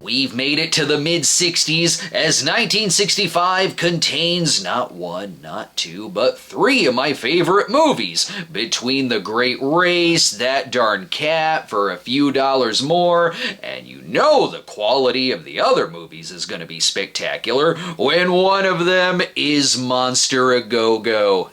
We've made it to the mid-60s as 1965 contains not one, not two, but three of my favorite movies. Between The Great Race, That Darn Cat for a few dollars more, and you know the quality of the other movies is going to be spectacular when one of them is Monster A-Go-Go.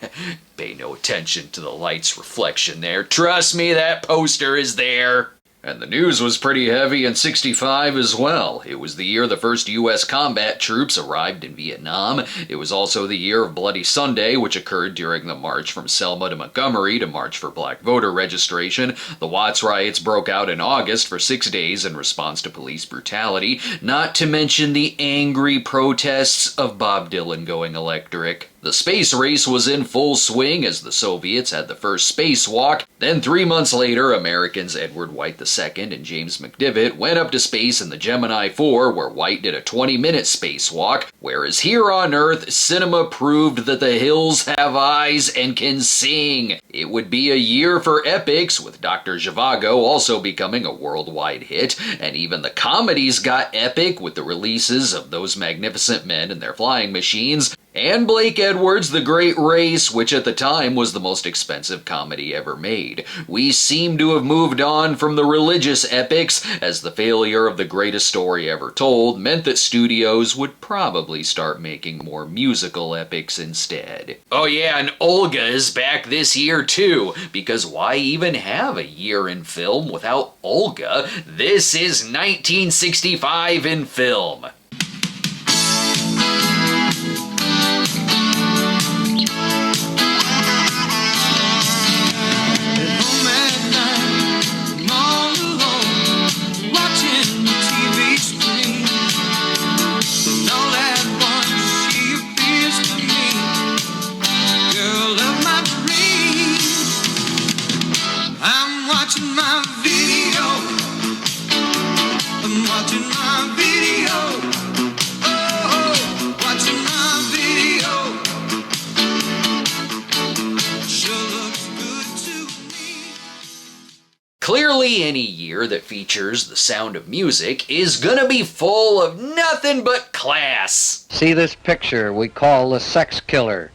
Pay no attention to the light's reflection there. Trust me, that poster is there. And the news was pretty heavy in '65 as well. It was the year the first U.S. combat troops arrived in Vietnam. It was also the year of Bloody Sunday, which occurred during the march from Selma to Montgomery to march for black voter registration. The Watts riots broke out in August for 6 days in response to police brutality, not to mention the angry protests of Bob Dylan going electric. The space race was in full swing as the Soviets had the first spacewalk. Then 3 months later, Americans Edward White II and James McDivitt went up to space in the Gemini 4, where White did a 20-minute spacewalk, whereas here on Earth, cinema proved that the hills have eyes and can sing. It would be a year for epics, with Dr. Zhivago also becoming a worldwide hit, and even the comedies got epic with the releases of Those Magnificent Men and Their Flying Machines, and Blake Edwards' The Great Race, which at the time was the most expensive comedy ever made. We seem to have moved on from the religious epics, as the failure of The Greatest Story Ever Told meant that studios would probably start making more musical epics instead. Oh yeah, and Olga is back this year too, because why even have a year in film without Olga? This is 1965 in film. Clearly, any year that features The Sound of Music is gonna be full of nothing but class. See this picture we call the sex killer.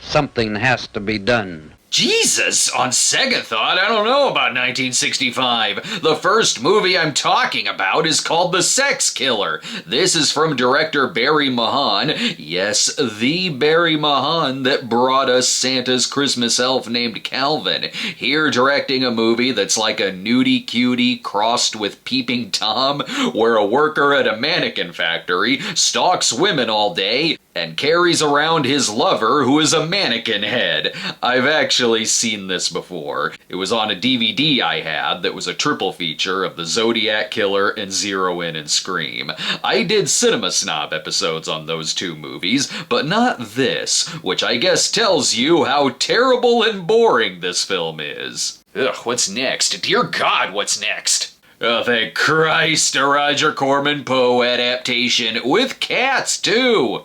Something has to be done. Jesus, on second thought, I don't know about 1965. The first movie I'm talking about is called The Sex Killer. This is from director Barry Mahan. Yes, the Barry Mahan that brought us Santa's Christmas elf named Calvin. Here directing a movie that's like a nudie cutie crossed with Peeping Tom, where a worker at a mannequin factory stalks women all day and carries around his lover, who is a mannequin head. I've actually seen this before. It was on a DVD I had that was a triple feature of the Zodiac Killer and Zero In and Scream. I did Cinema Snob episodes on those two movies, but not this, which I guess tells you how terrible and boring this film is. Ugh, what's next? Dear God, what's next? Oh, thank Christ, a Roger Corman Poe adaptation, with cats too!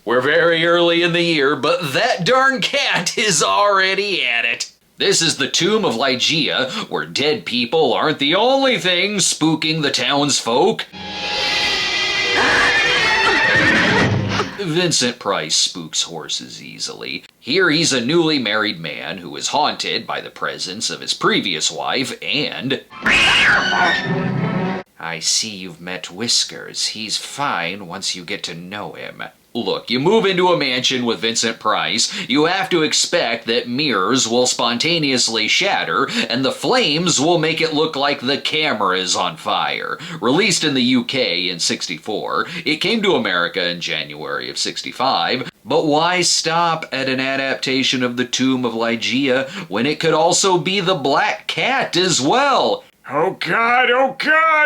We're very early in the year, but That Darn Cat is already at it. This is the tomb of Ligeia, where dead people aren't the only thing spooking the townsfolk. Vincent Price spooks horses easily. Here he's a newly married man who is haunted by the presence of his previous wife and... I see you've met Whiskers. He's fine once you get to know him. Look, you move into a mansion with Vincent Price, you have to expect that mirrors will spontaneously shatter, and the flames will make it look like the camera is on fire. Released in the UK in '64, it came to America in January of '65, but why stop at an adaptation of The Tomb of Ligeia when it could also be The Black Cat as well? Oh God,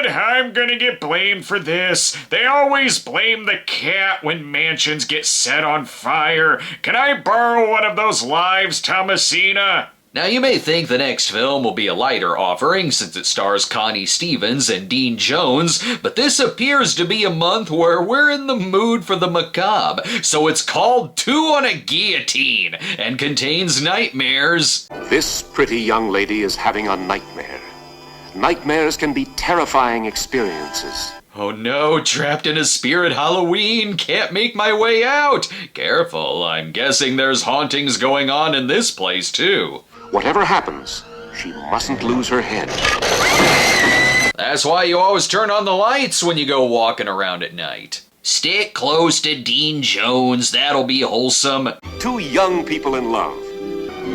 I'm gonna get blamed for this. They always blame the cat when mansions get set on fire. Can I borrow one of those lives, Thomasina? Now you may think the next film will be a lighter offering since it stars Connie Stevens and Dean Jones, but this appears to be a month where we're in the mood for the macabre, so it's called Two on a Guillotine and contains nightmares. This pretty young lady is having a nightmare. Nightmares can be terrifying experiences. Oh no, trapped in a spirit Halloween, can't make my way out. Careful, I'm guessing there's hauntings going on in this place too. Whatever happens, she mustn't lose her head. That's why you always turn on the lights when you go walking around at night. Stick close to Dean Jones, that'll be wholesome. Two young people in love,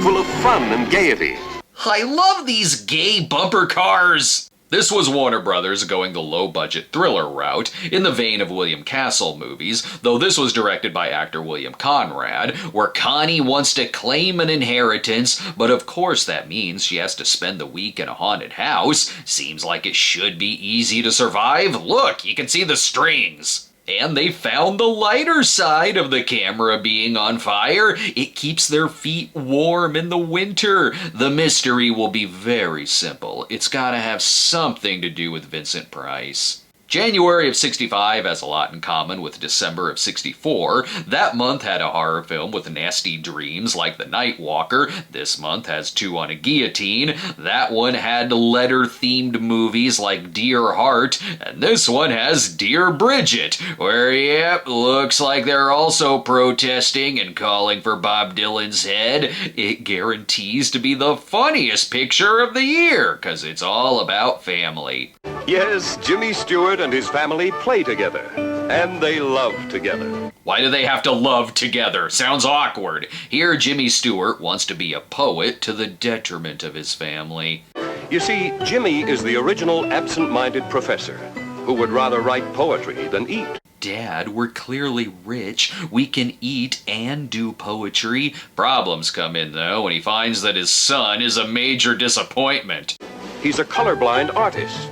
full of fun and gaiety. I love these gay bumper cars! This was Warner Brothers going the low-budget thriller route, in the vein of William Castle movies, though this was directed by actor William Conrad, where Connie wants to claim an inheritance, but of course that means she has to spend the week in a haunted house. Seems like it should be easy to survive. Look, you can see the strings. And they found the lighter side of the camera being on fire. It keeps their feet warm in the winter. The mystery will be very simple. It's gotta have something to do with Vincent Price. January of '65 has a lot in common with December of '64. That month had a horror film with nasty dreams like The Night Walker. This month has Two on a Guillotine. That one had letter-themed movies like Dear Heart. And this one has Dear Bridget, where, yep, looks like they're also protesting and calling for Bob Dylan's head. It guarantees to be the funniest picture of the year, because it's all about family. Yes, Jimmy Stewart and his family play together, and they love together. Why do they have to love together? Sounds awkward. Here, Jimmy Stewart wants to be a poet to the detriment of his family. You see, Jimmy is the original absent-minded professor who would rather write poetry than eat. Dad, we're clearly rich. We can eat and do poetry. Problems come in, though, when he finds that his son is a major disappointment. He's a colorblind artist.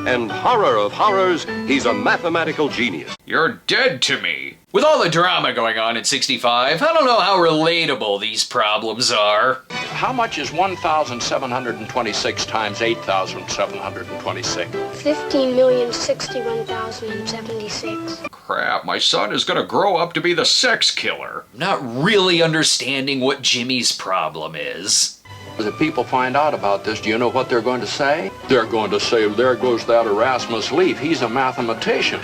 And horror of horrors, he's a mathematical genius. You're dead to me. With all the drama going on in '65, I don't know how relatable these problems are. How much is 1,726 times 8,726? 15,061,076. Crap, my son is gonna grow up to be the sex killer. Not really understanding what Jimmy's problem is. If people find out about this, do you know what they're going to say? They're going to say, there goes that Erasmus Leaf. He's a mathematician.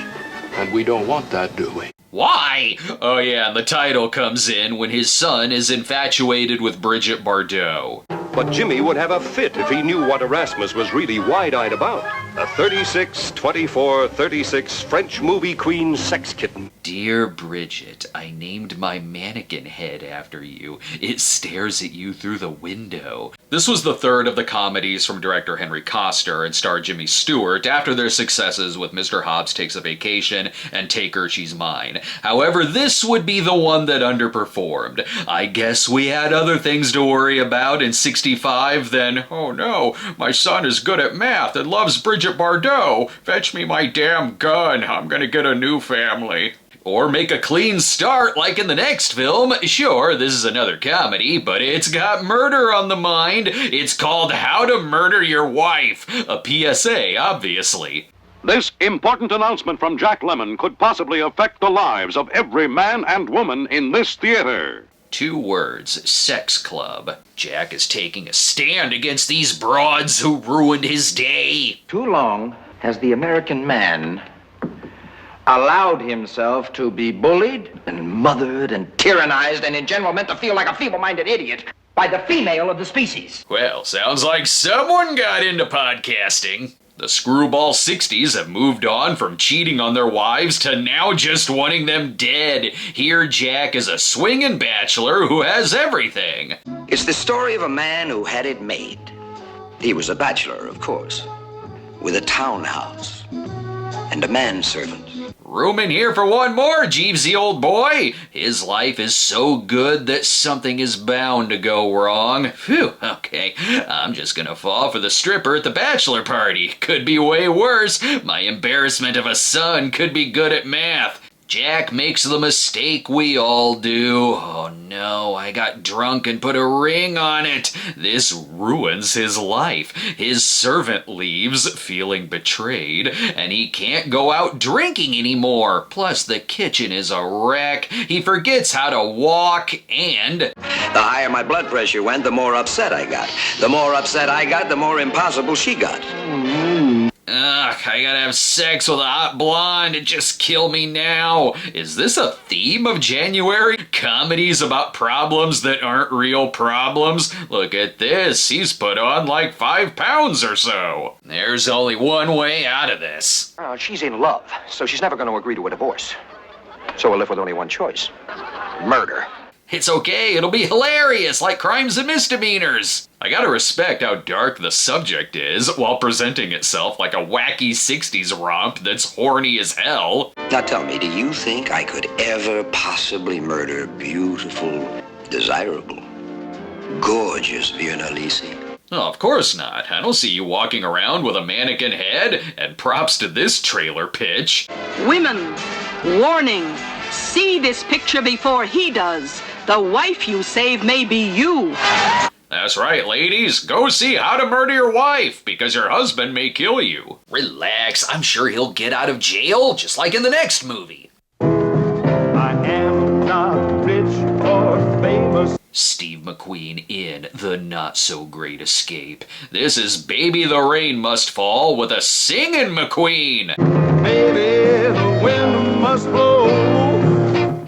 And we don't want that, do we? Why? Oh yeah, and the title comes in when his son is infatuated with Bridget Bardot. But Jimmy would have a fit if he knew what Erasmus was really wide-eyed about. A 36, 24, 36 French movie queen sex kitten. Dear Bridget, I named my mannequin head after you. It stares at you through the window. This was the third of the comedies from director Henry Koster and star Jimmy Stewart after their successes with Mr. Hobbs Takes a Vacation and Take Her, She's Mine. However, this would be the one that underperformed. I guess we had other things to worry about in '65 than, oh no, my son is good at math and loves Bridget Bardot. Fetch me my damn gun. I'm gonna get a new family. Or make a clean start like in the next film. Sure, this is another comedy, but it's got murder on the mind. It's called How to Murder Your Wife. A PSA, obviously. This important announcement from Jack Lemmon could possibly affect the lives of every man and woman in this theater. 2 words, sex club. Jack is taking a stand against these broads who ruined his day. Too long has the American man allowed himself to be bullied and mothered and tyrannized and in general meant to feel like a feeble-minded idiot by the female of the species. Well, sounds like someone got into podcasting. The screwball 60s have moved on from cheating on their wives to now just wanting them dead. Here Jack is a swinging bachelor who has everything. It's the story of a man who had it made. He was a bachelor, of course, with a townhouse and a manservant. Room in here for one more, Jeevesy old boy. His life is so good that something is bound to go wrong. Phew, okay. I'm just gonna fall for the stripper at the bachelor party. Could be way worse. My embarrassment of a son could be good at math. Jack makes the mistake we all do. Oh no, I got drunk and put a ring on it. This ruins his life. His servant leaves, feeling betrayed, and he can't go out drinking anymore. Plus, the kitchen is a wreck. He forgets how to walk, and The higher my blood pressure went, the more upset I got. The more upset I got, the more impossible she got. ugh, I gotta have sex with a hot blonde and just kill me now. Is this a theme of January? Comedies about problems that aren't real problems? Look at this, he's put on like 5 pounds or so. There's only one way out of this. She's in love, so she's never going to agree to a divorce. So we'll live with only one choice. Murder. It's okay, it'll be hilarious, like Crimes and Misdemeanors. I gotta respect how dark the subject is, while presenting itself like a wacky 60s romp that's horny as hell. Now tell me, do you think I could ever possibly murder beautiful, desirable, gorgeous Fiona Lisi? Oh, of course not. I don't see you walking around with a mannequin head, and props to this trailer pitch. Women, warning, see this picture before he does. The wife you save may be you. That's right, ladies. Go see How to Murder Your Wife, because your husband may kill you. Relax, I'm sure he'll get out of jail, just like in the next movie. I am not rich or famous. Steve McQueen in The Not So Great Escape. This is Baby the Rain Must Fall with a singing McQueen. Baby, the wind must blow.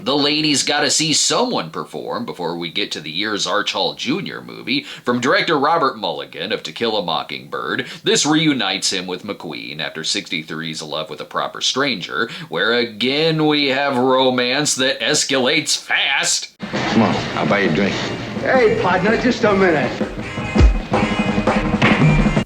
The ladies gotta see someone perform before we get to the year's Arch Hall Jr. movie. From director Robert Mulligan of To Kill a Mockingbird, this reunites him with McQueen after 63's Love with a Proper Stranger, where again we have romance that escalates fast. Come on, I'll buy you a drink. Hey, partner, just a minute.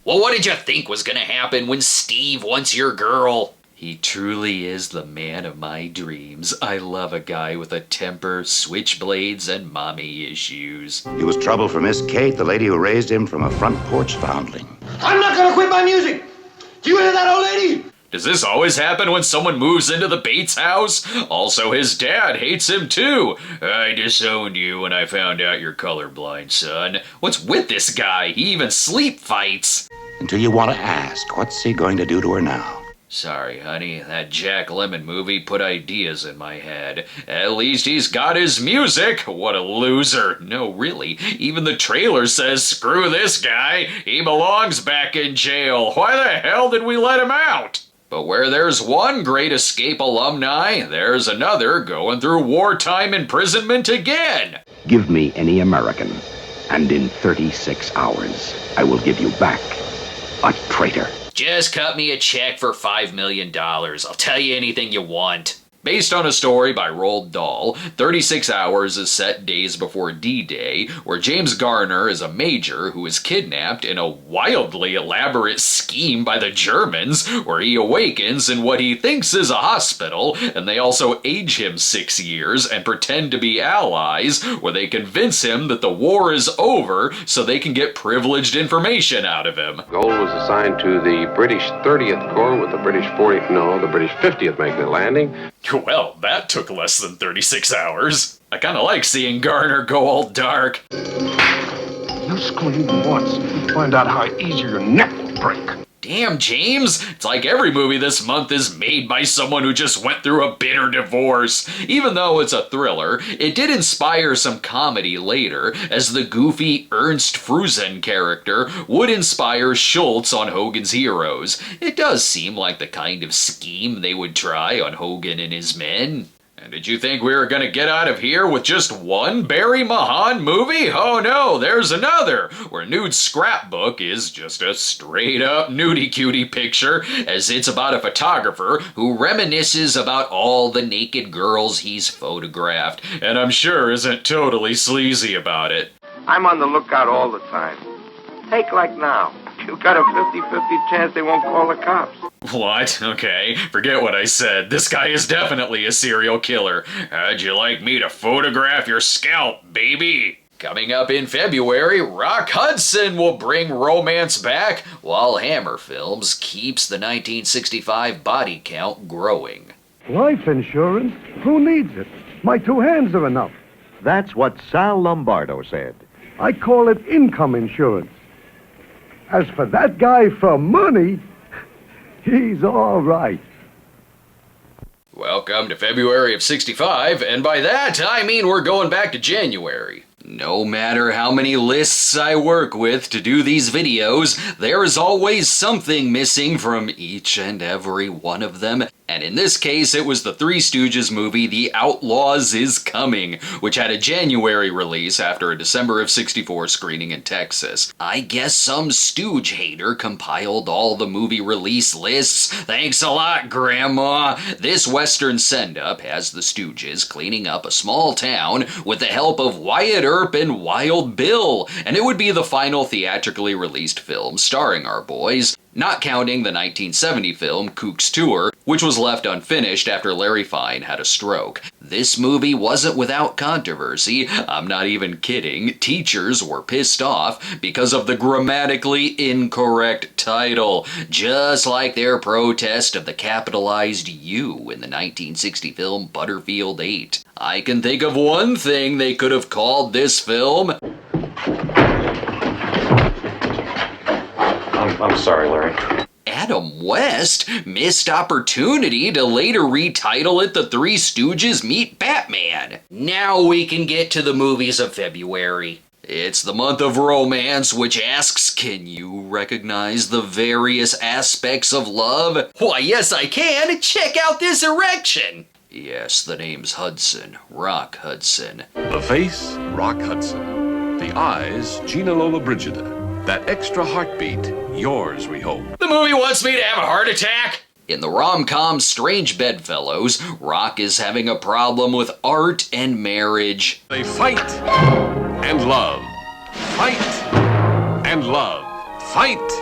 Well, what did you think was gonna happen when Steve wants your girl? He truly is the man of my dreams. I love a guy with a temper, switchblades, and mommy issues. He was trouble for Miss Kate, the lady who raised him from a front porch foundling. I'm not gonna quit my music. Do you hear that, old lady? Does this always happen when someone moves into the Bates house? Also, his dad hates him too. I disowned you when I found out you're colorblind, son. What's with this guy? He even sleep fights. Until you want to ask, what's he going to do to her now? Sorry, honey, that Jack Lemmon movie put ideas in my head. At least he's got his music. What a loser. No, really. Even the trailer says, screw this guy. He belongs back in jail. Why the hell did we let him out? But where there's one Great Escape alumni, there's another going through wartime imprisonment again. Give me any American, and in 36 hours, I will give you back a traitor. Just cut me a check for $5 million. I'll tell you anything you want. Based on a story by Roald Dahl, 36 Hours is set days before D-Day, where James Garner is a major who is kidnapped in a wildly elaborate scheme by the Germans, where he awakens in what he thinks is a hospital, and they also age him 6 years and pretend to be allies, where they convince him that the war is over so they can get privileged information out of him. Gold was assigned to the British 30th Corps with the British 50th making the landing. Well, that took less than 36 hours. I kinda like seeing Garner go all dark. You scream once, you find out how easy your neck will break. Damn, James! It's like every movie this month is made by someone who just went through a bitter divorce. Even though it's a thriller, it did inspire some comedy later, as the goofy Ernst Frusen character would inspire Schultz on Hogan's Heroes. It does seem like the kind of scheme they would try on Hogan and his men. And did you think we were gonna get out of here with just one Barry Mahan movie? Oh no, there's another, where Nude Scrapbook is just a straight up nudie cutie picture, as it's about a photographer who reminisces about all the naked girls he's photographed, and I'm sure isn't totally sleazy about it. I'm on the lookout all the time. Take like now. You got a 50-50 chance they won't call the cops. What? Okay, forget what I said. This guy is definitely a serial killer. How'd you like me to photograph your scalp, baby? Coming up in February, Rock Hudson will bring romance back, while Hammer Films keeps the 1965 body count growing. Life insurance? Who needs it? My 2 hands are enough. That's what Sal Lombardo said. I call it income insurance. As for that guy for money, he's all right. Welcome to February of 65, and by that I mean we're going back to January. No matter how many lists I work with to do these videos, there is always something missing from each and every one of them. And in this case, it was the Three Stooges movie, The Outlaws Is Coming, which had a January release after a December of 64 screening in Texas. I guess some Stooge hater compiled all the movie release lists. Thanks a lot, Grandma. This Western send-up has the Stooges cleaning up a small town with the help of Wyatt Earp and Wild Bill, and it would be the final theatrically released film starring our boys, not counting the 1970 film Kook's Tour, which was left unfinished after Larry Fine had a stroke. This movie wasn't without controversy. I'm not even kidding. Teachers were pissed off because of the grammatically incorrect title, just like their protest of the capitalized U in the 1960 film Butterfield 8. I can think of one thing they could have called this film. I'm sorry, Larry. Adam West missed opportunity to later retitle it The Three Stooges Meet Batman. Now we can get to the movies of February. It's the month of romance, which asks, can you recognize the various aspects of love? Why, yes I can. Check out this erection. Yes, the name's Hudson. Rock Hudson. The face, Rock Hudson. The eyes, Gina Lola Brigida. That extra heartbeat, yours, we hope. The movie wants me to have a heart attack? In the rom-com Strange Bedfellows, Rock is having a problem with art and marriage. They fight and love. Fight and love. Fight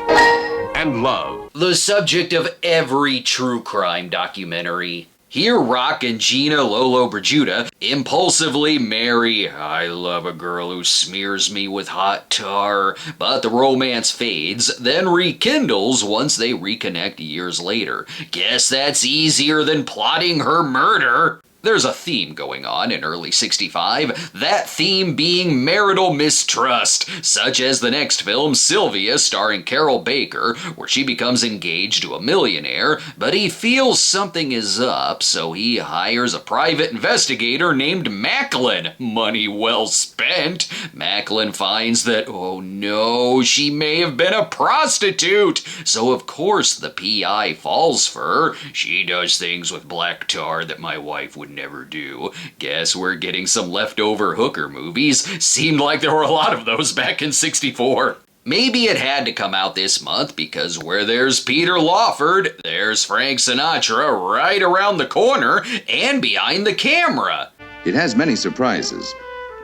and love. The subject of every true crime documentary. Here, Rock and Gina Lolo Brigida impulsively marry. I love a girl who smears me with hot tar. But the romance fades, then rekindles once they reconnect years later. Guess that's easier than plotting her murder. There's a theme going on in early 65, that theme being marital mistrust, such as the next film Sylvia starring Carol Baker, where she becomes engaged to a millionaire, but he feels something is up, so he hires a private investigator named Macklin. Money well spent. Macklin finds that, oh no, she may have been a prostitute, so of course the PI falls for her. She does things with black tar that my wife would never do. Guess we're getting some leftover hooker movies. Seemed like there were a lot of those back in 64. Maybe it had to come out this month because where there's Peter Lawford, there's Frank Sinatra right around the corner and behind the camera. It has many surprises.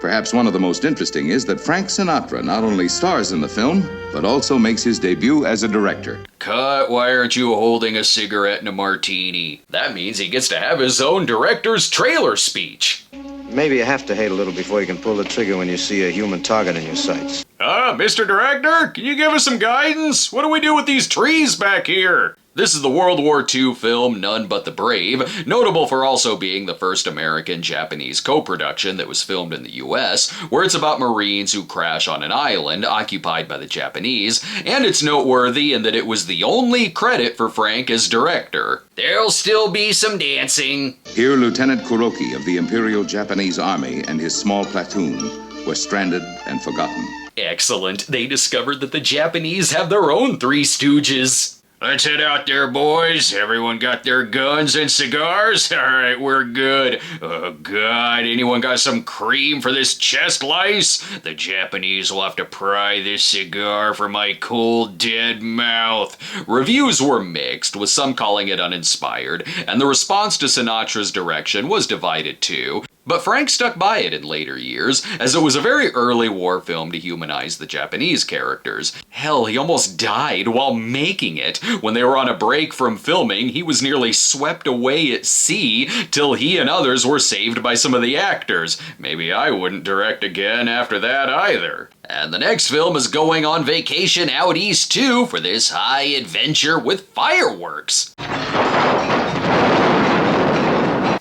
Perhaps one of the most interesting is that Frank Sinatra not only stars in the film, but also makes his debut as a director. Cut, why aren't you holding a cigarette and a martini? That means he gets to have his own director's trailer speech. Maybe you have to hate a little before you can pull the trigger when you see a human target in your sights. Mr. Director, can you give us some guidance? What do we do with these trees back here? This is the World War II film None But the Brave, notable for also being the first American-Japanese co-production that was filmed in the US, where it's about Marines who crash on an island occupied by the Japanese, and it's noteworthy in that it was the only credit for Frank as director. There'll still be some dancing. Here, Lieutenant Kuroki of the Imperial Japanese Army and his small platoon were stranded and forgotten. Excellent. They discovered that the Japanese have their own Three Stooges. Let's head out there, boys. Everyone got their guns and cigars? Alright, we're good. Oh, God, anyone got some cream for this chest lice? The Japanese will have to pry this cigar from my cold, dead mouth. Reviews were mixed, with some calling it uninspired, and the response to Sinatra's direction was divided too. But Frank stuck by it in later years, as it was a very early war film to humanize the Japanese characters. Hell, he almost died while making it. When they were on a break from filming, he was nearly swept away at sea, till he and others were saved by some of the actors. Maybe I wouldn't direct again after that either. And the next film is going on vacation out east too for this high adventure with fireworks.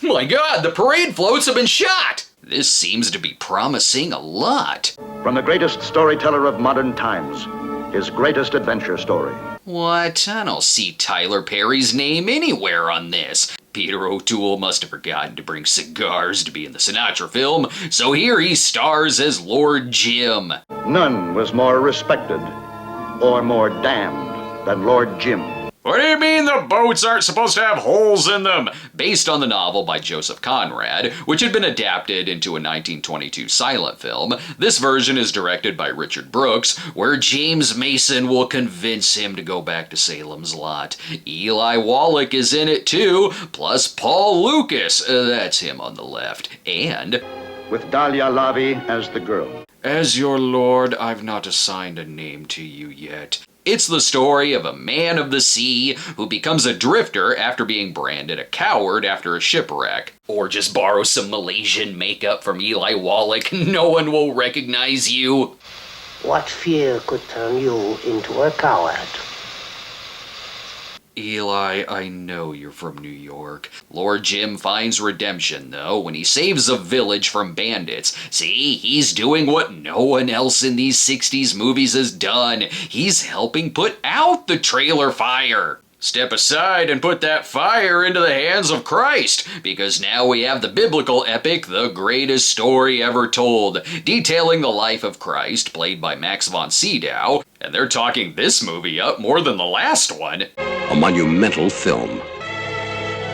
My God, the parade floats have been shot! This seems to be promising a lot. From the greatest storyteller of modern times, his greatest adventure story. What? I don't see Tyler Perry's name anywhere on this. Peter O'Toole must have forgotten to bring cigars to be in the Sinatra film, so here he stars as Lord Jim. None was more respected or more damned than Lord Jim. What do you mean the boats aren't supposed to have holes in them? Based on the novel by Joseph Conrad, which had been adapted into a 1922 silent film, this version is directed by Richard Brooks, where James Mason will convince him to go back to Salem's Lot. Eli Wallach is in it too, plus Paul Lucas, that's him on the left, and... with Dahlia Lavi as the girl. As your lord, I've not assigned a name to you yet. It's the story of a man of the sea who becomes a drifter after being branded a coward after a shipwreck. Or just borrow some Malaysian makeup from Eli Wallach, no one will recognize you. What fear could turn you into a coward? Eli, I know you're from New York. Lord Jim finds redemption, though, when he saves a village from bandits. See, he's doing what no one else in these 60s movies has done. He's helping put out the trailer fire. Step aside and put that fire into the hands of Christ, because now we have the biblical epic, The Greatest Story Ever Told, detailing the life of Christ, played by Max von Sydow, and they're talking this movie up more than the last one. A monumental film.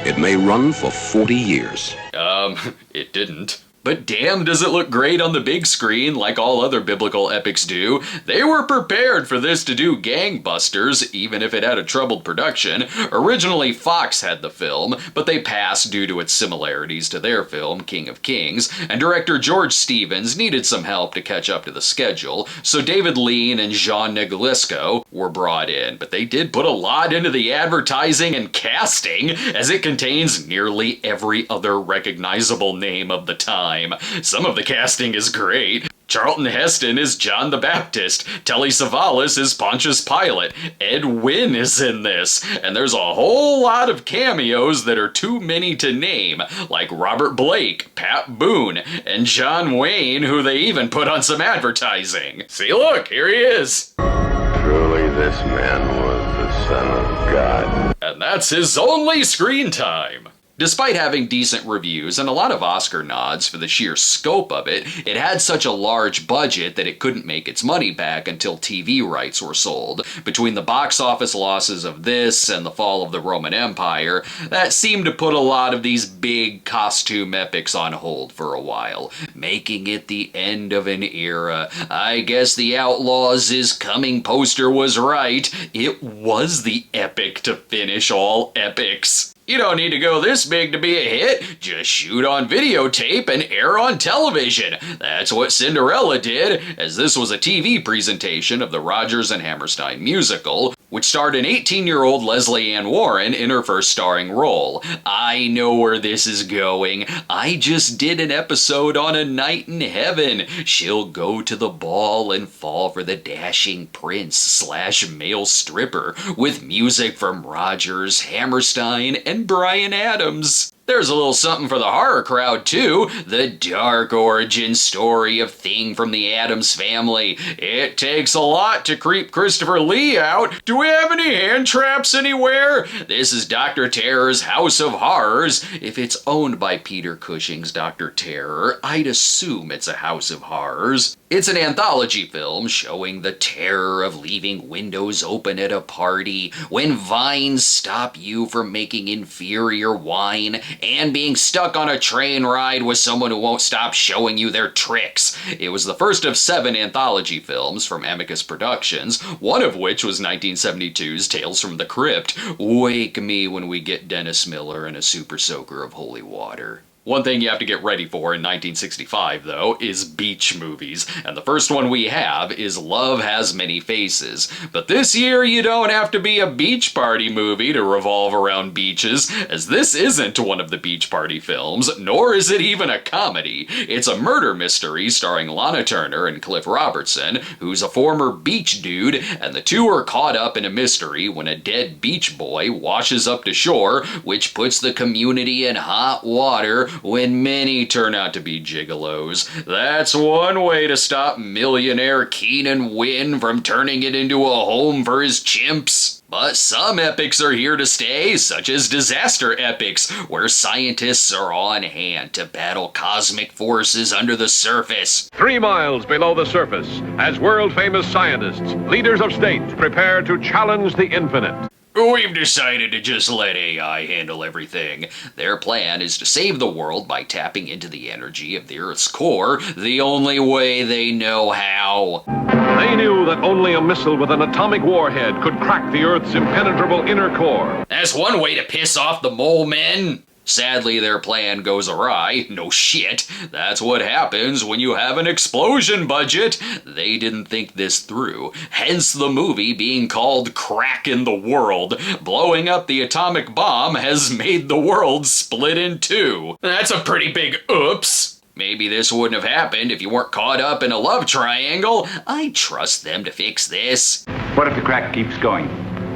It may run for 40 years. It didn't. But damn, does it look great on the big screen like all other biblical epics do. They were prepared for this to do gangbusters, even if it had a troubled production. Originally, Fox had the film, but they passed due to its similarities to their film, King of Kings, and director George Stevens needed some help to catch up to the schedule, so David Lean and Jean Negulesco were brought in, but they did put a lot into the advertising and casting, as it contains nearly every other recognizable name of the time. Some of the casting is great. Charlton Heston is John the Baptist, Telly Savalas is Pontius Pilate, Ed Wynn is in this, and there's a whole lot of cameos that are too many to name, like Robert Blake, Pat Boone, and John Wayne, who they even put on some advertising. See, look, here he is. Truly this man was the Son of God. And that's his only screen time. Despite having decent reviews and a lot of Oscar nods for the sheer scope of it, it had such a large budget that it couldn't make its money back until TV rights were sold. Between the box office losses of this and the fall of the Roman Empire, that seemed to put a lot of these big costume epics on hold for a while, making it the end of an era. I guess the Outlaws is Coming poster was right. It was the epic to finish all epics. You don't need to go this big to be a hit. Just shoot on videotape and air on television. That's what Cinderella did, as this was a TV presentation of the Rodgers and Hammerstein musical, which starred an 18-year-old Leslie Ann Warren in her first starring role. I know where this is going. I just did an episode on A Night in Heaven. She'll go to the ball and fall for the dashing prince / male stripper, with music from Rodgers, Hammerstein, and Bryan Adams. There's a little something for the horror crowd, too. The dark origin story of Thing from the Addams Family. It takes a lot to creep Christopher Lee out. Do we have any hand traps anywhere? This is Dr. Terror's House of Horrors. If it's owned by Peter Cushing's Dr. Terror, I'd assume it's a House of Horrors. It's an anthology film showing the terror of leaving windows open at a party, when vines stop you from making inferior wine, and being stuck on a train ride with someone who won't stop showing you their tricks. It was the first of 7 anthology films from Amicus Productions, one of which was 1972's Tales from the Crypt. Wake me when we get Dennis Miller and a super soaker of holy water. One thing you have to get ready for in 1965, though, is beach movies. And the first one we have is Love Has Many Faces. But this year, you don't have to be a beach party movie to revolve around beaches, as this isn't one of the beach party films, nor is it even a comedy. It's a murder mystery starring Lana Turner and Cliff Robertson, who's a former beach dude, and the two are caught up in a mystery when a dead beach boy washes up to shore, which puts the community in hot water when many turn out to be gigolos. That's one way to stop millionaire Keenan Wynn from turning it into a home for his chimps. But some epics are here to stay, such as disaster epics, where scientists are on hand to battle cosmic forces under the surface. 3 miles below the surface, as world-famous scientists, leaders of state, prepare to challenge the infinite. We've decided to just let AI handle everything. Their plan is to save the world by tapping into the energy of the Earth's core, the only way they know how. They knew that only a missile with an atomic warhead could crack the Earth's impenetrable inner core. That's one way to piss off the mole men. Sadly, their plan goes awry. No shit. That's what happens when you have an explosion budget. They didn't think this through. Hence the movie being called Crackin' the World. Blowing up the atomic bomb has made the world split in two. That's a pretty big oops. Maybe this wouldn't have happened if you weren't caught up in a love triangle. I trust them to fix this. What if the crack keeps going?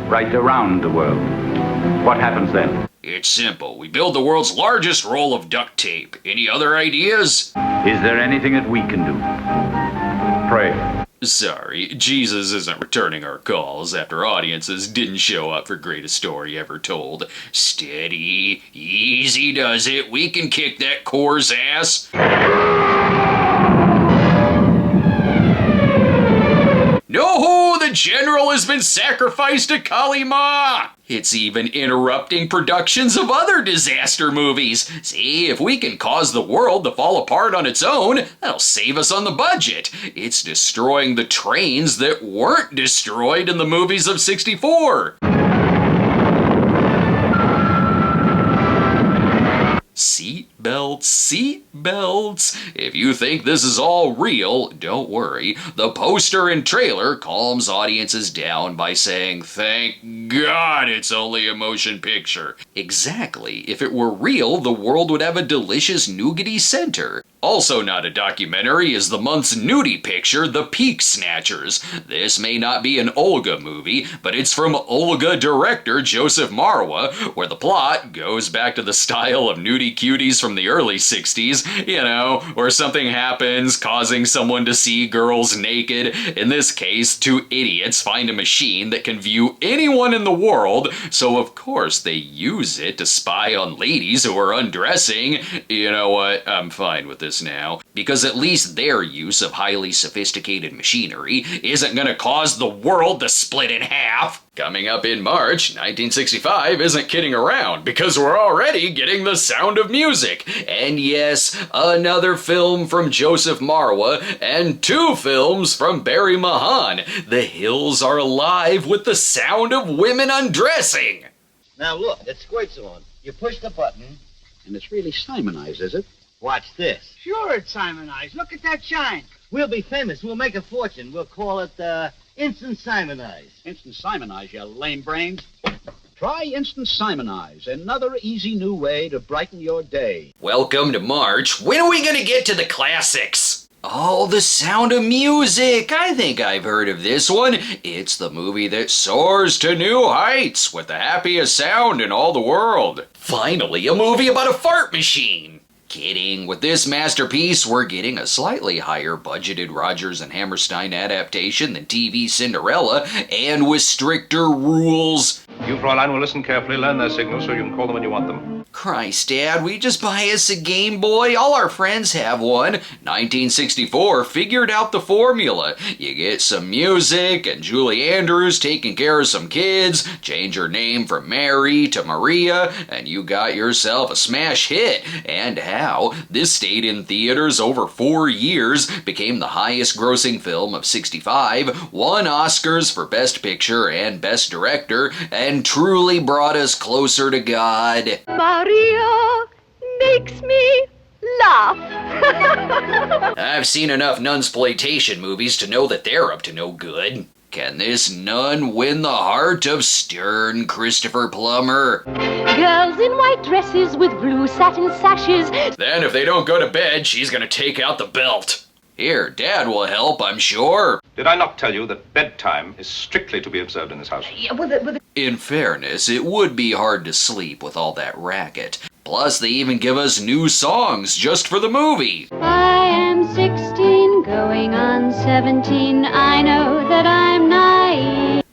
Right around the world. What happens then? It's simple. We build the world's largest roll of duct tape. Any other ideas? Is there anything that we can do? Pray. Sorry, Jesus isn't returning our calls after audiences didn't show up for Greatest Story Ever Told. Steady. Easy does it. We can kick that core's ass. No, the general has been sacrificed to Kali Ma! It's even interrupting productions of other disaster movies. See, if we can cause the world to fall apart on its own, that'll save us on the budget. It's destroying the trains that weren't destroyed in the movies of '64. Seatbelts, seatbelts. If you think this is all real, don't worry. The poster and trailer calms audiences down by saying, "Thank God it's only a motion picture." Exactly. If it were real, the world would have a delicious nougaty center. Also not a documentary is the month's nudie picture, The Peak Snatchers. This may not be an Olga movie, but it's from Olga director Joseph Marwa, where the plot goes back to the style of nudie cuties from the early 60s, you know, where something happens causing someone to see girls naked. In this case, two idiots find a machine that can view anyone in the world, so of course they use it to spy on ladies who are undressing. You know what, I'm fine with this now, because at least their use of highly sophisticated machinery isn't gonna cause the world to split in half. Coming up in March, 1965 isn't kidding around, because we're already getting The Sound of Music. And yes, another film from Joseph Marwa, and 2 films from Barry Mahan. The hills are alive with the sound of women undressing. Now look, it squirts on. You push the button. And it's really Simonized, is it? Watch this. Sure, it's Simonized. Look at that shine. We'll be famous. We'll make a fortune. We'll call it, Instant Simonize. Instant Simonize, you lame brains. Try Instant Simonize, another easy new way to brighten your day. Welcome to March. When are we gonna get to the classics? Oh, The Sound of Music! I think I've heard of this one. It's the movie that soars to new heights with the happiest sound in all the world. Finally, a movie about a fart machine! Kidding. With this masterpiece, we're getting a slightly higher budgeted Rodgers and Hammerstein adaptation than TV Cinderella, and with stricter rules. You, Fräulein, will listen carefully, learn their signals so you can call them when you want them. Christ, Dad, will you just buy us a Game Boy? All our friends have one. 1964 figured out the formula. You get some music, and Julie Andrews taking care of some kids, change her name from Mary to Maria, and you got yourself a smash hit. And how? This stayed in theaters over 4 years, became the highest grossing film of '65, won Oscars for Best Picture and Best Director, and truly brought us closer to God. Maria, makes me laugh. I've seen enough nunsploitation movies to know that they're up to no good. Can this nun win the heart of stern Christopher Plummer? Girls in white dresses with blue satin sashes. Then if they don't go to bed, she's gonna take out the belt. Here, Dad will help, I'm sure. Did I not tell you that bedtime is strictly to be observed in this house? Yeah, In fairness, it would be hard to sleep with all that racket. Plus, they even give us new songs just for the movie. I am 16, going on 17. I know that I'm naive.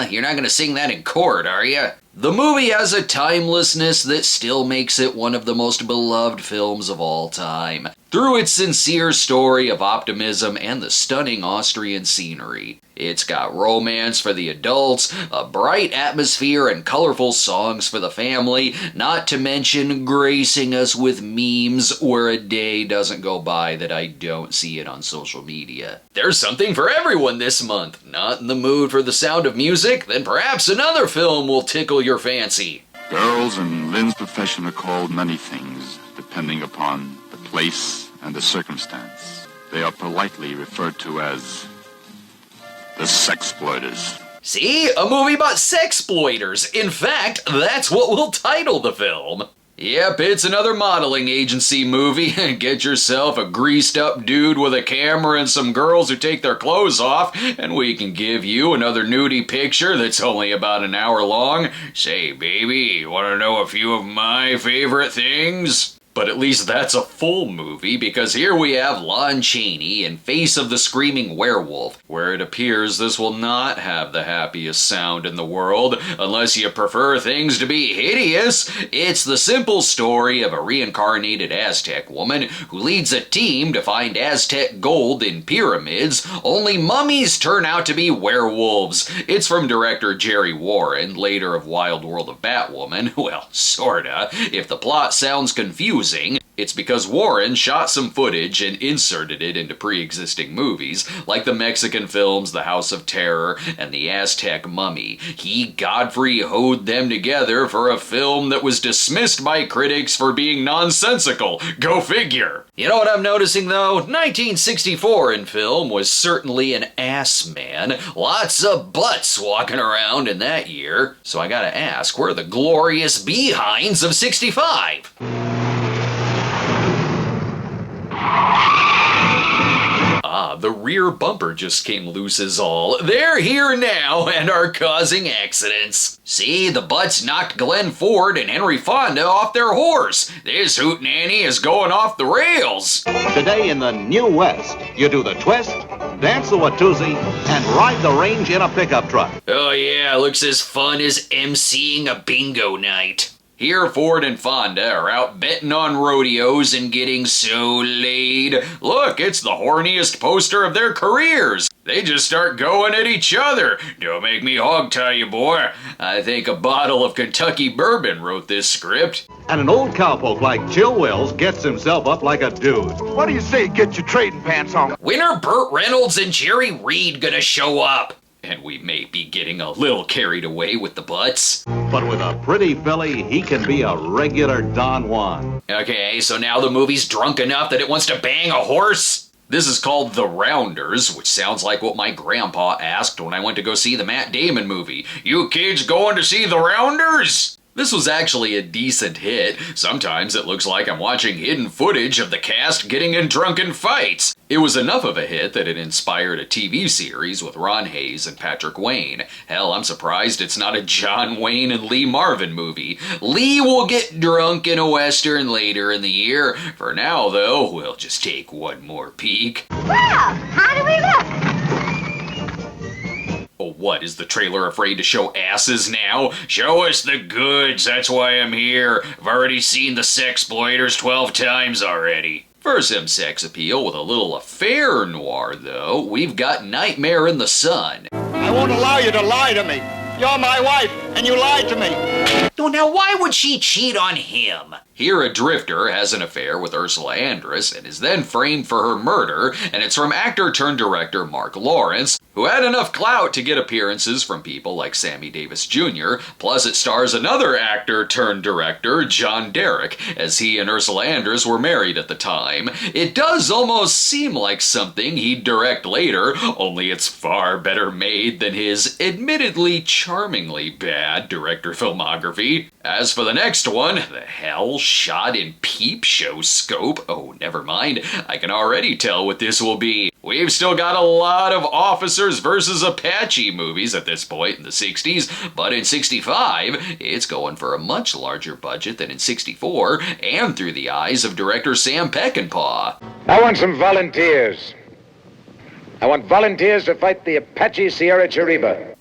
You're not gonna sing that in court, are you? The movie has a timelessness that still makes it one of the most beloved films of all time, through its sincere story of optimism and the stunning Austrian scenery. It's got romance for the adults, a bright atmosphere, and colorful songs for the family, not to mention gracing us with memes where a day doesn't go by that I don't see it on social media. There's something for everyone this month. Not in the mood for the sound of music? Then perhaps another film will tickle your fancy. Girls in Lynn's profession are called many things, depending upon the place and the circumstance. They are politely referred to as the sexploiters. See? A movie about sexploiters. In fact, that's what we'll title the film. Yep, it's another modeling agency movie. Get yourself a greased up dude with a camera and some girls who take their clothes off, and we can give you another nudie picture that's only about an hour long. Say, baby, you want to know a few of my favorite things? But at least that's a full movie, because here we have Lon Chaney in Face of the Screaming Werewolf, where it appears this will not have the happiest sound in the world, unless you prefer things to be hideous. It's the simple story of a reincarnated Aztec woman who leads a team to find Aztec gold in pyramids, only mummies turn out to be werewolves. It's from director Jerry Warren, later of Wild World of Batwoman. Well, sorta. If the plot sounds confusing, it's because Warren shot some footage and inserted it into pre-existing movies, like the Mexican films The House of Terror and The Aztec Mummy. He Godfrey hoed them together for a film that was dismissed by critics for being nonsensical. Go figure! You know what I'm noticing though? 1964 in film was certainly an ass man. Lots of butts walking around in that year. So I gotta ask, where are the glorious behinds of 65? The rear bumper just came loose is all. They're here now and are causing accidents. See, the butts knocked Glenn Ford and Henry Fonda off their horse. This hootenanny is going off the rails. Today in the New West, you do the twist, dance the Watusi, and ride the range in a pickup truck. Oh yeah, looks as fun as emceeing a bingo night. Here, Ford and Fonda are out betting on rodeos and getting so laid. Look, it's the horniest poster of their careers. They just start going at each other. Don't make me hog-tie you, boy. I think a bottle of Kentucky bourbon wrote this script. And an old cowpoke like Chill Wills gets himself up like a dude. What do you say, get your trading pants on? When are Burt Reynolds and Jerry Reed gonna show up? And we may be getting a little carried away with the butts. But with a pretty filly, he can be a regular Don Juan. Okay, so now the movie's drunk enough that it wants to bang a horse? This is called The Rounders, which sounds like what my grandpa asked when I went to go see the Matt Damon movie. You kids going to see The Rounders? This was actually a decent hit. Sometimes it looks like I'm watching hidden footage of the cast getting in drunken fights. It was enough of a hit that it inspired a TV series with Ron Hayes and Patrick Wayne. Hell, I'm surprised it's not a John Wayne and Lee Marvin movie. Lee will get drunk in a Western later in the year. For now, though, we'll just take one more peek. Well, how do we look? Oh, what, is the trailer afraid to show asses now? Show us the goods, that's why I'm here. I've already seen the sexploiters 12 times already. For some sex appeal with a little affair noir, though, we've got Nightmare in the Sun. I won't allow you to lie to me. You're my wife, and you lied to me. Oh, now why would she cheat on him? Here, a drifter has an affair with Ursula Andress and is then framed for her murder, and it's from actor-turned-director Mark Lawrence, who had enough clout to get appearances from people like Sammy Davis Jr., plus it stars another actor-turned-director, John Derek, as he and Ursula Andress were married at the time. It does almost seem like something he'd direct later, only it's far better made than his admittedly charmingly bad director filmography. As for the next one, the hell shot in peep show scope, oh never mind, I can already tell what this will be. We've still got a lot of Officers vs. Apache movies at this point in the 60s, but in 65, it's going for a much larger budget than in 64, and through the eyes of director Sam Peckinpah. I want some volunteers. I want volunteers to fight the Apache Sierra Chiriba.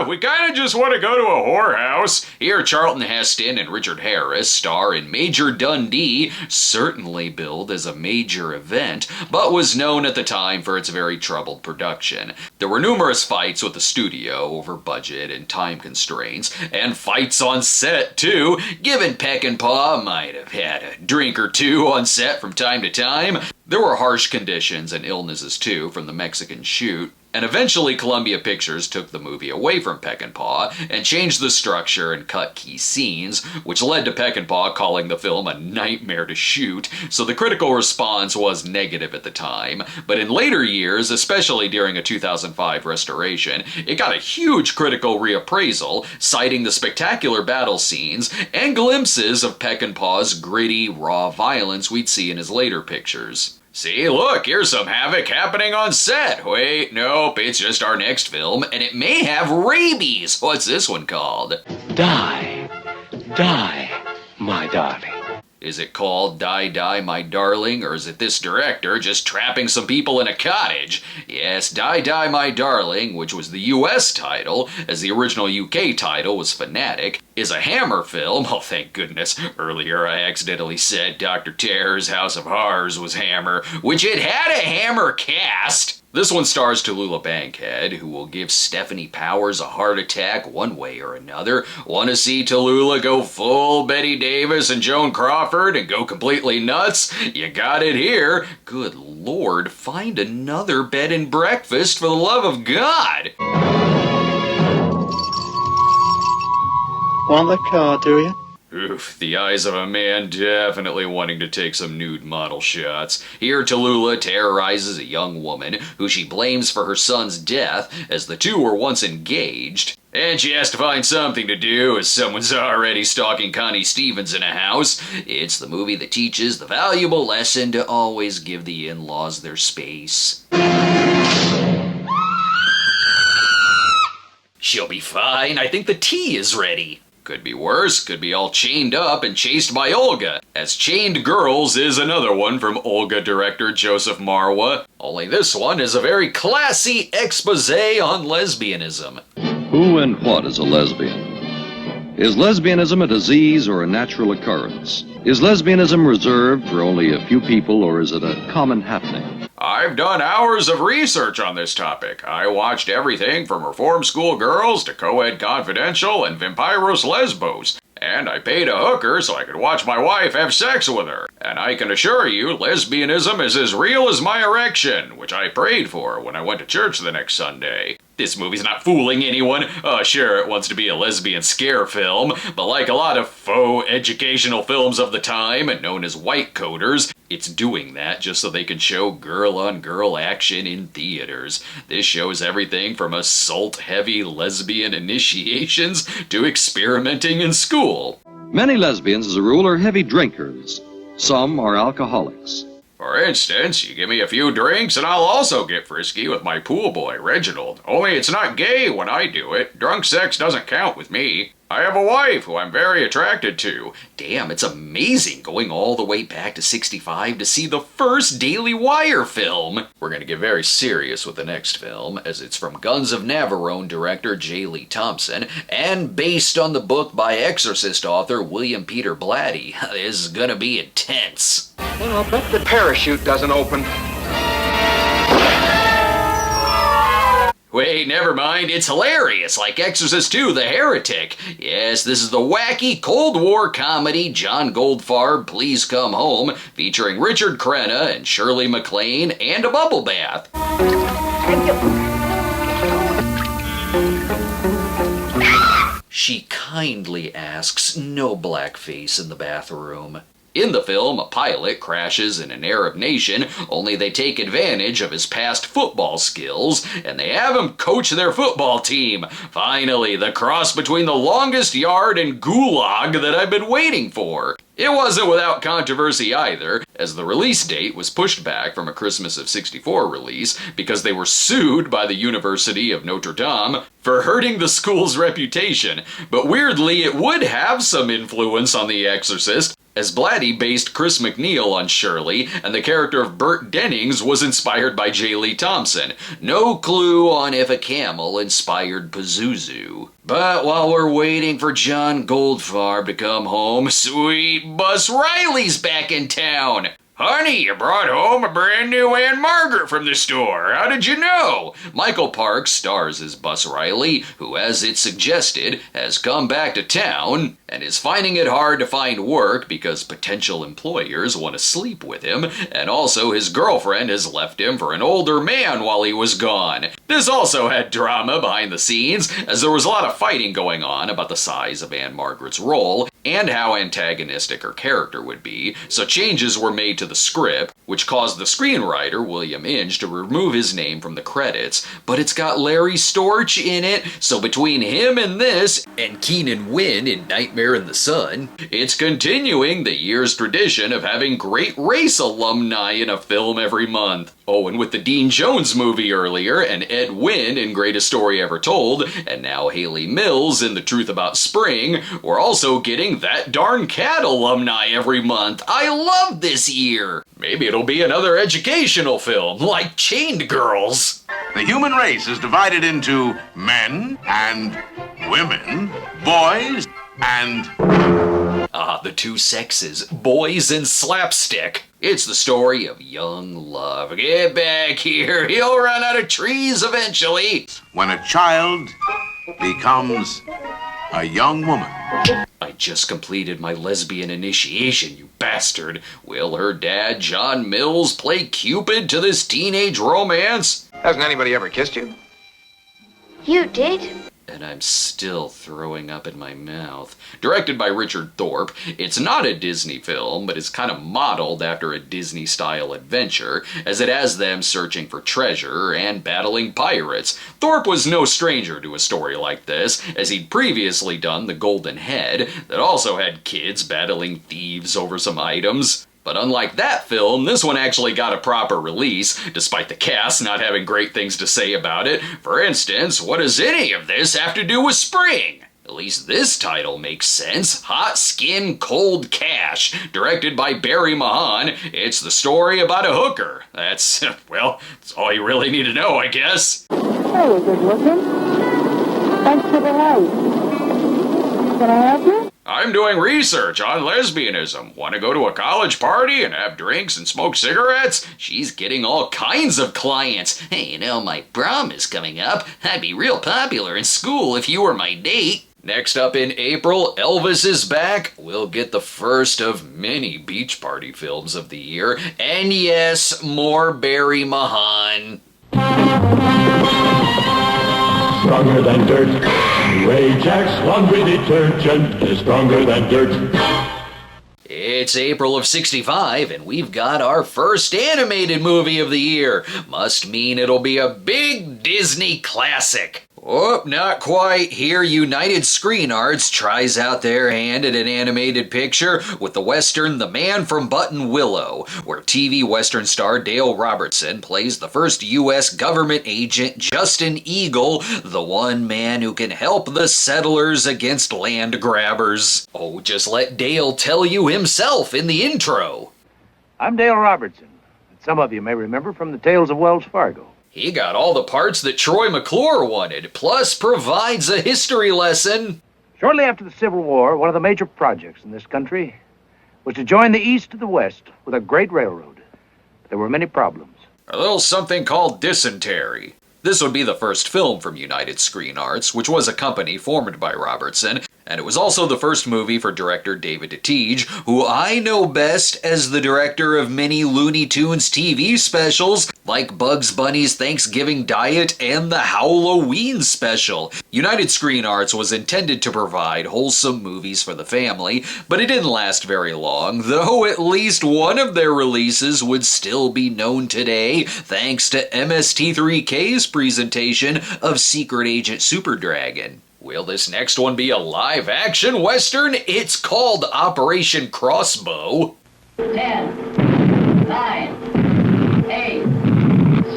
We kinda just want to go to a whorehouse. Here, Charlton Heston and Richard Harris star in Major Dundee, certainly billed as a major event, but was known at the time for its very troubled production. There were numerous fights with the studio over budget and time constraints, and fights on set too, given Peckinpah might have had a drink or two on set from time to time. There were harsh conditions and illnesses too from the Mexican shoot. And eventually Columbia Pictures took the movie away from Peckinpah and changed the structure and cut key scenes, which led to Peckinpah calling the film a nightmare to shoot, so the critical response was negative at the time. But in later years, especially during a 2005 restoration, it got a huge critical reappraisal, citing the spectacular battle scenes and glimpses of Peckinpah's gritty, raw violence we'd see in his later pictures. See, look, here's some havoc happening on set. Wait, nope, it's just our next film, and it may have rabies. What's this one called? Die, my darling. Is it called Die, Die, My Darling, or is it this director just trapping some people in a cottage? Yes, Die, Die, My Darling, which was the US title, as the original UK title was Fanatic, is a Hammer film. Oh, thank goodness. Earlier I accidentally said Dr. Terror's House of Horrors was Hammer, which it had a Hammer cast. This one stars Tallulah Bankhead, who will give Stephanie Powers a heart attack one way or another. Want to see Tallulah go full Bette Davis and Joan Crawford and go completely nuts? You got it here. Good Lord, find another bed and breakfast for the love of God. Want the car, do you? Oof, the eyes of a man definitely wanting to take some nude model shots. Here, Tallulah terrorizes a young woman who she blames for her son's death, as the two were once engaged. And she has to find something to do, as someone's already stalking Connie Stevens in a house. It's the movie that teaches the valuable lesson to always give the in-laws their space. She'll be fine. I think the tea is ready. Could be worse, could be all chained up and chased by Olga, as Chained Girls is another one from Olga director Joseph Marwa. Only this one is a very classy expose on lesbianism. Who and what is a lesbian? Is lesbianism a disease or a natural occurrence? Is lesbianism reserved for only a few people, or is it a common happening? I've done hours of research on this topic. I watched everything from Reform School Girls to Coed Confidential and Vampiros Lesbos. And I paid a hooker so I could watch my wife have sex with her. And I can assure you, lesbianism is as real as my erection, which I prayed for when I went to church the next Sunday. This movie's not fooling anyone. Sure, it wants to be a lesbian scare film, but like a lot of faux educational films of the time, known as white coders, it's doing that just so they can show girl-on-girl action in theaters. This shows everything from assault-heavy lesbian initiations to experimenting in school. Many lesbians, as a rule, are heavy drinkers. Some are alcoholics. For instance, you give me a few drinks and I'll also get frisky with my pool boy, Reginald. Only it's not gay when I do it. Drunk sex doesn't count with me. I have a wife who I'm very attracted to. Damn, it's amazing going all the way back to 65 to see the first Daily Wire film. We're going to get very serious with the next film, as it's from Guns of Navarone director J. Lee Thompson, and based on the book by Exorcist author William Peter Blatty. This is going to be intense. Well, I'll bet the parachute doesn't open. Wait, never mind, it's hilarious, like Exorcist II, The Heretic. Yes, this is the wacky Cold War comedy John Goldfarb, Please Come Home, featuring Richard Crenna and Shirley MacLaine and a bubble bath. She kindly asks no blackface in the bathroom. In the film, a pilot crashes in an Arab nation, only they take advantage of his past football skills, and they have him coach their football team. Finally, the cross between The Longest Yard and Gulag that I've been waiting for. It wasn't without controversy either, as the release date was pushed back from a Christmas of '64 release because they were sued by the University of Notre Dame for hurting the school's reputation. But weirdly, it would have some influence on The Exorcist, as Blatty based Chris McNeil on Shirley, and the character of Burt Dennings was inspired by J. Lee Thompson. No clue on if a camel inspired Pazuzu. But while we're waiting for John Goldfarb to come home, sweet Bus Riley's back in town. Honey, you brought home a brand new Aunt Margaret from the store. How did you know? Michael Parks stars as Bus Riley, who, as it suggested, has come back to town and is finding it hard to find work because potential employers want to sleep with him, and also his girlfriend has left him for an older man while he was gone. This also had drama behind the scenes, as there was a lot of fighting going on about the size of Aunt Margaret's role and how antagonistic her character would be, so changes were made to the script, which caused the screenwriter, William Inge, to remove his name from the credits, but it's got Larry Storch in it, so between him and this, and Keenan Wynn in Nightmare in the Sun, it's continuing the year's tradition of having great race alumni in a film every month. Oh, and with the Dean Jones movie earlier, and Ed Wynn in Greatest Story Ever Told, and now Haley Mills in The Truth About Spring, we're also getting That Darn Cat alumni every month. I love this year. Maybe it'll be another educational film, like Chained Girls. The human race is divided into men and women, boys and... the two sexes, boys and slapstick. It's the story of young love. Get back here, he'll run out of trees eventually. When a child becomes a young woman. I just completed my lesbian initiation, you bastard. Will her dad, John Mills, play Cupid to this teenage romance? Hasn't anybody ever kissed you? You did? And I'm still throwing up in my mouth. Directed by Richard Thorpe, it's not a Disney film, but it's kind of modeled after a Disney-style adventure, as it has them searching for treasure and battling pirates. Thorpe was no stranger to a story like this, as he'd previously done The Golden Head, that also had kids battling thieves over some items. But unlike that film, this one actually got a proper release, despite the cast not having great things to say about it. For instance, what does any of this have to do with spring? At least this title makes sense. Hot Skin, Cold Cash. Directed by Barry Mahan, it's the story about a hooker. That's, well, that's all you really need to know, I guess. Hey, good looking. Thanks for the light. Can I help you? I'm doing research on lesbianism. Want to go to a college party and have drinks and smoke cigarettes? She's getting all kinds of clients. Hey, you know, my prom is coming up. I'd be real popular in school if you were my date. Next up in April, Elvis is back. We'll get the first of many beach party films of the year. And yes, more Barry Mahan. Stronger than dirt. Ajax laundry detergent is stronger than dirt. It's April of '65, and we've got our first animated movie of the year. Must mean it'll be a big Disney classic. Oh, not quite. Here, United Screen Arts tries out their hand at an animated picture with the western The Man from Button Willow, where TV western star Dale Robertson plays the first U.S. government agent, Justin Eagle, the one man who can help the settlers against land grabbers. Oh, just let Dale tell you himself in the intro. I'm Dale Robertson, that some of you may remember from the Tales of Wells Fargo. He got all the parts that Troy McClure wanted, plus provides a history lesson. Shortly after the Civil War, one of the major projects in this country was to join the East to the West with a great railroad. There were many problems. A little something called dysentery. This would be the first film from United Screen Arts, which was a company formed by Robertson, and it was also the first movie for director David Teege, who I know best as the director of many Looney Tunes TV specials like Bugs Bunny's Thanksgiving Diet and the Halloween special. United Screen Arts was intended to provide wholesome movies for the family, but it didn't last very long, though at least one of their releases would still be known today thanks to MST3K's presentation of Secret Agent Super Dragon. Will this next one be a live-action Western? It's called Operation Crossbow. 10, 9, 8,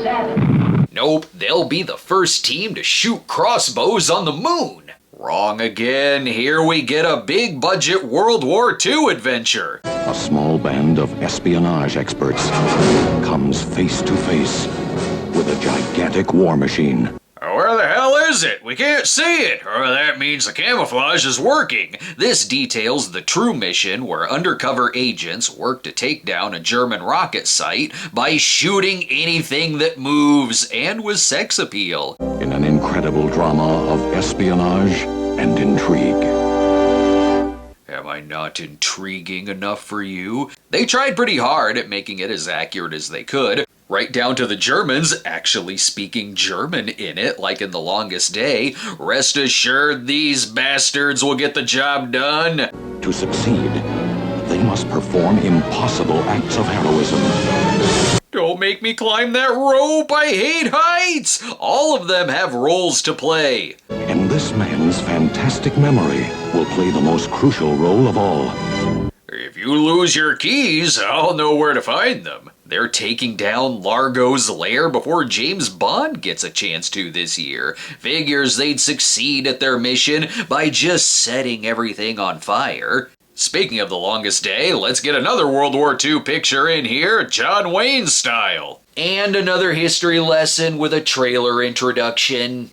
7. Nope, they'll be the first team to shoot crossbows on the moon. Wrong again. Here we get a big-budget World War II adventure. A small band of espionage experts comes face to face with a gigantic war machine. Where the hell is it? We can't see it. Or that means the camouflage is working. This details the true mission where undercover agents work to take down a German rocket site by shooting anything that moves, and with sex appeal. In an incredible drama of espionage and intrigue. Am I not intriguing enough for you? They tried pretty hard at making it as accurate as they could. Right down to the Germans actually speaking German in it, like in The Longest Day. Rest assured, these bastards will get the job done. To succeed, they must perform impossible acts of heroism. Don't make me climb that rope, I hate heights! All of them have roles to play. And this man's fantastic memory will play the most crucial role of all. If you lose your keys, I'll know where to find them. They're taking down Largo's lair before James Bond gets a chance to this year. Figures they'd succeed at their mission by just setting everything on fire. Speaking of The Longest Day, let's get another World War II picture in here, John Wayne style. And another history lesson with a trailer introduction.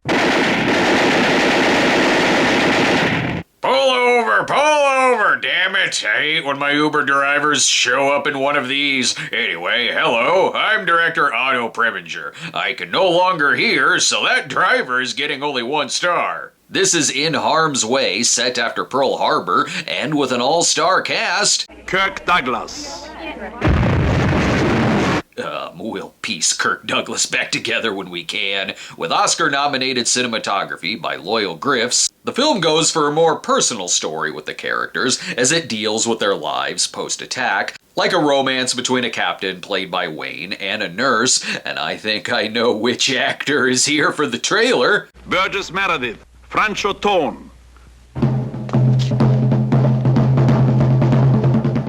Pull over, damn it. I hate when my Uber drivers show up in one of these. Anyway, hello, I'm director Otto Preminger. I can no longer hear, so that driver is getting only 1 star. This is In Harm's Way, set after Pearl Harbor, and with an all-star cast. Kirk Douglas. We'll piece Kirk Douglas back together when we can. With Oscar-nominated cinematography by Loyal Griffiths, the film goes for a more personal story with the characters as it deals with their lives post-attack, like a romance between a captain played by Wayne and a nurse, and I think I know which actor is here for the trailer. Burgess Meredith. Francho Tone.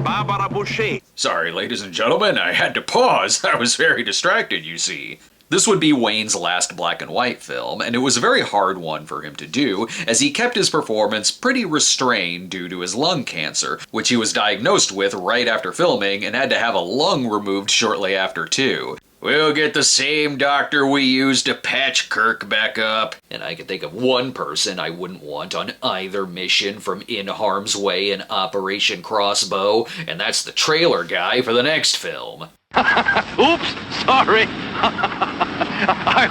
Barbara Boucher. Sorry, ladies and gentlemen, I had to pause. I was very distracted, you see. This would be Wayne's last black and white film, and it was a very hard one for him to do, as he kept his performance pretty restrained due to his lung cancer, which he was diagnosed with right after filming and had to have a lung removed shortly after too. We'll get the same doctor we used to patch Kirk back up. And I can think of one person I wouldn't want on either mission from In Harm's Way and Operation Crossbow, and that's the trailer guy for the next film. Oops, sorry. I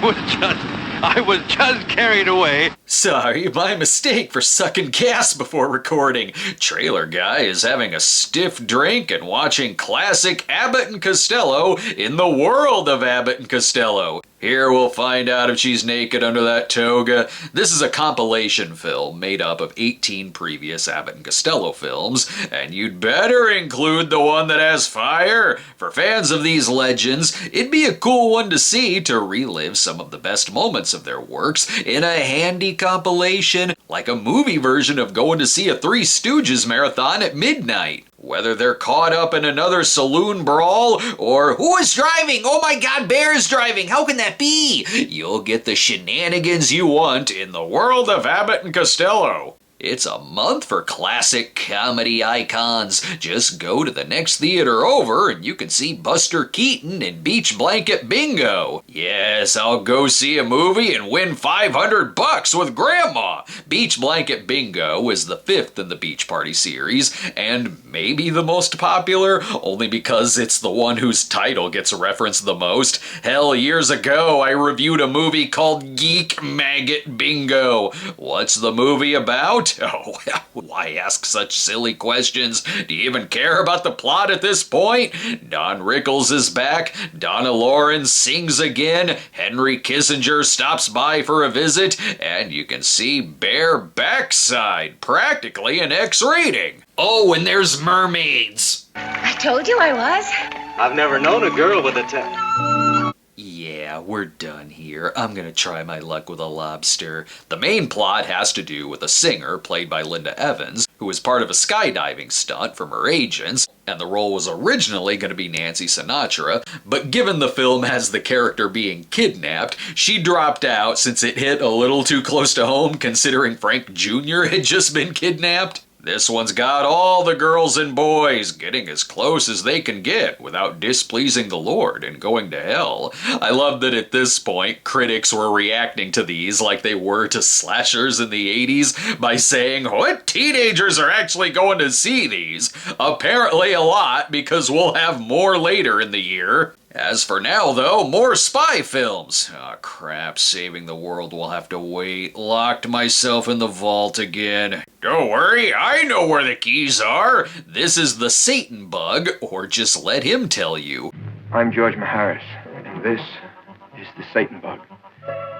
was just carried away. Sorry, my mistake for sucking gas before recording. Trailer guy is having a stiff drink and watching classic Abbott and Costello in the world of Abbott and Costello. Here we'll find out if she's naked under that toga. This is a compilation film made up of 18 previous Abbott and Costello films, and you'd better include the one that has fire. For fans of these legends, it'd be a cool one to see to relive some of the best moments of their works in a handy compilation, like a movie version of going to see a Three Stooges marathon at midnight. Whether they're caught up in another saloon brawl, or who is driving? Oh my god, Bear's driving! How can that be? You'll get the shenanigans you want in the world of Abbott and Costello. It's a month for classic comedy icons. Just go to the next theater over and you can see Buster Keaton in Beach Blanket Bingo. Yes, I'll go see a movie and win $500 with Grandma. Beach Blanket Bingo is the 5th in the Beach Party series, and maybe the most popular, only because it's the one whose title gets referenced the most. Hell, years ago I reviewed a movie called Geek Maggot Bingo. What's the movie about? Oh, why ask such silly questions? Do you even care about the plot at this point? Don Rickles is back, Donna Lauren sings again, Henry Kissinger stops by for a visit, and you can see bare backside, practically an X rating. Oh, and there's mermaids. I told you I was. I've never known a girl with a tent. Yeah, we're done here. I'm gonna try my luck with a lobster. The main plot has to do with a singer, played by Linda Evans, who was part of a skydiving stunt from her agents, and the role was originally going to be Nancy Sinatra, but given the film has the character being kidnapped, she dropped out since it hit a little too close to home considering Frank Jr. had just been kidnapped. This one's got all the girls and boys getting as close as they can get without displeasing the Lord and going to hell. I love that at this point, critics were reacting to these like they were to slashers in the 80s by saying, what teenagers are actually going to see these? Apparently a lot, because we'll have more later in the year. As for now, though, more spy films. Aw, crap, saving the world will have to wait. Locked myself in the vault again. Don't worry, I know where the keys are. This is the Satan bug, or just let him tell you. I'm George Maharis, and this is the Satan bug.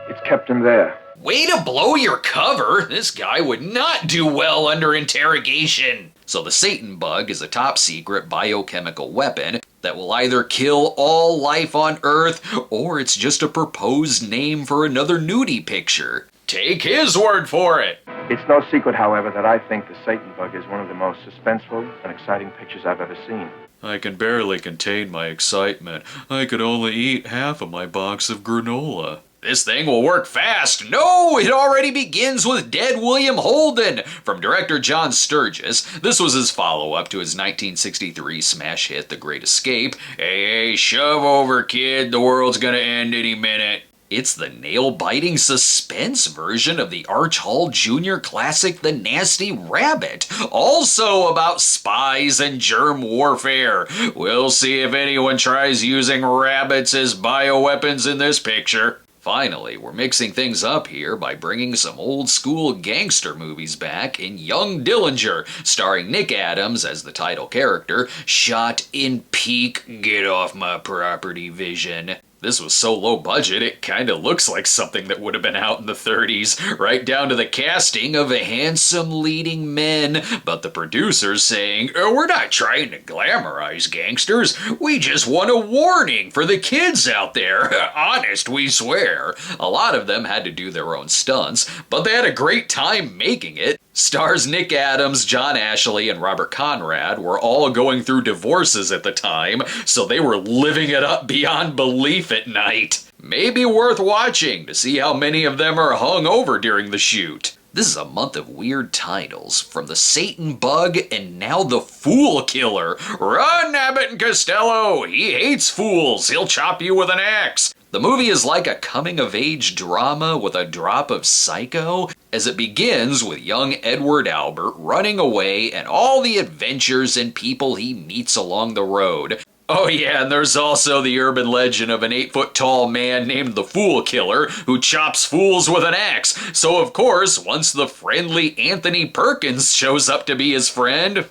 It's kept him there. Way to blow your cover! This guy would not do well under interrogation. So the Satan bug is a top-secret biochemical weapon that will either kill all life on Earth, or it's just a proposed name for another nudie picture. Take his word for it! It's no secret, however, that I think the Satan bug is one of the most suspenseful and exciting pictures I've ever seen. I can barely contain my excitement. I could only eat half of my box of granola. This thing will work fast. No, it already begins with Dead William Holden from director John Sturges. This was his follow-up to his 1963 smash hit, The Great Escape. Hey, shove over, kid. The world's gonna end any minute. It's the nail-biting suspense version of the Arch Hall Jr. classic The Nasty Rabbit, also about spies and germ warfare. We'll see if anyone tries using rabbits as bioweapons in this picture. Finally, we're mixing things up here by bringing some old-school gangster movies back in Young Dillinger, starring Nick Adams as the title character, shot in peak get-off-my-property vision. This was so low budget, it kinda looks like something that would have been out in the 30s, right down to the casting of handsome leading men, but the producers saying, we're not trying to glamorize gangsters, we just want a warning for the kids out there. Honest, we swear. A lot of them had to do their own stunts, but they had a great time making it. Stars Nick Adams, John Ashley, and Robert Conrad were all going through divorces at the time, so they were living it up beyond belief at night. Maybe worth watching to see how many of them are hung over during the shoot. This is a month of weird titles, from the Satan Bug and now the Fool Killer. Run, Abbott and Costello! He hates fools. He'll chop you with an axe. The movie is like a coming-of-age drama with a drop of Psycho, as it begins with young Edward Albert running away and all the adventures and people he meets along the road. Oh yeah, and there's also the urban legend of an 8-foot-tall man named the Fool Killer who chops fools with an axe. So of course, once the friendly Anthony Perkins shows up to be his friend,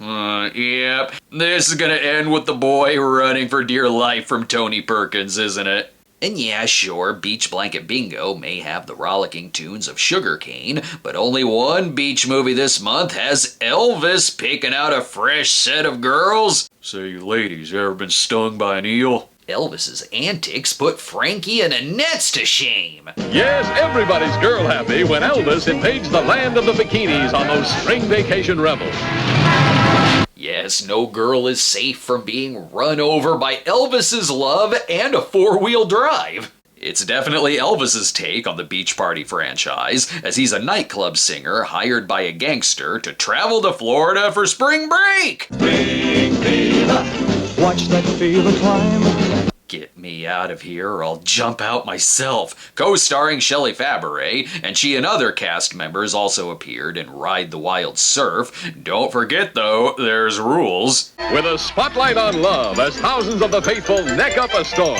yep, this is gonna end with the boy running for dear life from Tony Perkins, isn't it? And yeah, sure, Beach Blanket Bingo may have the rollicking tunes of Sugarcane, but only one beach movie this month has Elvis picking out a fresh set of girls. Say, you ladies, ever been stung by an eel? Elvis's antics put Frankie and Annette's to shame. Yes, everybody's girl happy when Elvis invades the land of the bikinis on those spring vacation revels. Yes, no girl is safe from being run over by Elvis's love and a four-wheel drive. It's definitely Elvis's take on the Beach Party franchise, as he's a nightclub singer hired by a gangster to travel to Florida for spring break! Watch that fever climb. Get me out of here or I'll jump out myself. Co-starring Shelley Fabares, and she and other cast members also appeared in Ride the Wild Surf. Don't forget though, there's rules. With a spotlight on love as thousands of the faithful neck up a storm.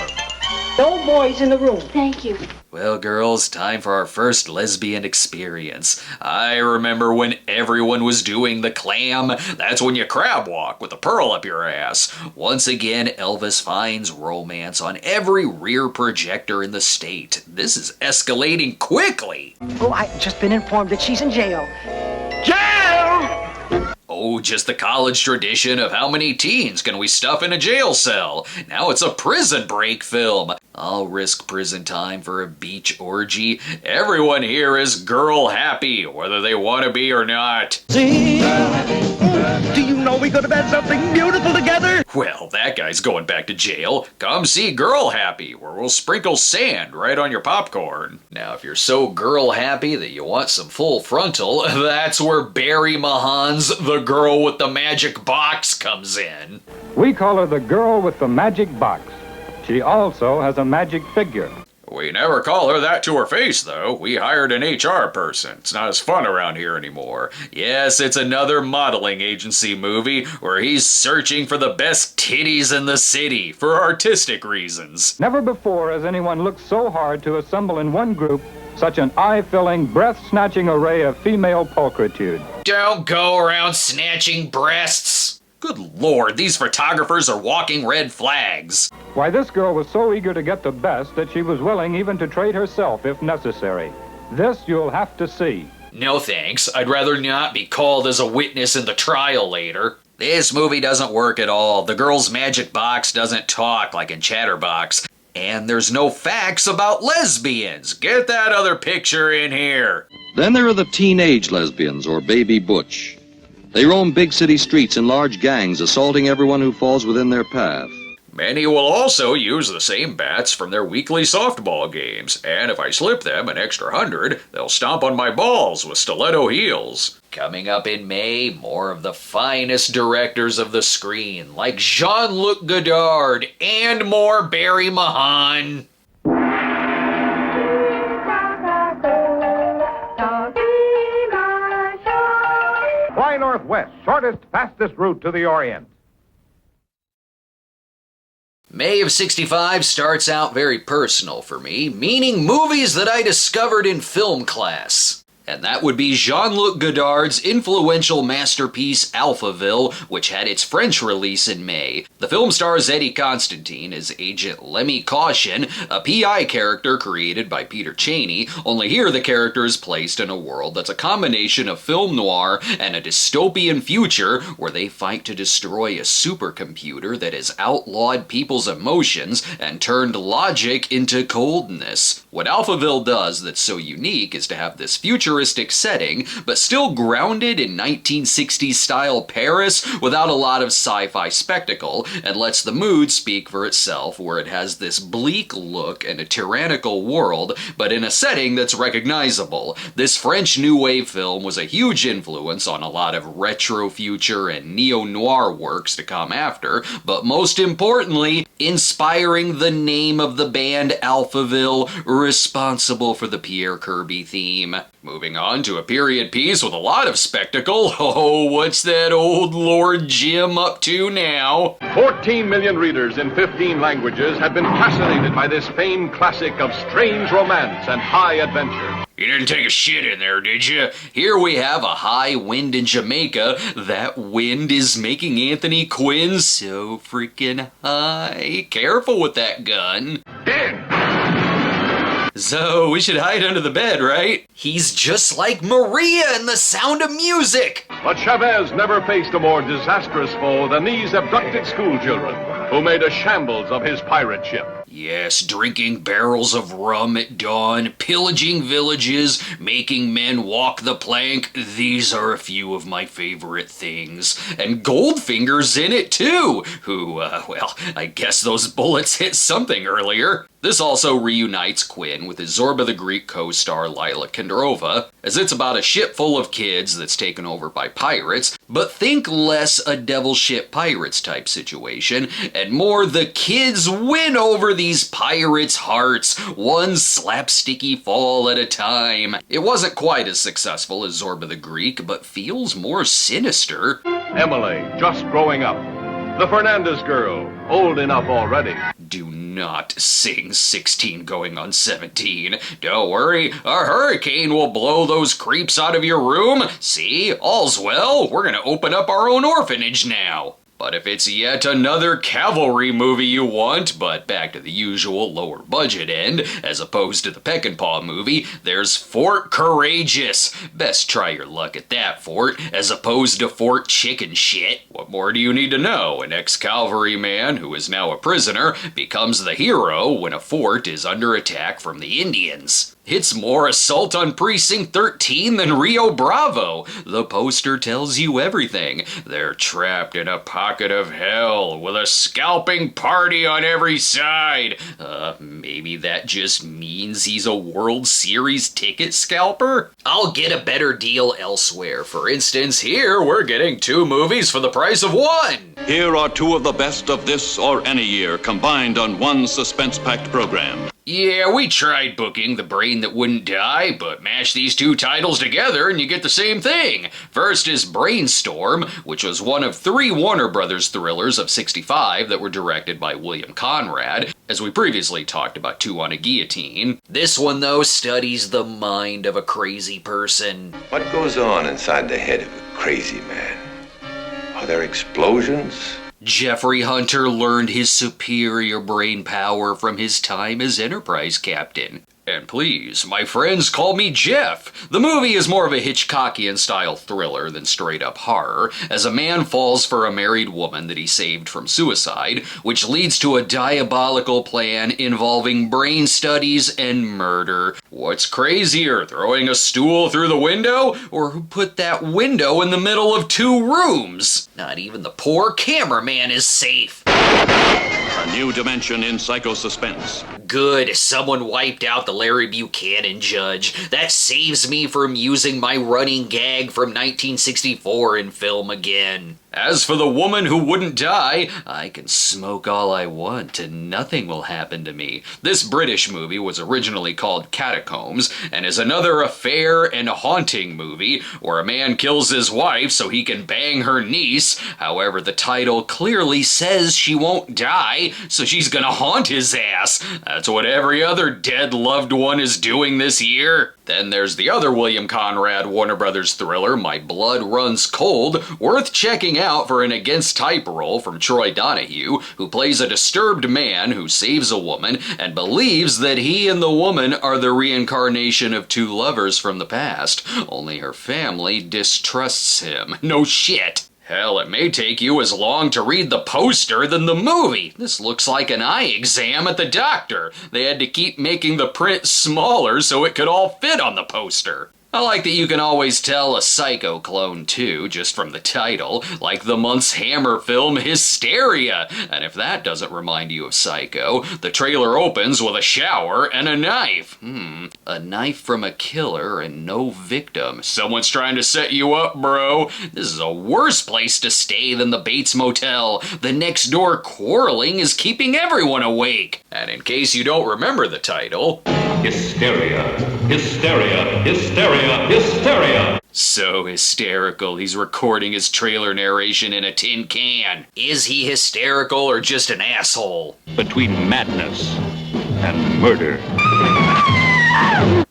No boys in the room. Thank you. Well, girls, time for our first lesbian experience. I remember when everyone was doing the clam. That's when you crab walk with a pearl up your ass. Once again, Elvis finds romance on every rear projector in the state. This is escalating quickly. Oh, I've just been informed that she's in jail. Oh, just the college tradition of how many teens can we stuff in a jail cell. Now it's a prison break film. I'll risk prison time for a beach orgy. Everyone here is girl happy, whether they want to be or not. Do you know we could have had something beautiful together? Well, that guy's going back to jail. Come see Girl Happy, where we'll sprinkle sand right on your popcorn. Now, if you're so girl happy that you want some full frontal, that's where Barry Mahan's The Girl with the Magic Box comes in. We call her the girl with the magic box. She also has a magic figure. We never call her that to her face, though. We hired an HR person. It's not as fun around here anymore. Yes, it's another modeling agency movie where he's searching for the best titties in the city for artistic reasons. Never before has anyone looked so hard to assemble in one group such an eye-filling, breath-snatching array of female pulchritude. Don't go around snatching breasts. Good Lord, these photographers are walking red flags. Why, this girl was so eager to get the best that she was willing even to trade herself if necessary. This you'll have to see. No thanks. I'd rather not be called as a witness in the trial later. This movie doesn't work at all. The girl's magic box doesn't talk like in Chatterbox. And there's no facts about lesbians. Get that other picture in here. Then there are the teenage lesbians, or baby butch. They roam big city streets in large gangs, assaulting everyone who falls within their path. Many will also use the same bats from their weekly softball games, and if I slip them an extra 100, they'll stomp on my balls with stiletto heels. Coming up in May, more of the finest directors of the screen, like Jean-Luc Godard and more Barry Mahan. Fly northwest, shortest, fastest route to the Orient. May of '65 starts out very personal for me, meaning movies that I discovered in film class. And that would be Jean-Luc Godard's influential masterpiece Alphaville, which had its French release in May. The film stars Eddie Constantine as Agent Lemmy Caution, a PI character created by Peter Chaney, only here the character is placed in a world that's a combination of film noir and a dystopian future where they fight to destroy a supercomputer that has outlawed people's emotions and turned logic into coldness. What Alphaville does that's so unique is to have this futuristic setting, but still grounded in 1960s style Paris without a lot of sci-fi spectacle, and lets the mood speak for itself, where it has this bleak look and a tyrannical world, but in a setting that's recognizable. This French New Wave film was a huge influence on a lot of retro future and neo-noir works to come after, but most importantly, inspiring the name of the band Alphaville, responsible for the Pierre Kirby theme. Moving on to a period piece with a lot of spectacle. Oh, what's that old Lord Jim up to now? 14 million readers in 15 languages have been fascinated by this famed classic of strange romance and high adventure. You didn't take a shit in there, did you? Here we have a high wind in Jamaica. That wind is making Anthony Quinn so freaking high. Careful with that gun. So, we should hide under the bed, right? He's just like Maria in The Sound of Music! But Chavez never faced a more disastrous foe than these abducted schoolchildren, who made a shambles of his pirate ship. Yes, drinking barrels of rum at dawn, pillaging villages, making men walk the plank. These are a few of my favorite things. And Goldfinger's in it too, who, well, I guess those bullets hit something earlier. This also reunites Quinn with his Zorba the Greek co-star Lila Kendrova, as it's about a ship full of kids that's taken over by pirates, but think less a devil ship pirates type situation, and more the kids win over these pirates' hearts, one slapsticky fall at a time. It wasn't quite as successful as Zorba the Greek, but feels more sinister. Emily, just growing up. The Fernandez girl, old enough already. Do not sing 16 going on 17. Don't worry, a hurricane will blow those creeps out of your room. See, all's well. We're gonna open up our own orphanage now. But if it's yet another cavalry movie you want, but back to the usual lower budget end, as opposed to the Peckinpah movie, there's Fort Courageous. Best try your luck at that fort, as opposed to Fort Chicken Shit. What more do you need to know? An ex-cavalry man, who is now a prisoner, becomes the hero when a fort is under attack from the Indians. It's more Assault on Precinct 13 than Rio Bravo. The poster tells you everything. They're trapped in a pocket of hell with a scalping party on every side. Maybe that just means he's a World Series ticket scalper? I'll get a better deal elsewhere. For instance, here we're getting 2 movies for the price of 1. Here are 2 of the best of this or any year combined on one suspense-packed program. Yeah, we tried booking The Brain That Wouldn't Die, but mash these 2 titles together and you get the same thing. First is Brainstorm, which was one of 3 Warner Brothers thrillers of '65 that were directed by William Conrad, as we previously talked about 2 on a Guillotine. This one, though, studies the mind of a crazy person. What goes on inside the head of a crazy man? Are there explosions? Jeffrey Hunter learned his superior brain power from his time as Enterprise captain. And please, my friends call me Jeff. The movie is more of a Hitchcockian-style thriller than straight-up horror, as a man falls for a married woman that he saved from suicide, which leads to a diabolical plan involving brain studies and murder. What's crazier, throwing a stool through the window, or who put that window in the middle of 2 rooms? Not even the poor cameraman is safe. A new dimension in psycho-suspense. Good, someone wiped out the Larry Buchanan judge. That saves me from using my running gag from 1964 in film again. As for The Woman Who Wouldn't Die, I can smoke all I want and nothing will happen to me. This British movie was originally called Catacombs and is another affair and haunting movie where a man kills his wife so he can bang her niece. However, the title clearly says she won't die, so she's gonna haunt his ass. That's what every other dead loved one is doing this year. Then there's the other William Conrad Warner Brothers thriller, My Blood Runs Cold, worth checking out for an against-type role from Troy Donahue, who plays a disturbed man who saves a woman and believes that he and the woman are the reincarnation of 2 lovers from the past, only her family distrusts him. No shit. Hell, it may take you as long to read the poster than the movie. This looks like an eye exam at the doctor. They had to keep making the print smaller so it could all fit on the poster. I like that you can always tell a Psycho clone too, just from the title, like the month's Hammer film Hysteria. And if that doesn't remind you of Psycho, the trailer opens with a shower and a knife. A knife from a killer and no victim. Someone's trying to set you up, bro. This is a worse place to stay than the Bates Motel. The next door quarreling is keeping everyone awake. And in case you don't remember the title, Hysteria, hysteria, hysteria, hysteria. So hysterical, he's recording his trailer narration in a tin can. Is he hysterical or just an asshole? Between madness and murder.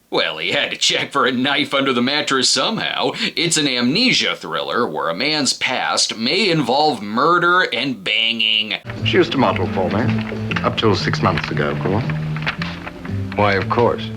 Well, he had to check for a knife under the mattress somehow. It's an amnesia thriller where a man's past may involve murder and banging. She used to model for me, up till 6 months ago, of course. Why, of course.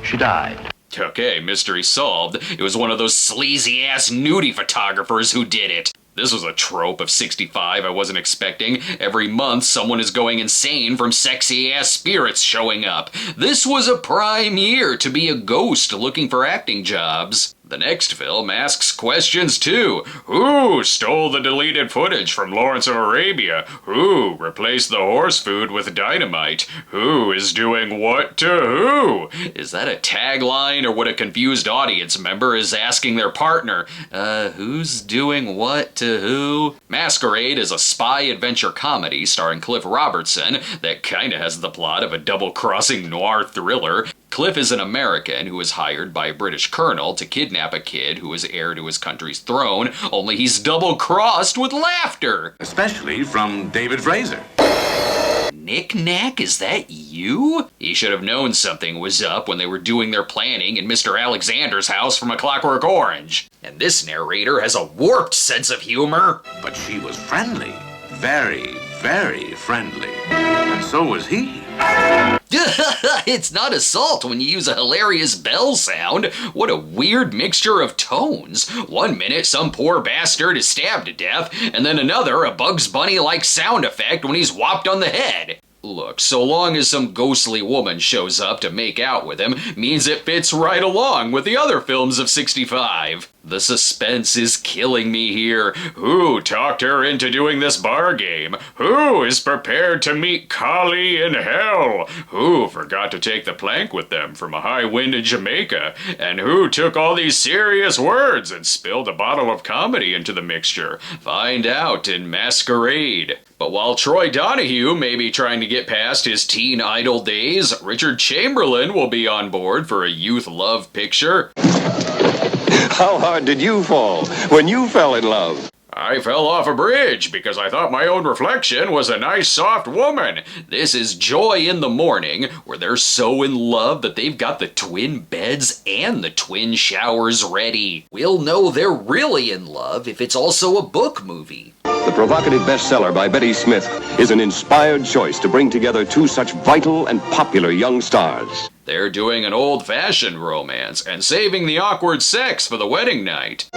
She died. Okay, mystery solved. It was one of those sleazy-ass nudie photographers who did it. This was a trope of '65 I wasn't expecting. Every month, someone is going insane from sexy-ass spirits showing up. This was a prime year to be a ghost looking for acting jobs. The next film asks questions too. Who stole the deleted footage from Lawrence of Arabia? Who replaced the horse food with dynamite? Who is doing what to who? Is that a tagline, or what a confused audience member is asking their partner? Who's doing what to who? Masquerade is a spy adventure comedy starring Cliff Robertson that kinda has the plot of a double-crossing noir thriller. Cliff is an American who is hired by a British colonel to kidnap a kid who is heir to his country's throne, only he's double-crossed with laughter. Especially from David Fraser. Knick-knack, is that you? He should have known something was up when they were doing their planning in Mr. Alexander's house from A Clockwork Orange. And this narrator has a warped sense of humor. But she was friendly. Very, very friendly. And so was he. It's not assault when you use a hilarious bell sound. What a weird mixture of tones. One minute some poor bastard is stabbed to death, and then another a Bugs Bunny-like sound effect when he's whopped on the head. Look, so long as some ghostly woman shows up to make out with him means it fits right along with the other films of '65. The suspense is killing me here. Who talked her into doing this bar game? Who is prepared to meet Kali in hell? Who forgot to take the plank with them from a high wind in Jamaica? And who took all these serious words and spilled a bottle of comedy into the mixture? Find out in Masquerade. But while Troy Donahue may be trying to get past his teen idol days, Richard Chamberlain will be on board for a youth love picture. How hard did you fall when you fell in love? I fell off a bridge because I thought my own reflection was a nice soft woman. This is Joy in the Morning, where they're so in love that they've got the twin beds and the twin showers ready. We'll know they're really in love if it's also a book movie. The provocative bestseller by Betty Smith is an inspired choice to bring together two such vital and popular young stars. They're doing an old-fashioned romance and saving the awkward sex for the wedding night.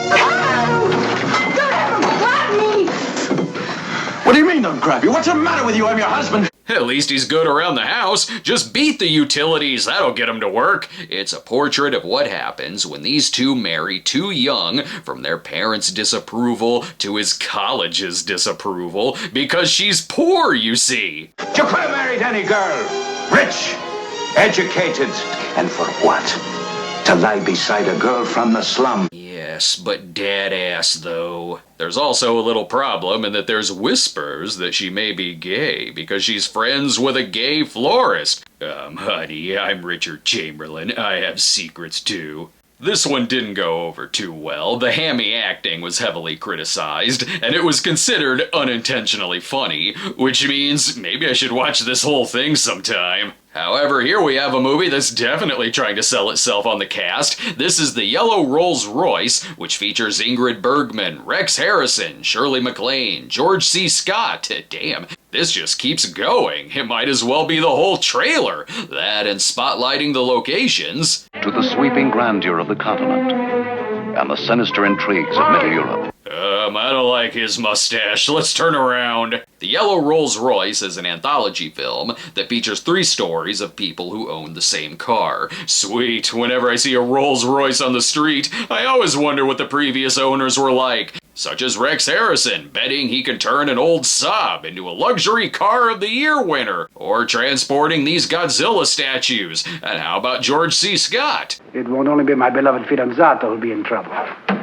What do you mean, don't grab you? What's the matter with you? I'm your husband. At least he's good around the house. Just beat the utilities, that'll get him to work. It's a portrait of what happens when these two marry too young, from their parents' disapproval to his college's disapproval, because she's poor, you see. You could have married any girl. Rich, educated, and for what? To lie beside a girl from the slum. Yes, but dad-ass, though. There's also a little problem in that there's whispers that she may be gay because she's friends with a gay florist. Honey, I'm Richard Chamberlain. I have secrets too. This one didn't go over too well. The hammy acting was heavily criticized, and it was considered unintentionally funny, which means maybe I should watch this whole thing sometime. However, here we have a movie that's definitely trying to sell itself on the cast. This is The Yellow Rolls Royce, which features Ingrid Bergman, Rex Harrison, Shirley MacLaine, George C. Scott. Damn, this just keeps going. It might as well be the whole trailer. That and spotlighting the locations. To the sweeping grandeur of the continent and the sinister intrigues of Middle Europe. I don't like his mustache. Let's turn around. The Yellow Rolls Royce is an anthology film that features 3 stories of people who own the same car. Sweet. Whenever I see a Rolls Royce on the street, I always wonder what the previous owners were like. Such as Rex Harrison betting he can turn an old Saab into a luxury car of the year winner, or transporting these Godzilla statues. And how about George C. Scott? It won't only be my beloved fidanzato who'll be in trouble.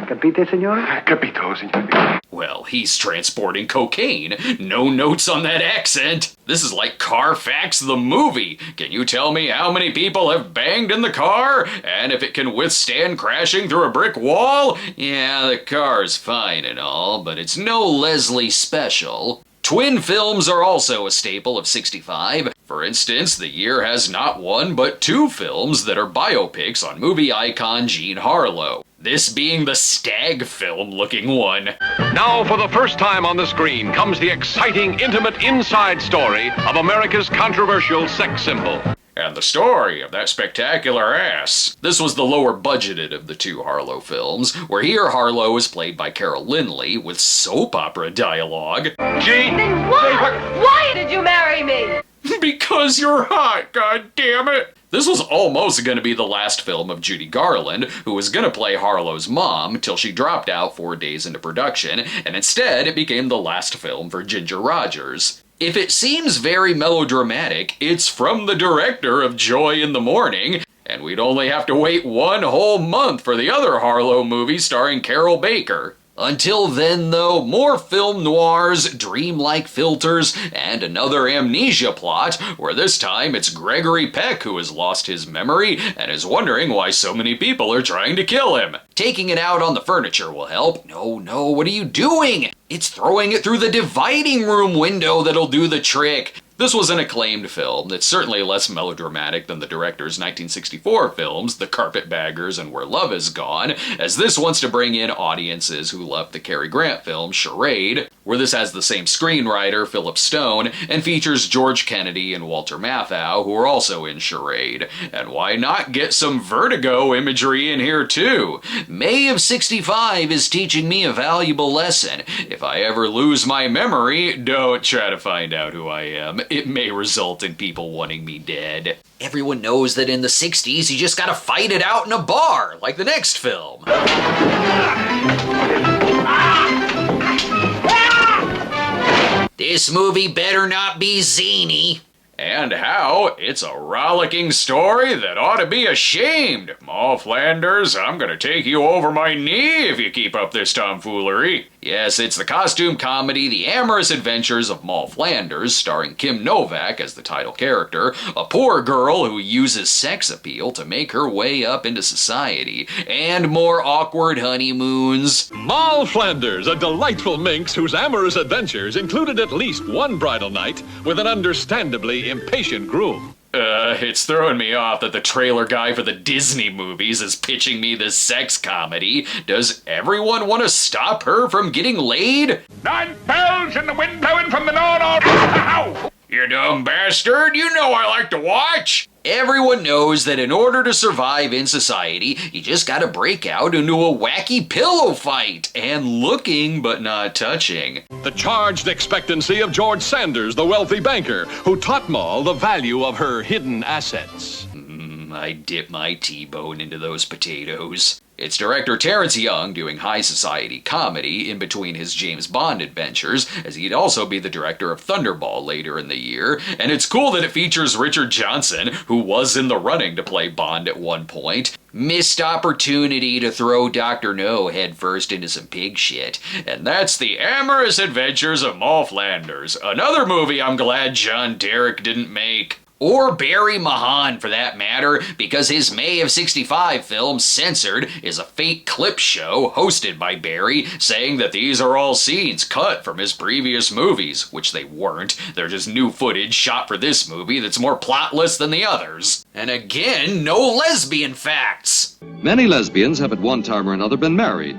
Capite, signore? Capito, signore. Well, he's transporting cocaine. No notes on that accent. This is like Carfax the movie. Can you tell me how many people have banged in the car? And if it can withstand crashing through a brick wall? Yeah, the car's fine and all, but it's no Leslie special. Twin films are also a staple of '65. For instance, the year has not 1 but 2 films that are biopics on movie icon Jean Harlow. This being the stag film-looking one. Now, for the first time on the screen, comes the exciting, intimate inside story of America's controversial sex symbol. And the story of that spectacular ass. This was the lower budgeted of the 2 Harlow films, where here Harlow is played by Carol Lynley with soap opera dialogue. Gee! Then why? Why did you marry me? Because you're hot, god damn it! This was almost going to be the last film of Judy Garland, who was going to play Harlow's mom till she dropped out 4 days into production, and instead it became the last film for Ginger Rogers. If it seems very melodramatic, it's from the director of Joy in the Morning, and we'd only have to wait 1 whole month for the other Harlow movie starring Carol Baker. Until then, though, more film noirs, dreamlike filters, and another amnesia plot, where this time it's Gregory Peck who has lost his memory and is wondering why so many people are trying to kill him. Taking it out on the furniture will help. No, what are you doing? It's throwing it through the dividing room window that'll do the trick. This was an acclaimed film that's certainly less melodramatic than the director's 1964 films, The Carpetbaggers and Where Love Is Gone, as this wants to bring in audiences who loved the Cary Grant film Charade, where this has the same screenwriter, Philip Stone, and features George Kennedy and Walter Matthau, who are also in Charade. And why not get some Vertigo imagery in here too? May of '65 is teaching me a valuable lesson. If I ever lose my memory, don't try to find out who I am. It may result in people wanting me dead. Everyone knows that in the 60s you just gotta fight it out in a bar, like the next film. This movie better not be zany. And how it's a rollicking story that ought to be ashamed. Moll Flanders, I'm gonna take you over my knee if you keep up this tomfoolery. Yes, it's the costume comedy The Amorous Adventures of Moll Flanders, starring Kim Novak as the title character, a poor girl who uses sex appeal to make her way up into society, and more awkward honeymoons. Moll Flanders, a delightful minx whose amorous adventures included at least one bridal night with an understandably impatient groom. It's throwing me off that the trailer guy for the Disney movies is pitching me this sex comedy. Does everyone want to stop her from getting laid? 9 bells in the wind blowing from the north. Ow! You dumb bastard, you know I like to watch! Everyone knows that in order to survive in society, you just gotta break out into a wacky pillow fight, and looking but not touching. The charged expectancy of George Sanders, the wealthy banker, who taught Moll the value of her hidden assets. I dip my T-bone into those potatoes. It's director Terrence Young doing high society comedy in between his James Bond adventures, as he'd also be the director of Thunderball later in the year, and it's cool that it features Richard Johnson, who was in the running to play Bond at one point. Missed opportunity to throw Dr. No headfirst into some pig shit. And that's The Amorous Adventures of Moll Flanders, another movie I'm glad John Derek didn't make. Or Barry Mahan, for that matter, because his May of '65 film, Censored, is a fake clip show hosted by Barry, saying that these are all scenes cut from his previous movies, which they weren't. They're just new footage shot for this movie that's more plotless than the others. And again, no lesbian facts! Many lesbians have at one time or another been married,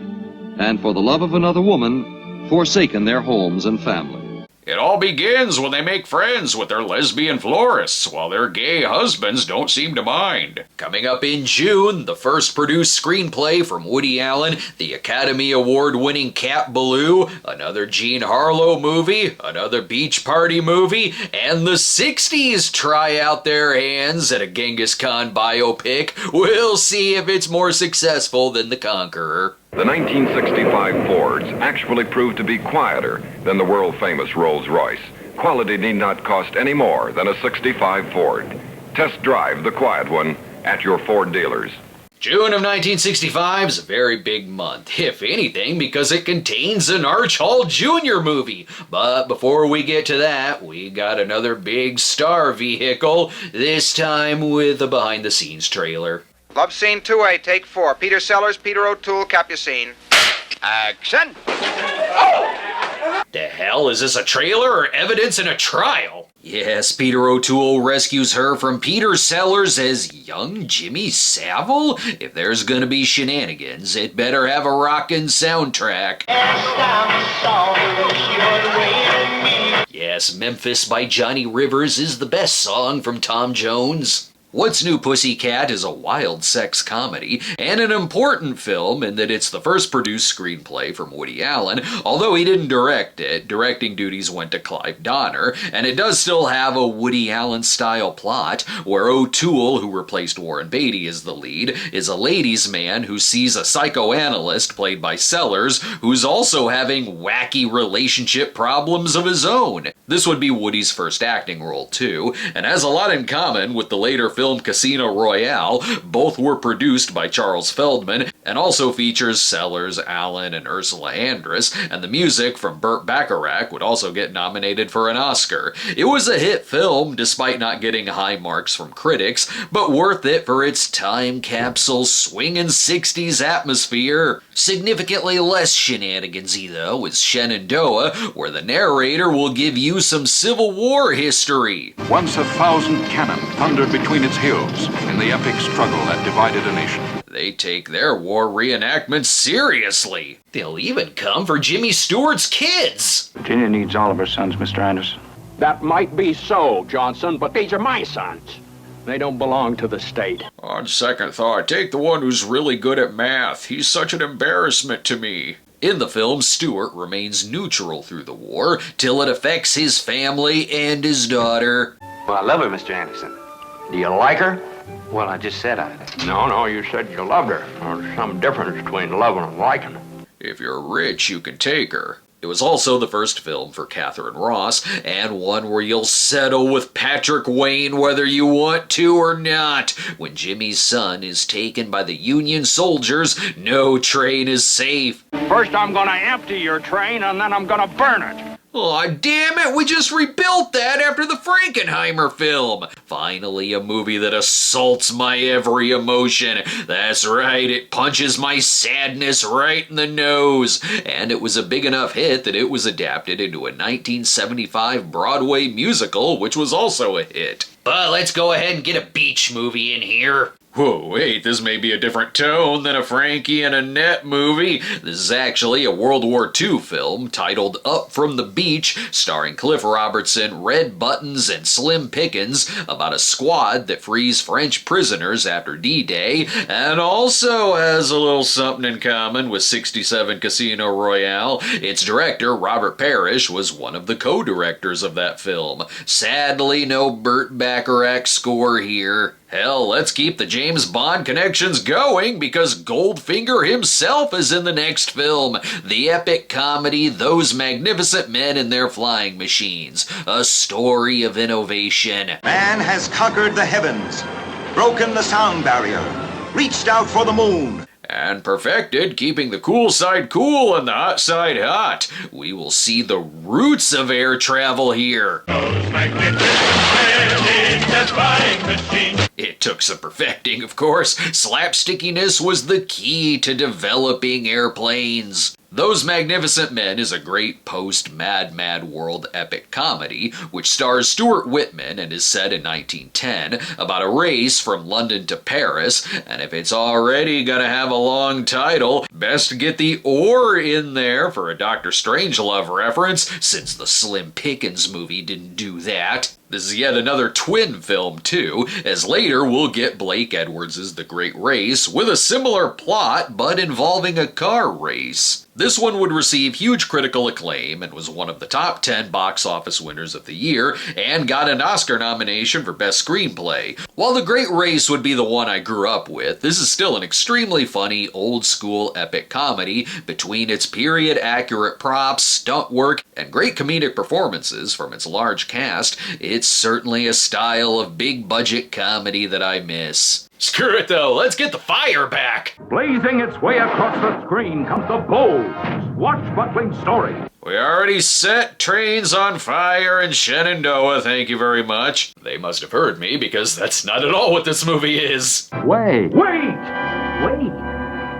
and for the love of another woman, forsaken their homes and family. It all begins when they make friends with their lesbian florists, while their gay husbands don't seem to mind. Coming up in June, the first produced screenplay from Woody Allen, the Academy Award-winning Cat Ballou, another Jean Harlow movie, another Beach Party movie, and the 60s try out their hands at a Genghis Khan biopic. We'll see if it's more successful than The Conqueror. The 1965 Fords actually proved to be quieter than the world-famous Rolls-Royce. Quality need not cost any more than a 65 Ford. Test drive the quiet one at your Ford dealers. June of 1965 is a very big month, if anything, because it contains an Arch Hall Jr. movie. But before we get to that, we got another big star vehicle, this time with a behind-the-scenes trailer. Love scene 2A, take 4. Peter Sellers, Peter O'Toole, Capucine. Action! The hell, is this a trailer or evidence in a trial? Yes, Peter O'Toole rescues her from Peter Sellers as young Jimmy Savile? If there's gonna be shenanigans, it better have a rockin' soundtrack. Yes, Memphis by Johnny Rivers is the best song from Tom Jones. What's New Pussycat is a wild sex comedy, and an important film in that it's the first produced screenplay from Woody Allen, although he didn't direct it. Directing duties went to Clive Donner, and it does still have a Woody Allen-style plot, where O'Toole, who replaced Warren Beatty as the lead, is a ladies' man who sees a psychoanalyst, played by Sellers, who's also having wacky relationship problems of his own. This would be Woody's first acting role, too, and has a lot in common with the later film Casino Royale. Both were produced by Charles Feldman, and also features Sellers, Allen, and Ursula Andress, and the music from Burt Bacharach would also get nominated for an Oscar. It was a hit film, despite not getting high marks from critics, but worth it for its time capsule swinging 60s atmosphere. Significantly less shenanigansy, though, is Shenandoah, where the narrator will give you some Civil War history. Once 1,000 cannon thundered between its hills in the epic struggle that divided a nation. They take their war reenactments seriously. They'll even come for Jimmy Stewart's kids. Virginia needs all of her sons, Mr. Anderson. That might be so, Johnson, but these are my sons. They don't belong to the state. On second thought, take the one who's really good at math. He's such an embarrassment to me. In the film, Stewart remains neutral through the war, till it affects his family and his daughter. Well, I love her, Mr. Anderson. Do you like her? Well, I just said I did. No, you said you loved her. There's some difference between loving and liking. If you're rich, you can take her. It was also the first film for Catherine Ross, and one where you'll settle with Patrick Wayne whether you want to or not. When Jimmy's son is taken by the Union soldiers, no train is safe. First I'm gonna empty your train, and then I'm gonna burn it. Aw, damn it, we just rebuilt that after the Frankenheimer film. Finally, a movie that assaults my every emotion. That's right, it punches my sadness right in the nose. And it was a big enough hit that it was adapted into a 1975 Broadway musical, which was also a hit. But let's go ahead and get a beach movie in here. Whoa, wait, this may be a different tone than a Frankie and Annette movie. This is actually a World War II film titled Up from the Beach, starring Cliff Robertson, Red Buttons, and Slim Pickens, about a squad that frees French prisoners after D-Day, and also has a little something in common with 67 Casino Royale. Its director, Robert Parrish, was one of the co-directors of that film. Sadly, no Burt Bacharach score here. Hell, let's keep the James Bond connections going, because Goldfinger himself is in the next film. The epic comedy Those Magnificent Men and Their Flying Machines. A story of innovation. Man has conquered the heavens, broken the sound barrier, reached out for the moon. And perfected keeping the cool side cool and the hot side hot. We will see the roots of air travel here. Those magnificent men in their flying machines. It took some perfecting, of course. Slapstickiness was the key to developing airplanes. Those Magnificent Men is a great post-Mad Mad World epic comedy, which stars Stuart Whitman and is set in 1910, about a race from London to Paris, and if it's already gonna have a long title, best get the "or" in there for a Dr. Strangelove reference, since the Slim Pickens movie didn't do that. This is yet another twin film, too, as later we'll get Blake Edwards' The Great Race, with a similar plot, but involving a car race. This one would receive huge critical acclaim and was one of the top 10 box office winners of the year, and got an Oscar nomination for Best Screenplay. While The Great Race would be the one I grew up with, this is still an extremely funny, old-school epic comedy between its period-accurate props, stunt work, and great comedic performances from its large cast. It's certainly a style of big-budget comedy that I miss. Screw it though, let's get the fire back! Blazing its way across the screen comes the bold, swashbuckling story. We already set trains on fire in Shenandoah, thank you very much. They must have heard me, because that's not at all what this movie is. Wait!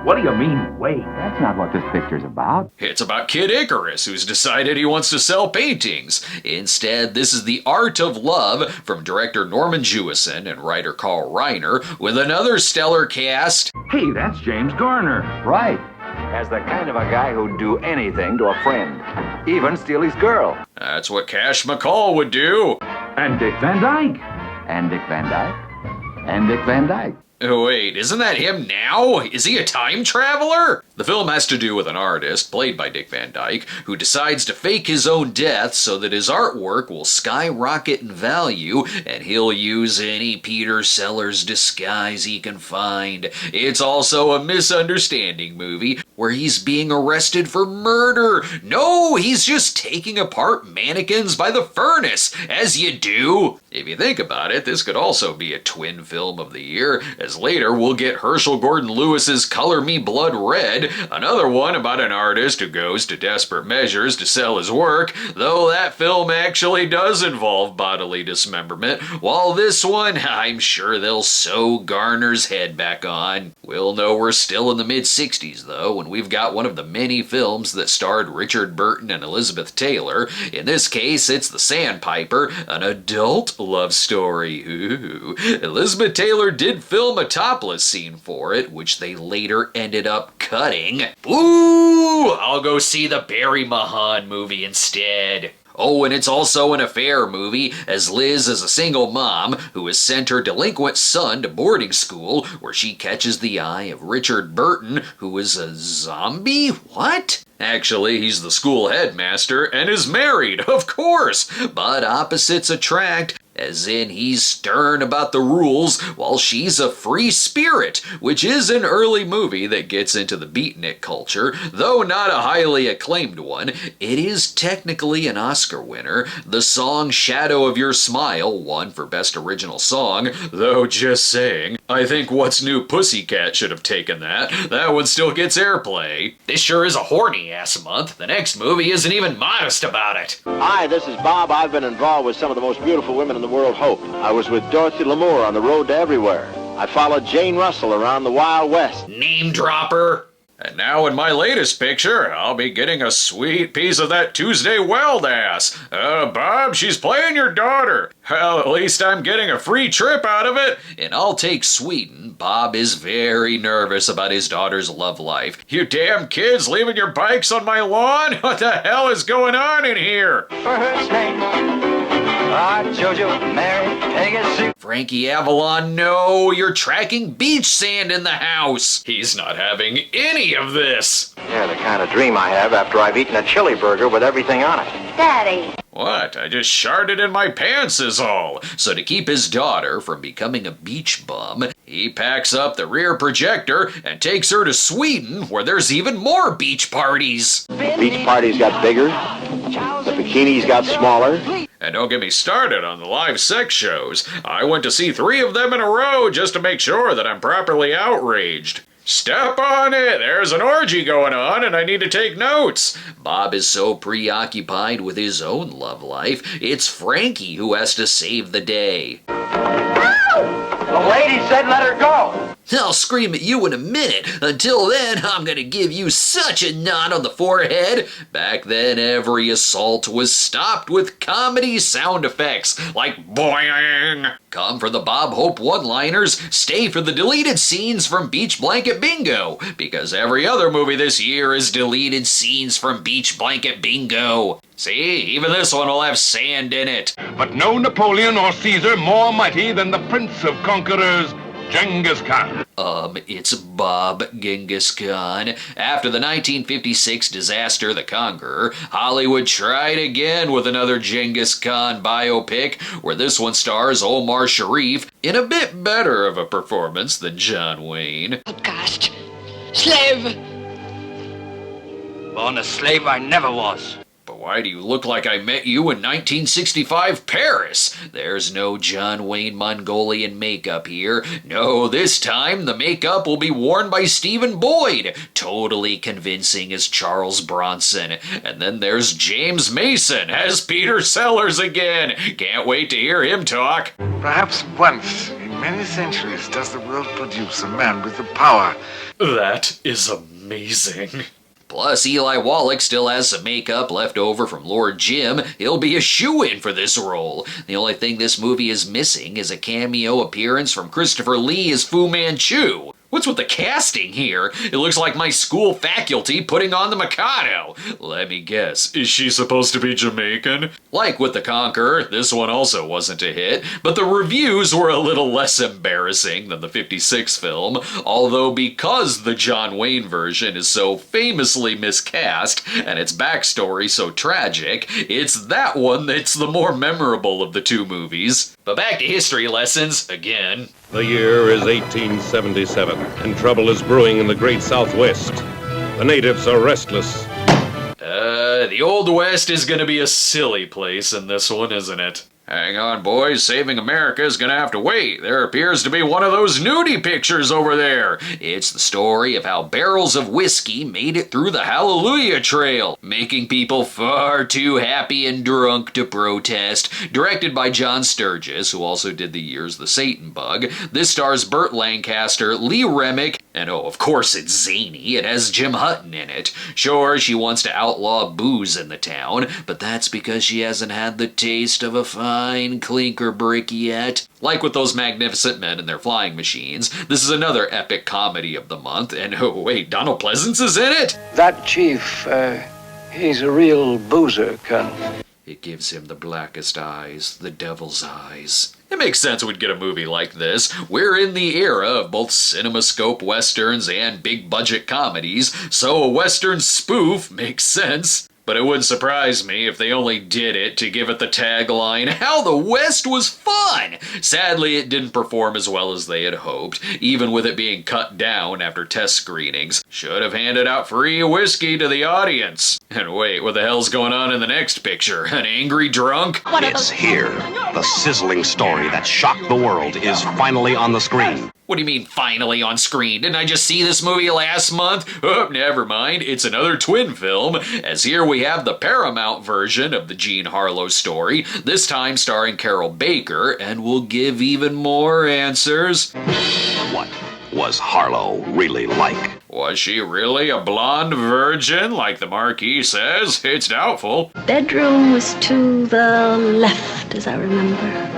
What do you mean, wait? That's not what this picture's about. It's about Kid Icarus, who's decided he wants to sell paintings. Instead, this is The Art of Love from director Norman Jewison and writer Carl Reiner, with another stellar cast. Hey, that's James Garner. Right. As the kind of a guy who'd do anything to a friend, even steal his girl. That's what Cash McCall would do. And Dick Van Dyke. And Dick Van Dyke. And Dick Van Dyke. Wait, isn't that him now? Is he a time traveler? The film has to do with an artist, played by Dick Van Dyke, who decides to fake his own death so that his artwork will skyrocket in value and he'll use any Peter Sellers disguise he can find. It's also a misunderstanding movie where he's being arrested for murder. No, he's just taking apart mannequins by the furnace, as you do. If you think about it, this could also be a twin film of the year, as later we'll get Herschel Gordon Lewis's Color Me Blood Red, another one about an artist who goes to desperate measures to sell his work, though that film actually does involve bodily dismemberment, while this one, I'm sure they'll sew Garner's head back on. We'll know we're still in the mid-60s, though, when we've got one of the many films that starred Richard Burton and Elizabeth Taylor. In this case, it's The Sandpiper, an adult love story. Ooh. Elizabeth Taylor did film a topless scene for it, which they later ended up cutting. Ooh, I'll go see the Barry Mahan movie instead. Oh, and it's also an affair movie, as Liz is a single mom who has sent her delinquent son to boarding school, where she catches the eye of Richard Burton, who is a zombie? What? Actually, he's the school headmaster and is married, of course, but opposites attract, as in he's stern about the rules while she's a free spirit, which is an early movie that gets into the beatnik culture, though not a highly acclaimed one. It is technically an Oscar winner. The song Shadow of Your Smile won for Best Original Song, though just saying, I think What's New Pussycat should have taken that. That one still gets airplay. This sure is a horny-ass month. The next movie isn't even modest about it. Hi, this is Bob. I've been involved with some of the most beautiful women in the world, Hope. I was with Dorothy Lamour on the road to everywhere. I followed Jane Russell around the Wild West. Name dropper. And now in my latest picture, I'll be getting a sweet piece of that Tuesday Weld ass. Bob, she's playing your daughter. Well, at least I'm getting a free trip out of it. And I'll take Sweden. Bob is very nervous about his daughter's love life. You damn kids leaving your bikes on my lawn? What the hell is going on in here? First name, Jojo, Mary, Peggy, Frankie Avalon, no, you're tracking beach sand in the house. He's not having any of this. Yeah, the kind of dream I have after I've eaten a chili burger with everything on it. Daddy. What? I just sharted in my pants is all. So to keep his daughter from becoming a beach bum, he packs up the rear projector and takes her to Sweden, where there's even more beach parties. The beach parties got bigger. The bikinis got smaller. And don't get me started on the live sex shows. I went to see 3 of them in a row just to make sure that I'm properly outraged. Step on it! There's an orgy going on and I need to take notes. Bob is so preoccupied with his own love life, it's Frankie who has to save the day. The lady said let her go. I'll scream at you in a minute. Until then, I'm gonna give you such a knot on the forehead. Back then, every assault was stopped with comedy sound effects, like boing. Come for the Bob Hope one-liners, stay for the deleted scenes from Beach Blanket Bingo, because every other movie this year is deleted scenes from Beach Blanket Bingo. See, even this one will have sand in it. But no Napoleon or Caesar more mighty than the prince of conquerors, Genghis Khan. It's Bob Genghis Khan. After the 1956 disaster, The Conqueror, Hollywood tried again with another Genghis Khan biopic, where this one stars Omar Sharif in a bit better of a performance than John Wayne. Outcast. Slave. Born a slave I never was. Why do you look like I met you in 1965 Paris? There's no John Wayne Mongolian makeup here. No, this time the makeup will be worn by Stephen Boyd, totally convincing as Charles Bronson. And then there's James Mason as Peter Sellers again. Can't wait to hear him talk. Perhaps once in many centuries does the world produce a man with the power. That is amazing. Plus, Eli Wallach still has some makeup left over from Lord Jim. He'll be a shoo-in for this role. The only thing this movie is missing is a cameo appearance from Christopher Lee as Fu Manchu. What's with the casting here? It looks like my school faculty putting on the Mikado. Let me guess, is she supposed to be Jamaican? Like with The Conqueror, this one also wasn't a hit, but the reviews were a little less embarrassing than the '56 film, although because the John Wayne version is so famously miscast and its backstory so tragic, it's that one that's the more memorable of the two movies. But back to history lessons, again. The year is 1877, and trouble is brewing in the great Southwest. The natives are restless. The Old West is gonna be a silly place in this one, isn't it? Hang on, boys. Saving America is gonna have to wait. There appears to be one of those nudie pictures over there. It's the story of how barrels of whiskey made it through the Hallelujah Trail, making people far too happy and drunk to protest. Directed by John Sturges, who also did the year's The Satan Bug. This stars Burt Lancaster, Lee Remick, and oh, of course it's zany. It has Jim Hutton in it. Sure, she wants to outlaw booze in the town, but that's because she hasn't had the taste of a fine clinker brick yet. Like with those magnificent men and their flying machines, this is another epic comedy of the month, and oh wait, Donald Pleasance is in it? That chief, he's a real boozer, Colonel. It gives him the blackest eyes, the devil's eyes. It makes sense we'd get a movie like this. We're in the era of both CinemaScope westerns and big-budget comedies, so a western spoof makes sense. But it wouldn't surprise me if they only did it to give it the tagline, "How the West was fun!" Sadly, it didn't perform as well as they had hoped, even with it being cut down after test screenings. Should have handed out free whiskey to the audience. And wait, what the hell's going on in the next picture? An angry drunk? It's here. The sizzling story that shocked the world is finally on the screen. What do you mean, finally on screen? Didn't I just see this movie last month? Oh, never mind. It's another twin film, as here we have the Paramount version of the Jean Harlow story, this time starring Carol Baker, and we'll give even more answers. What was Harlow really like? Was she really a blonde virgin, like the Marquis says? It's doubtful. Bedroom was to the left, as I remember.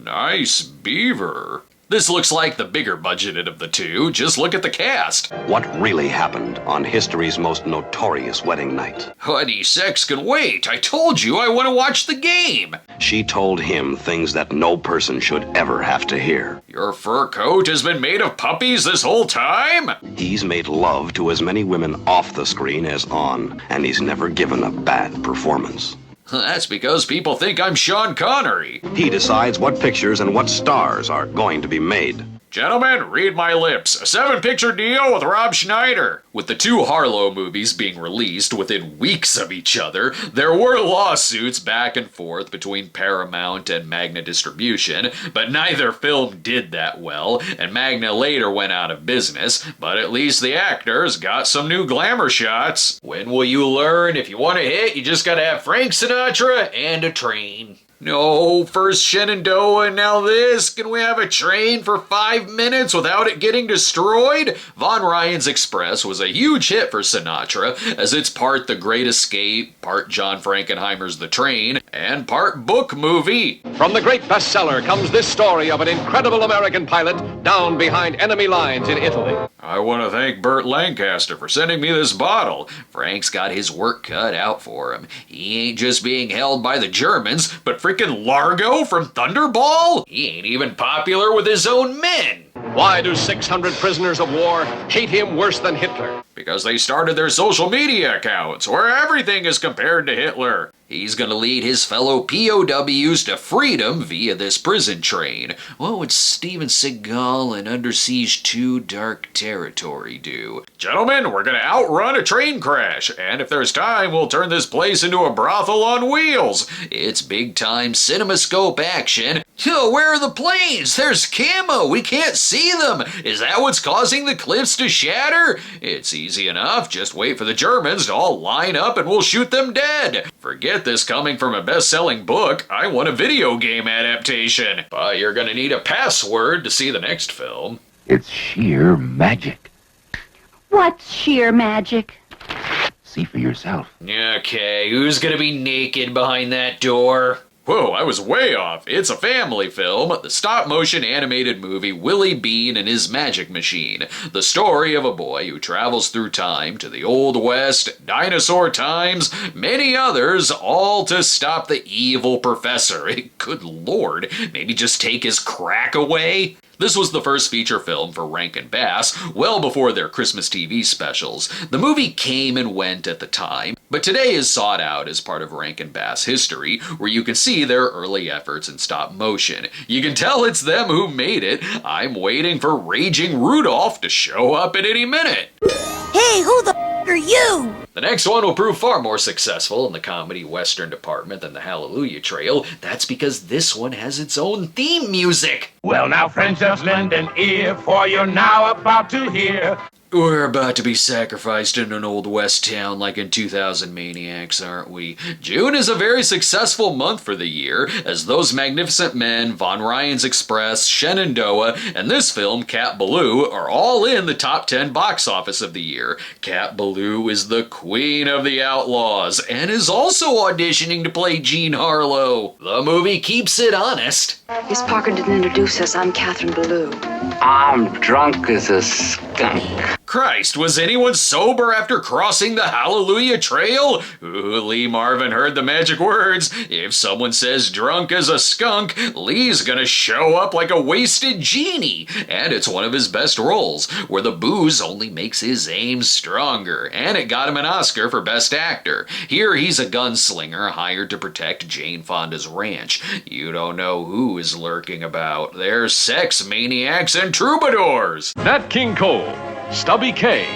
Nice beaver. This looks like the bigger budgeted of the two. Just look at the cast. What really happened on history's most notorious wedding night? Honey, sex can wait. I told you I want to watch the game. She told him things that no person should ever have to hear. Your fur coat has been made of puppies this whole time? He's made love to as many women off the screen as on, and he's never given a bad performance. That's because people think I'm Sean Connery. He decides what pictures and what stars are going to be made. Gentlemen, read my lips. A 7-picture deal with Rob Schneider. With the two Harlow movies being released within weeks of each other, there were lawsuits back and forth between Paramount and Magna Distribution, but neither film did that well, and Magna later went out of business, but at least the actors got some new glamour shots. When will you learn? If you want to hit, you just gotta have Frank Sinatra and a train. No, first Shenandoah and now this. Can we have a train for 5 minutes without it getting destroyed? Von Ryan's Express was a huge hit for Sinatra, as it's part The Great Escape, part John Frankenheimer's The Train, and part book movie. From the great bestseller comes this story of an incredible American pilot down behind enemy lines in Italy. I want to thank Burt Lancaster for sending me this bottle. Frank's got his work cut out for him. He ain't just being held by the Germans, but freaking Largo from Thunderball? He ain't even popular with his own men. Why do 600 prisoners of war hate him worse than Hitler? Because they started their social media accounts, where everything is compared to Hitler. He's gonna lead his fellow POWs to freedom via this prison train. What would Steven Seagal in Under Siege 2 Dark Territory do? Gentlemen, we're gonna outrun a train crash, and if there's time, we'll turn this place into a brothel on wheels. It's big-time CinemaScope action. Yo, where are the planes? There's camo. We can't see them. Is that what's causing the cliffs to shatter? It's easy enough. Just wait for the Germans to all line up and we'll shoot them dead. Forget this coming from a best-selling book. I want a video game adaptation. But you're gonna need a password to see the next film. It's sheer magic. What's sheer magic? See for yourself. Okay, who's gonna be naked behind that door? Whoa, I was way off. It's a family film, the stop-motion animated movie Willie Bean and His Magic Machine. The story of a boy who travels through time to the Old West, dinosaur times, many others, all to stop the evil professor. Good lord, maybe just take his crack away? This was the first feature film for Rankin Bass, well before their Christmas TV specials. The movie came and went at the time, but today is sought out as part of Rankin Bass history, where you can see their early efforts in stop motion. You can tell it's them who made it. I'm waiting for Raging Rudolph to show up at any minute. Hey, who the are you? The next one will prove far more successful in the comedy western department than the Hallelujah Trail. That's because this one has its own theme music. Well now, friends, just lend an ear, for you're now about to hear. We're about to be sacrificed in an Old West town like in 2000 Maniacs, aren't we? June is a very successful month for the year, as Those Magnificent Men, Von Ryan's Express, Shenandoah, and this film, Cat Ballou, are all in the top 10 box office of the year. Cat Ballou is the queen of the outlaws, and is also auditioning to play Jean Harlow. The movie keeps it honest. Miss Parker didn't introduce us. I'm Catherine Ballou. I'm drunk as a skunk. Christ, was anyone sober after crossing the Hallelujah Trail? Ooh, Lee Marvin heard the magic words. If someone says drunk as a skunk, Lee's gonna show up like a wasted genie. And it's one of his best roles, where the booze only makes his aim stronger. And it got him an Oscar for Best Actor. Here he's a gunslinger hired to protect Jane Fonda's ranch. You don't know who is lurking about. They're sex maniacs and troubadours. Nat King Cole, Stubby K.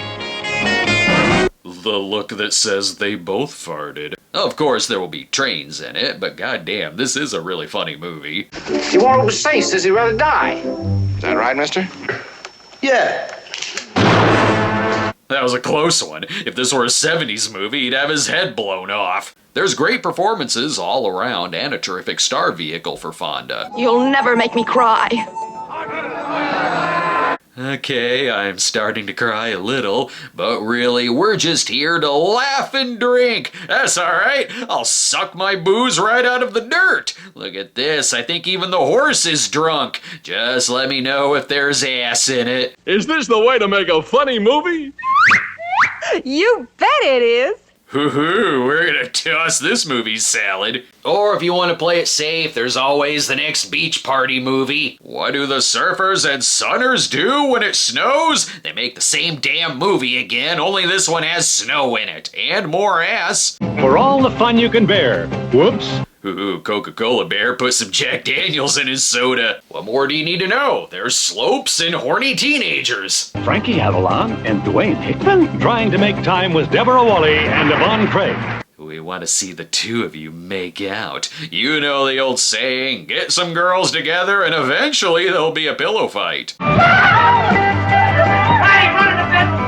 The look that says they both farted. Of course, there will be trains in it, but goddamn, this is a really funny movie. You want to say, says he'd rather die. Is that right, mister? Yeah. That was a close one. If this were a 70s movie, he'd have his head blown off. There's great performances all around and a terrific star vehicle for Fonda. You'll never make me cry. Okay, I'm starting to cry a little, but really, we're just here to laugh and drink. That's alright, I'll suck my booze right out of the dirt. Look at this, I think even the horse is drunk. Just let me know if there's ass in it. Is this the way to make a funny movie? You bet it is. Hoo-hoo, we're gonna toss this movie's salad. Or if you want to play it safe, there's always the next beach party movie. What do the surfers and sunners do when it snows? They make the same damn movie again, only this one has snow in it. And more ass. For all the fun you can bear. Whoops. Ooh, Coca-Cola Bear put some Jack Daniels in his soda. What more do you need to know? There's slopes and horny teenagers. Frankie Avalon and Dwayne Hickman trying to make time with Deborah Wally and Yvonne Craig. We want to see the two of you make out. You know the old saying, get some girls together and eventually there'll be a pillow fight.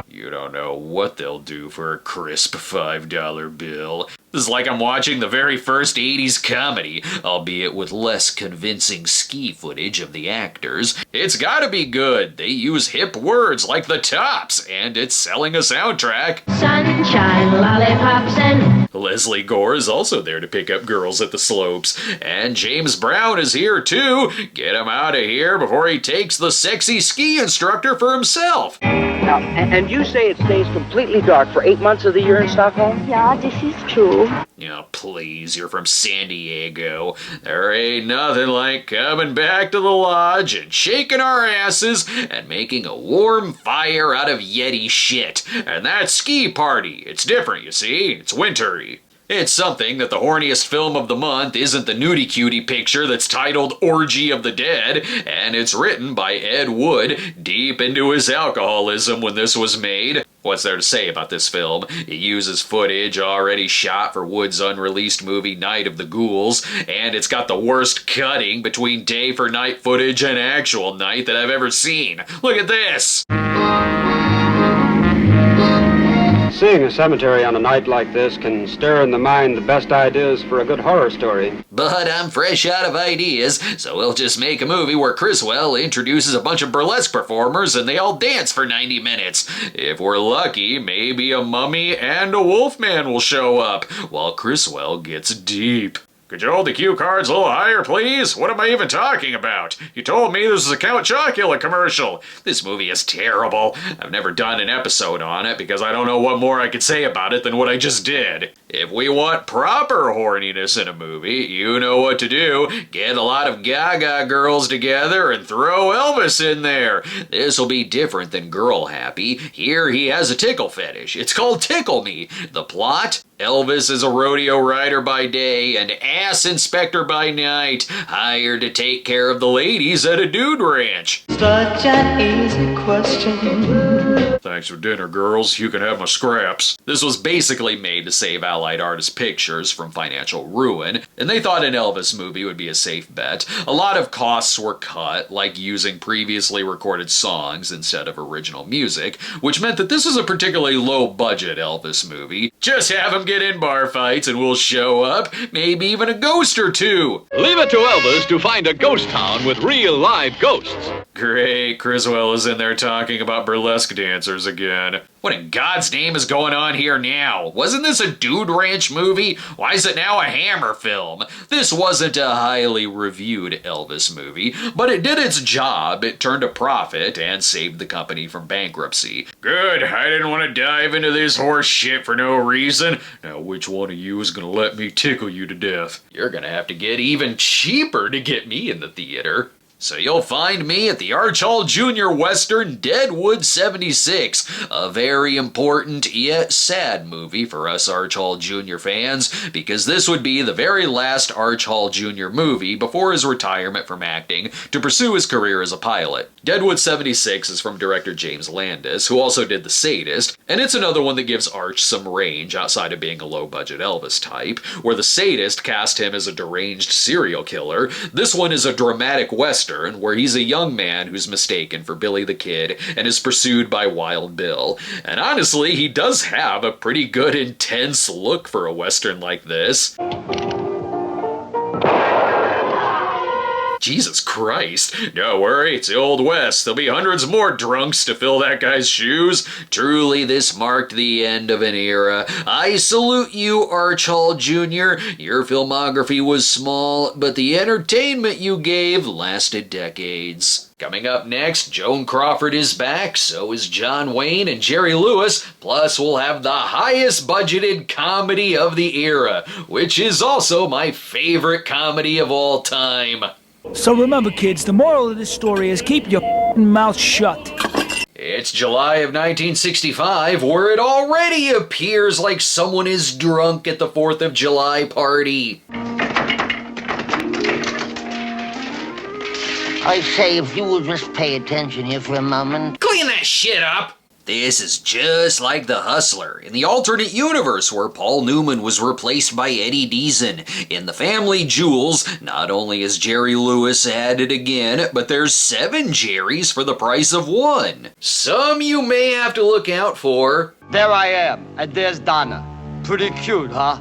You don't know what they'll do for a crisp $5 bill. This is like I'm watching the very first 80s comedy, albeit with less convincing ski footage of the actors. It's gotta be good. They use hip words like the Tops, and it's selling a soundtrack. Sunshine, lollipops, and... Leslie Gore is also there to pick up girls at the slopes. And James Brown is here too. Get him out of here before he takes the sexy ski instructor for himself. Now, and you say it stays completely dark for 8 months of the year in Stockholm? Yeah, this is true. Oh, please, you're from San Diego. There ain't nothing like coming back to the lodge and shaking our asses and making a warm fire out of Yeti shit. And that's ski party. It's different, you see. It's wintry. It's something that the horniest film of the month isn't the nudie cutie picture that's titled Orgy of the Dead, and it's written by Ed Wood, deep into his alcoholism when this was made. What's there to say about this film? It uses footage already shot for Wood's unreleased movie Night of the Ghouls, and it's got the worst cutting between day for night footage and actual night that I've ever seen. Look at this! Seeing a cemetery on a night like this can stir in the mind the best ideas for a good horror story. But I'm fresh out of ideas, so we'll just make a movie where Criswell introduces a bunch of burlesque performers and they all dance for 90 minutes. If we're lucky, maybe a mummy and a wolfman will show up, while Criswell gets deep. Could you hold the cue cards a little higher, please? What am I even talking about? You told me this was a Count Chocula commercial. This movie is terrible. I've never done an episode on it because I don't know what more I could say about it than what I just did. If we want proper horniness in a movie, you know what to do. Get a lot of Gaga girls together and throw Elvis in there. This will be different than Girl Happy. Here he has a tickle fetish. It's called Tickle Me. The plot? Elvis is a rodeo rider by day and ass inspector by night, hired to take care of the ladies at a dude ranch. Such an easy question. Thanks for dinner, girls. You can have my scraps. This was basically made to save Allied Artists Pictures from financial ruin, and they thought an Elvis movie would be a safe bet. A lot of costs were cut, like using previously recorded songs instead of original music, which meant that this was a particularly low-budget Elvis movie. Just have him get in bar fights and we'll show up, maybe even a ghost or two. Leave it to Elvis to find a ghost town with real live ghosts. Great, Criswell is in there talking about burlesque dancers again. What in God's name is going on here now? Wasn't this a Dude Ranch movie? Why is it now a Hammer film? This wasn't a highly reviewed Elvis movie, but it did its job. It turned a profit and saved the company from bankruptcy. Good, I didn't want to dive into this horse shit for no reason. Now which one of you is gonna let me tickle you to death? You're gonna have to get even cheaper to get me in the theater. So you'll find me at the Arch Hall Jr. Western Deadwood 76, a very important yet sad movie for us Arch Hall Jr. fans, because this would be the very last Arch Hall Jr. movie before his retirement from acting to pursue his career as a pilot. Deadwood 76 is from director James Landis, who also did The Sadist, and it's another one that gives Arch some range outside of being a low-budget Elvis type. Where The Sadist cast him as a deranged serial killer, this one is a dramatic western where he's a young man who's mistaken for Billy the Kid and is pursued by Wild Bill. And honestly, he does have a pretty good intense look for a western like this. Jesus Christ. Don't worry, it's the Old West. There'll be hundreds more drunks to fill that guy's shoes. Truly, this marked the end of an era. I salute you, Arch Hall Jr. Your filmography was small, but the entertainment you gave lasted decades. Coming up next, Joan Crawford is back, so is John Wayne and Jerry Lewis, plus we'll have the highest budgeted comedy of the era, which is also my favorite comedy of all time. So remember, kids, the moral of this story is keep your mouth shut. It's July of 1965, where it already appears like someone is drunk at the 4th of July party. I say, if you will just pay attention here for a moment. Clean that shit up! This is just like The Hustler, in the alternate universe where Paul Newman was replaced by Eddie Deason. In The Family Jewels, not only is Jerry Lewis added again, but there's 7 Jerrys for the price of 1. Some you may have to look out for. There I am, and there's Donna. Pretty cute, huh?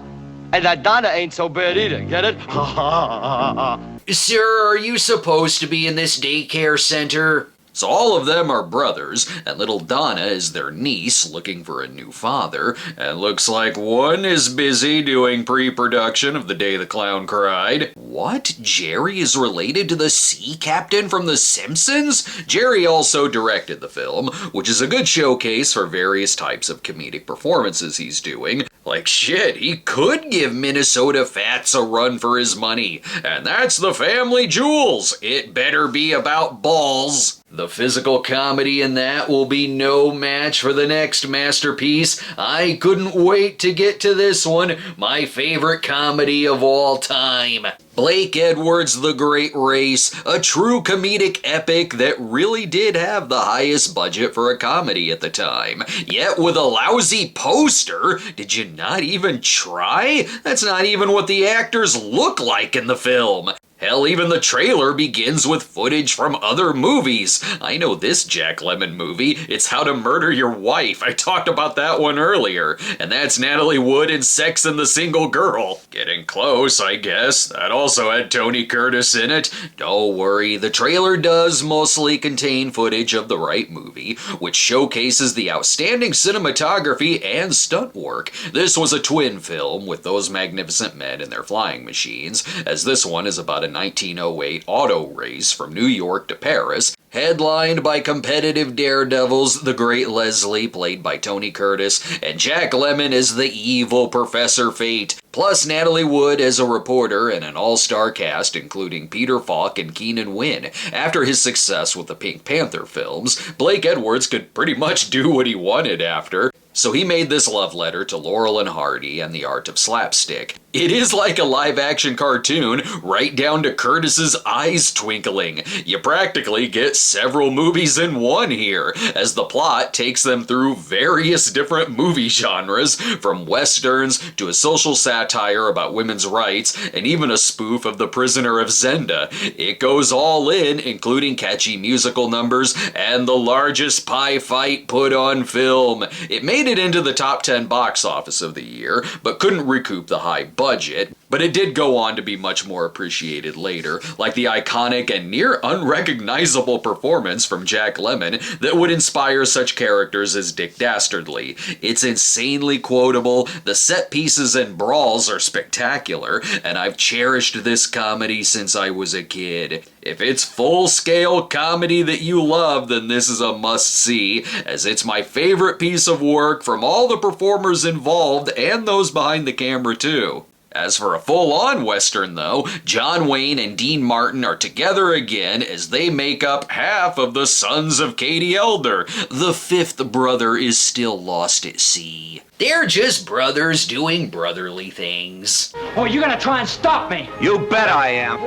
And that Donna ain't so bad either, get it? Ha ha ha. Sir, are you supposed to be in this daycare center? So all of them are brothers, and little Donna is their niece looking for a new father, and looks like one is busy doing pre-production of The Day the Clown Cried. What? Jerry is related to the sea captain from The Simpsons? Jerry also directed the film, which is a good showcase for various types of comedic performances he's doing. Like shit, he could give Minnesota Fats a run for his money. And that's The Family Jewels. It better be about balls. The physical comedy in that will be no match for the next masterpiece. I couldn't wait to get to this one, my favorite comedy of all time. Blake Edwards' The Great Race, a true comedic epic that really did have the highest budget for a comedy at the time. Yet with a lousy poster, did you not even try? That's not even what the actors look like in the film. Hell, even the trailer begins with footage from other movies. I know this Jack Lemmon movie. It's How to Murder Your Wife. I talked about that one earlier. And that's Natalie Wood in Sex and the Single Girl. Getting close, I guess. That also had Tony Curtis in it. Don't worry, the trailer does mostly contain footage of the right movie, which showcases the outstanding cinematography and stunt work. This was a twin film with those magnificent men in their flying machines, as this one is about a 1908 auto race from New York to Paris, headlined by competitive daredevils, the great Leslie, played by Tony Curtis, and Jack Lemmon as the evil Professor Fate, plus Natalie Wood as a reporter and an all-star cast including Peter Falk and Keenan Wynn. After his success with the Pink Panther films, Blake Edwards could pretty much do what he wanted after, so he made this love letter to Laurel and Hardy and the art of slapstick. It is like a live-action cartoon, right down to Curtis's eyes twinkling. You practically get several movies in one here, as the plot takes them through various different movie genres, from westerns to a social satire about women's rights, and even a spoof of The Prisoner of Zenda. It goes all in, including catchy musical numbers and the largest pie fight put on film. It made it into the top 10 box office of the year, but couldn't recoup the high budget. But it did go on to be much more appreciated later, like the iconic and near unrecognizable performance from Jack Lemmon that would inspire such characters as Dick Dastardly. It's insanely quotable, the set pieces and brawls are spectacular, and I've cherished this comedy since I was a kid. If it's full-scale comedy that you love, then this is a must-see, as it's my favorite piece of work from all the performers involved and those behind the camera too. As for a full-on Western, though, John Wayne and Dean Martin are together again as they make up half of the Sons of Katie Elder. The fifth brother is still lost at sea. They're just brothers doing brotherly things. Oh, you're gonna try and stop me? You bet I am.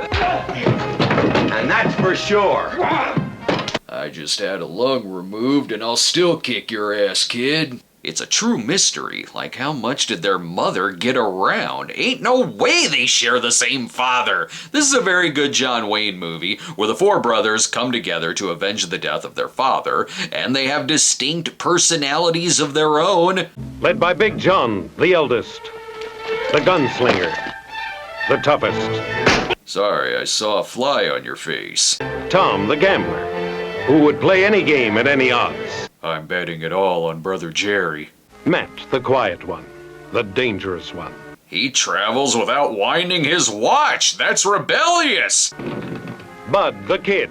And that's for sure. I just had a lung removed and I'll still kick your ass, kid. It's a true mystery, like how much did their mother get around? Ain't no way they share the same father! This is a very good John Wayne movie, where the four brothers come together to avenge the death of their father, and they have distinct personalities of their own. Led by Big John, the eldest, the gunslinger, the toughest. Sorry, I saw a fly on your face. Tom, the gambler, who would play any game at any odds. I'm betting it all on Brother Jerry. Matt, the quiet one, the dangerous one. He travels without winding his watch. That's rebellious. Bud, the kid,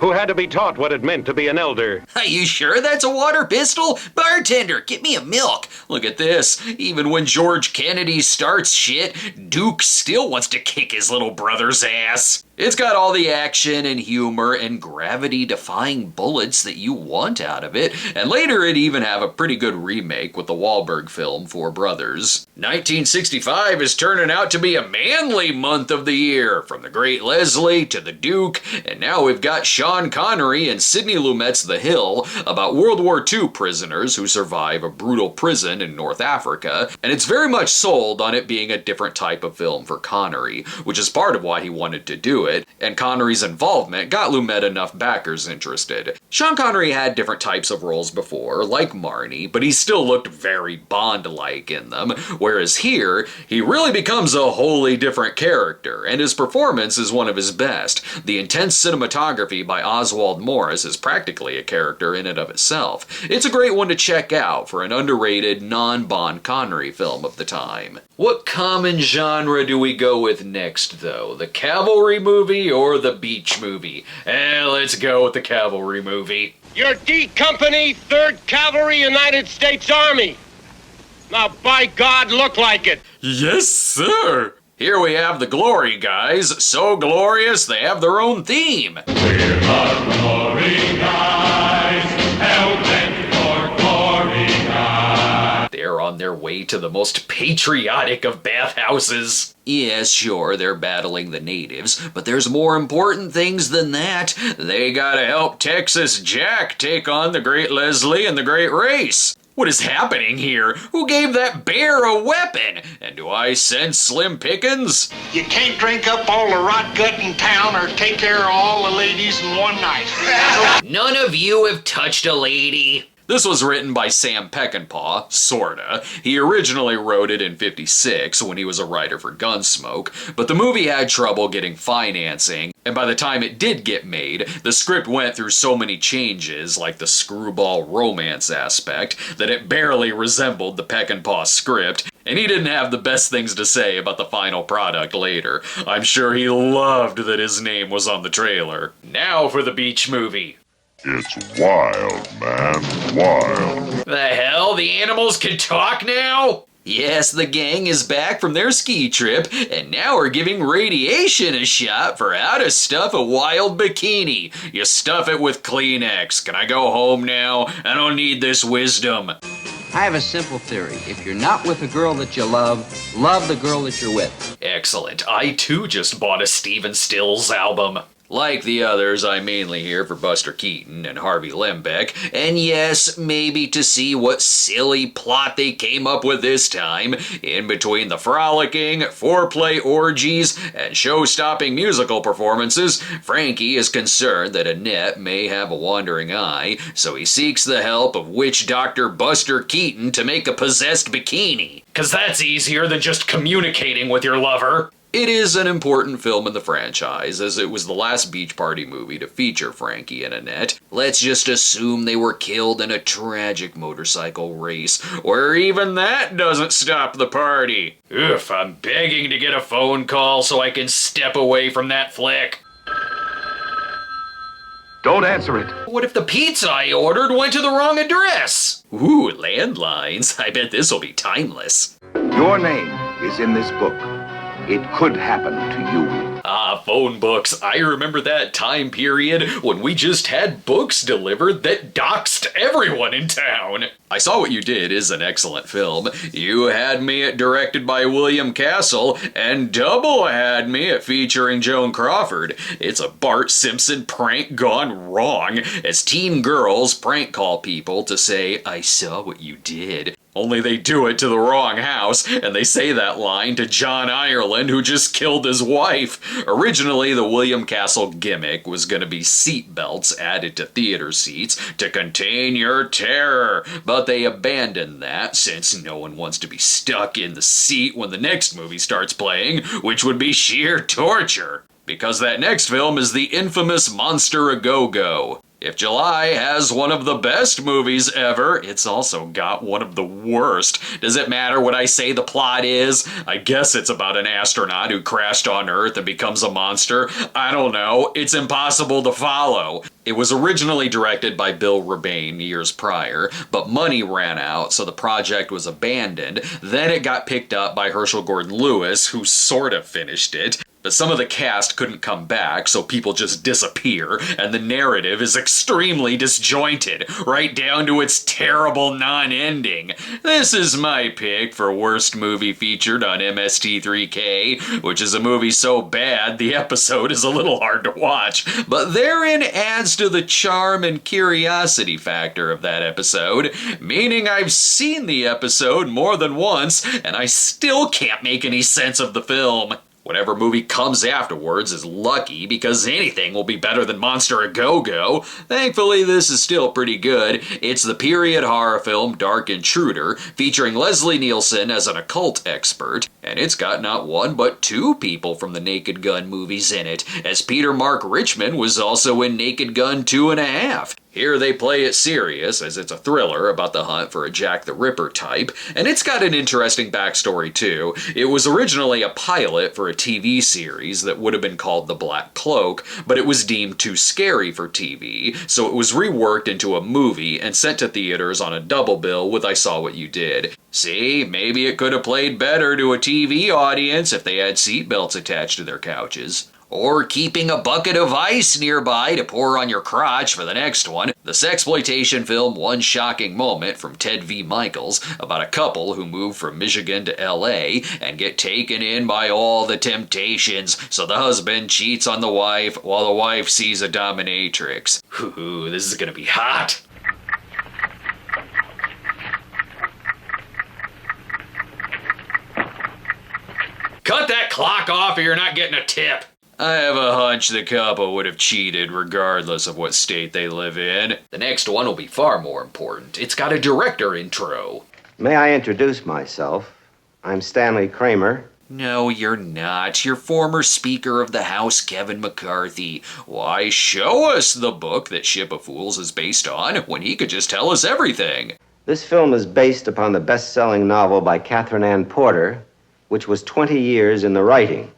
who had to be taught what it meant to be an elder. Are you sure that's a water pistol? Bartender, get me a milk. Look at this. Even when George Kennedy starts shit, Duke still wants to kick his little brother's ass. It's got all the action and humor and gravity-defying bullets that you want out of it, and later it'd even have a pretty good remake with the Wahlberg film Four Brothers. 1965 is turning out to be a manly month of the year, from the great Leslie to the Duke, and now we've got Sean Connery and Sidney Lumet's The Hill, about World War II prisoners who survive a brutal prison in North Africa, and it's very much sold on it being a different type of film for Connery, which is part of why he wanted to do it, and Connery's involvement got Lumet enough backers interested. Sean Connery had different types of roles before, like Marnie, but he still looked very Bond-like in them, whereas here, he really becomes a wholly different character, and his performance is one of his best. The intense cinematography by Oswald Morris is practically a character in and of itself. It's a great one to check out for an underrated, non-Bond Connery film of the time. What common genre do we go with next, though? The cavalry movie or the beach movie? Let's go with the cavalry movie. Your D Company, 3rd Cavalry, United States Army. Now, by God, look like it. Yes, sir. Here we have the Glory Guys, so glorious they have their own theme. We're the Glory Guys, hell-bent for glory, guys. They're on their way to the most patriotic of bathhouses. Yes, sure, they're battling the natives, but there's more important things than that. They gotta help Texas Jack take on the Great Leslie and the Great Race. What is happening here? Who gave that bear a weapon? And do I sense Slim Pickens? You can't drink up all the rot gut in town or take care of all the ladies in one night. None of you have touched a lady. This was written by Sam Peckinpah, sorta. He originally wrote it in '56 when he was a writer for Gunsmoke, but the movie had trouble getting financing, and by the time it did get made, the script went through so many changes, like the screwball romance aspect, that it barely resembled the Peckinpah script, and he didn't have the best things to say about the final product later. I'm sure he loved that his name was on the trailer. Now for the beach movie. It's wild, man. Wild. The hell? The animals can talk now? Yes, the gang is back from their ski trip, and now we're giving radiation a shot for how to stuff a wild bikini. You stuff it with Kleenex. Can I go home now? I don't need this wisdom. I have a simple theory. If you're not with a girl that you love the girl that you're with. Excellent. I too just bought a Stephen Stills album. Like the others, I'm mainly here for Buster Keaton and Harvey Lembeck, and yes, maybe to see what silly plot they came up with this time. In between the frolicking, foreplay orgies, and show-stopping musical performances, Frankie is concerned that Annette may have a wandering eye, so he seeks the help of witch doctor Buster Keaton to make a possessed bikini. 'Cause that's easier than just communicating with your lover. It is an important film in the franchise, as it was the last beach party movie to feature Frankie and Annette. Let's just assume they were killed in a tragic motorcycle race, or even that doesn't stop the party. Oof, I'm begging to get a phone call so I can step away from that flick. Don't answer it. What if the pizza I ordered went to the wrong address? Ooh, landlines. I bet this'll be timeless. Your name is in this book. It could happen to you. Ah, phone books. I remember that time period when we just had books delivered that doxed everyone in town. I Saw What You Did is an excellent film. You Had Me at directed by William Castle, and Double Had Me at featuring Joan Crawford. It's a Bart Simpson prank gone wrong, as teen girls prank call people to say, "I saw what you did." Only they do it to the wrong house, and they say that line to John Ireland, who just killed his wife. Originally, the William Castle gimmick was going to be seat belts added to theater seats to contain your terror, but they abandoned that since no one wants to be stuck in the seat when the next movie starts playing, which would be sheer torture. Because that next film is the infamous Monster A Go-Go. If July has one of the best movies ever, it's also got one of the worst. Does it matter what I say the plot is? I guess it's about an astronaut who crashed on Earth and becomes a monster. I don't know. It's impossible to follow. It was originally directed by Bill Rebane years prior, but money ran out, so the project was abandoned. Then it got picked up by Herschel Gordon Lewis, who sort of finished it. But some of the cast couldn't come back, so people just disappear, and the narrative is extremely disjointed, right down to its terrible non-ending. This is my pick for worst movie featured on MST3K, which is a movie so bad the episode is a little hard to watch, but therein adds to the charm and curiosity factor of that episode, meaning I've seen the episode more than once, and I still can't make any sense of the film. Whatever movie comes afterwards is lucky because anything will be better than Monster A Go-Go. Thankfully, this is still pretty good. It's the period horror film Dark Intruder, featuring Leslie Nielsen as an occult expert, and it's got not one but two people from the Naked Gun movies in it, as Peter Mark Richmond was also in Naked Gun 2.5. Here they play it serious, as it's a thriller about the hunt for a Jack the Ripper type, and it's got an interesting backstory too. It was originally a pilot for a TV series that would have been called The Black Cloak, but it was deemed too scary for TV, so it was reworked into a movie and sent to theaters on a double bill with I Saw What You Did. See, maybe it could have played better to a TV audience if they had seatbelts attached to their couches. Or keeping a bucket of ice nearby to pour on your crotch for the next one. The sexploitation film One Shocking Moment from Ted V. Michaels about a couple who move from Michigan to LA and get taken in by all the temptations, so the husband cheats on the wife while the wife sees a dominatrix. Ooh, this is gonna be hot. Cut that clock off or you're not getting a tip. I have a hunch the couple would have cheated regardless of what state they live in. The next one will be far more important. It's got a director intro. May I introduce myself? I'm Stanley Kramer. No, you're not. You're former Speaker of the House, Kevin McCarthy. Why show us the book that Ship of Fools is based on when he could just tell us everything? This film is based upon the best-selling novel by Catherine Ann Porter, which was 20 years in the writing.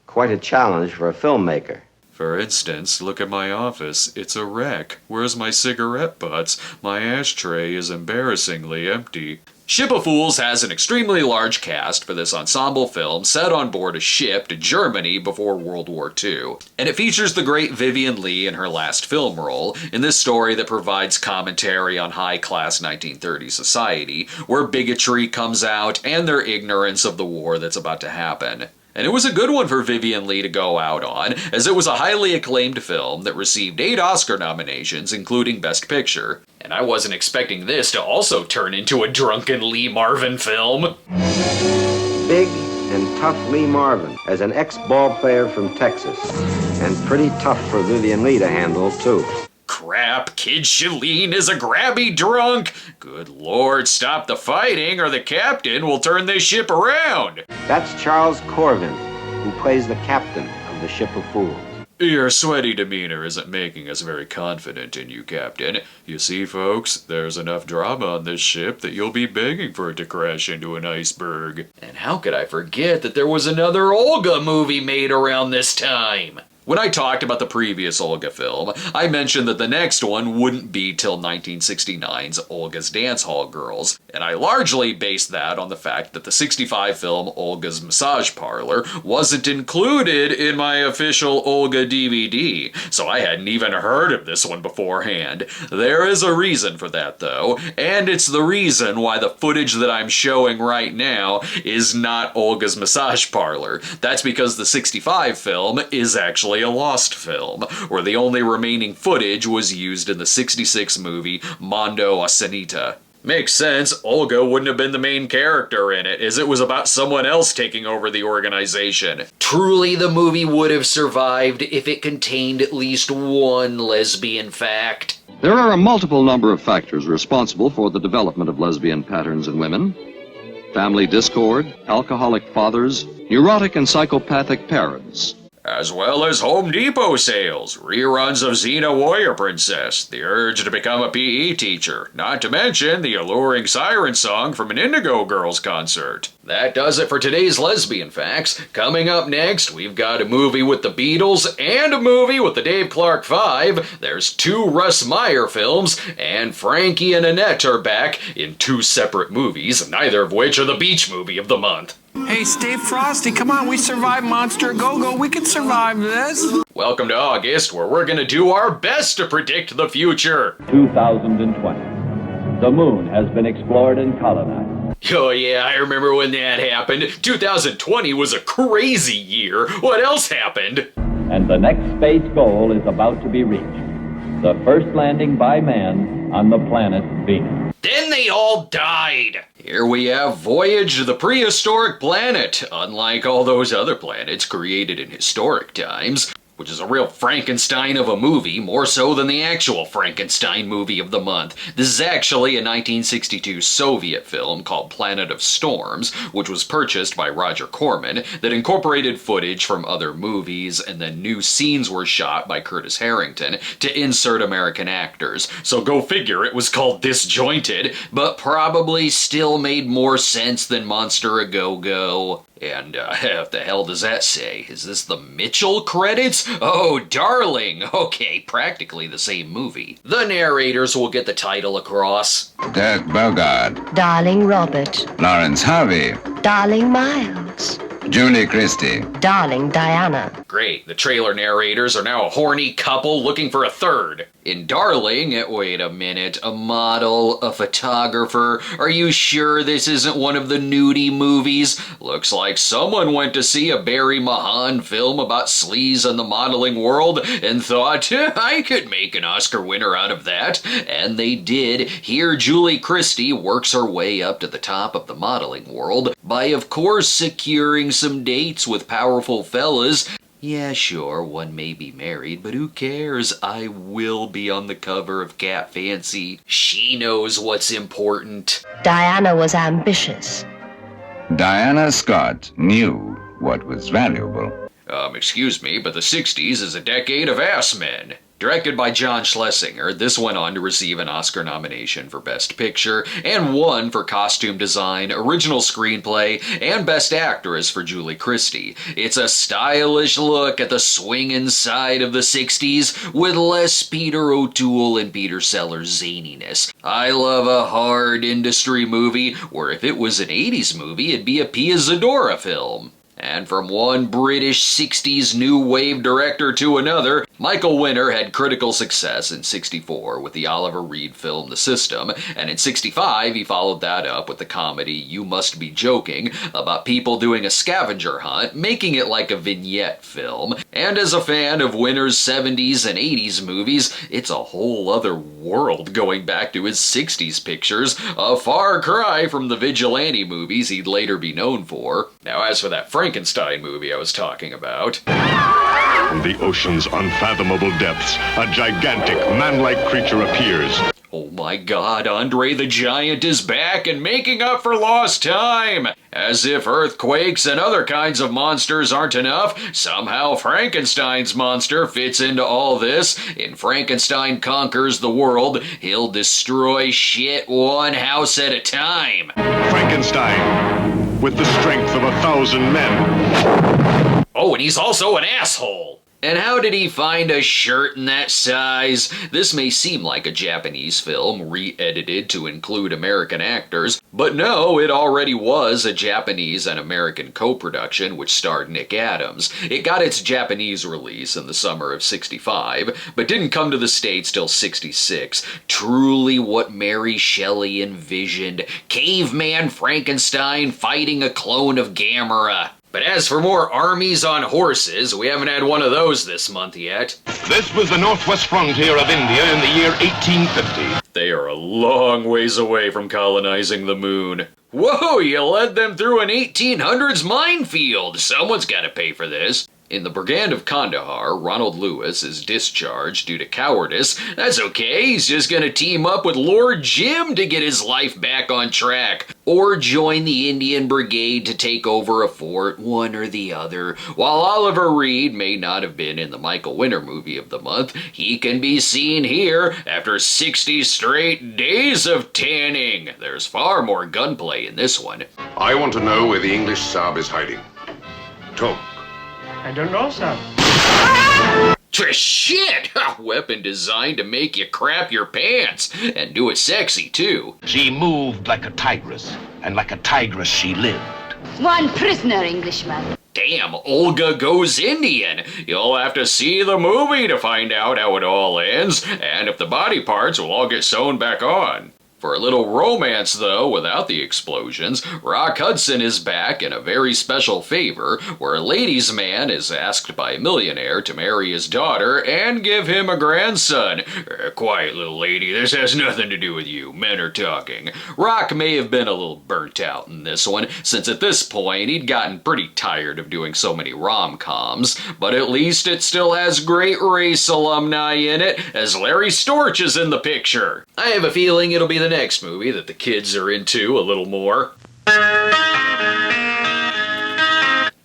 Quite a challenge for a filmmaker. For instance, look at my office. It's a wreck. Where's my cigarette butts? My ashtray is embarrassingly empty. Ship of Fools has an extremely large cast for this ensemble film set on board a ship to Germany before World War II. And it features the great Vivien Leigh in her last film role in this story that provides commentary on high-class 1930s society, where bigotry comes out and their ignorance of the war that's about to happen. And it was a good one for Vivien Leigh to go out on, as it was a highly acclaimed film that received 8 Oscar nominations, including Best Picture. And I wasn't expecting this to also turn into a drunken Lee Marvin film. Big and tough Lee Marvin, as an ex-ball player from Texas. And pretty tough for Vivien Leigh to handle, too. Crap, Kid Shalene is a grabby drunk. Good Lord, stop the fighting or the captain will turn this ship around. That's Charles Corvin, who plays the captain of the Ship of Fools. Your sweaty demeanor isn't making us very confident in you, Captain. You see, folks, there's enough drama on this ship that you'll be begging for it to crash into an iceberg. And how could I forget that there was another Olga movie made around this time? When I talked about the previous Olga film, I mentioned that the next one wouldn't be till 1969's Olga's Dance Hall Girls, and I largely based that on the fact that the 65 film Olga's Massage Parlor wasn't included in my official Olga DVD, so I hadn't even heard of this one beforehand. There is a reason for that, though, and it's the reason why the footage that I'm showing right now is not Olga's Massage Parlor. That's because the 65 film is actually a lost film, where the only remaining footage was used in the 66 movie Mondo a Sanita. Makes sense, Olga wouldn't have been the main character in it, as it was about someone else taking over the organization. Truly, the movie would have survived if it contained at least one lesbian fact. There are a multiple number of factors responsible for the development of lesbian patterns in women. Family discord, alcoholic fathers, neurotic and psychopathic parents. As well as Home Depot sales, reruns of Xena Warrior Princess, the urge to become a PE teacher, not to mention the alluring siren song from an Indigo Girls concert. That does it for today's lesbian facts. Coming up next, we've got a movie with the Beatles and a movie with the Dave Clark 5. There's 2 Russ Meyer films, and Frankie and Annette are back in 2 separate movies, neither of which are the beach movie of the month. Hey, stay frosty. Come on, we survived Monster Go-Go. We can survive this. Welcome to August, where we're gonna do our best to predict the future. 2020. The moon has been explored and colonized. Oh yeah, I remember when that happened. 2020 was a crazy year. What else happened? And the next space goal is about to be reached. The first landing by man on the planet Venus. Then they all died. Here we have Voyage to the Prehistoric Planet, unlike all those other planets created in historic times, which is a real Frankenstein of a movie, more so than the actual Frankenstein movie of the month. This is actually a 1962 Soviet film called Planet of Storms, which was purchased by Roger Corman, that incorporated footage from other movies, and then new scenes were shot by Curtis Harrington to insert American actors. So go figure, it was called Disjointed, but probably still made more sense than Monster A-Go-Go. And what the hell does that say? Is this the Mitchell credits? Oh, darling! Okay, practically the same movie. The narrators will get the title across. Dirk Bogard. Darling Robert. Lawrence Harvey. Darling Miles. Julie Christie. Darling Diana. Great, the trailer narrators are now a horny couple looking for a third. In Darling, wait a minute, a model, a photographer, are you sure this isn't one of the nudie movies? Looks like someone went to see a Barry Mahan film about sleaze in the modeling world and thought, I could make an Oscar winner out of that. And they did. Here Julie Christie works her way up to the top of the modeling world by, of course, securing some dates with powerful fellas. Yeah, sure, one may be married, but who cares? I will be on the cover of Cat Fancy. She knows what's important. Diana was ambitious. Diana Scott knew what was valuable. Excuse me, but the 60s is a decade of ass men. Directed by John Schlesinger, this went on to receive an Oscar nomination for Best Picture and won for Costume Design, Original Screenplay, and Best Actress for Julie Christie. It's a stylish look at the swinging side of the 60s with less Peter O'Toole and Peter Sellers zaniness. I love a hard industry movie where if it was an 80s movie, it'd be a Pia Zadora film. And from one British 60s new wave director to another, Michael Winner had critical success in '64 with the Oliver Reed film The System, and in '65 he followed that up with the comedy You Must Be Joking about people doing a scavenger hunt, making it like a vignette film. And as a fan of Winner's 70s and 80s movies, it's a whole other world going back to his 60s pictures, a far cry from the vigilante movies he'd later be known for. Now as for that Frankenstein movie I was talking about. From the ocean's unfathomable depths, a gigantic, man-like creature appears. Oh my god, Andre the Giant is back and making up for lost time! As if earthquakes and other kinds of monsters aren't enough, somehow Frankenstein's monster fits into all this. In Frankenstein Conquers the World, he'll destroy shit one house at a time. Frankenstein, with the strength of 1,000 men. Oh, and he's also an asshole! And how did he find a shirt in that size? This may seem like a Japanese film re-edited to include American actors, but no, it already was a Japanese and American co-production which starred Nick Adams. It got its Japanese release in the summer of '65, but didn't come to the States till '66. Truly what Mary Shelley envisioned. Caveman Frankenstein fighting a clone of Gamera. But as for more armies on horses, we haven't had one of those this month yet. This was the northwest frontier of India in the year 1850. They are a long ways away from colonizing the moon. Whoa, you led them through an 1800s minefield! Someone's gotta pay for this. In the Brigand of Kandahar, Ronald Lewis is discharged due to cowardice. That's okay, he's just gonna team up with Lord Jim to get his life back on track. Or join the Indian Brigade to take over a fort, one or the other. While Oliver Reed may not have been in the Michael Winner movie of the month, he can be seen here after 60 straight days of tanning. There's far more gunplay in this one. I want to know where the English sub is hiding. Talk. I don't know, sir. Shit! A weapon designed to make you crap your pants, and do it sexy too. She moved like a tigress, and like a tigress she lived. One prisoner, Englishman. Damn, Olga goes Indian. You'll have to see the movie to find out how it all ends, and if the body parts will all get sewn back on. For a little romance, though, without the explosions, Rock Hudson is back in a very special favor, where a ladies' man is asked by a millionaire to marry his daughter and give him a grandson. Quiet, little lady, this has nothing to do with you. Men are talking. Rock may have been a little burnt out in this one, since at this point he'd gotten pretty tired of doing so many rom-coms, but at least it still has great race alumni in it, as Larry Storch is in the picture. I have a feeling it'll be the next movie that the kids are into a little more.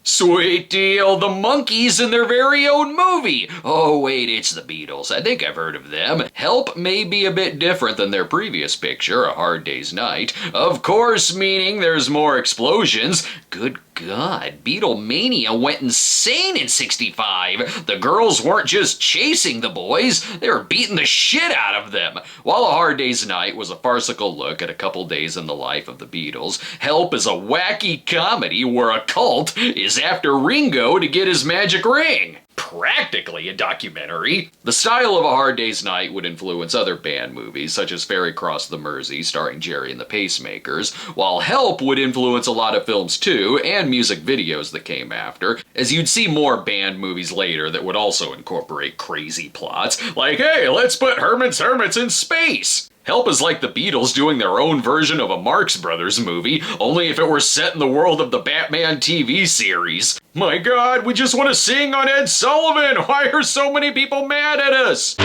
Sweet deal, the Monkees in their very own movie! Oh wait, it's the Beatles. I think I've heard of them. Help may be a bit different than their previous picture, A Hard Day's Night. Of course, meaning there's more explosions. Good God, Beatlemania went insane in 65. The girls weren't just chasing the boys, they were beating the shit out of them. While A Hard Day's Night was a farcical look at a couple days in the life of the Beatles, Help is a wacky comedy where a cult is after Ringo to get his magic ring. Practically a documentary. The style of A Hard Day's Night would influence other band movies, such as Ferry Cross the Mersey, starring Jerry and the Pacemakers, while Help would influence a lot of films too, and music videos that came after, as you'd see more band movies later that would also incorporate crazy plots, like, hey, let's put Herman's Hermits in space! Help is like the Beatles doing their own version of a Marx Brothers movie, only if it were set in the world of the Batman TV series. My God, we just want to sing on Ed Sullivan! Why are so many people mad at us?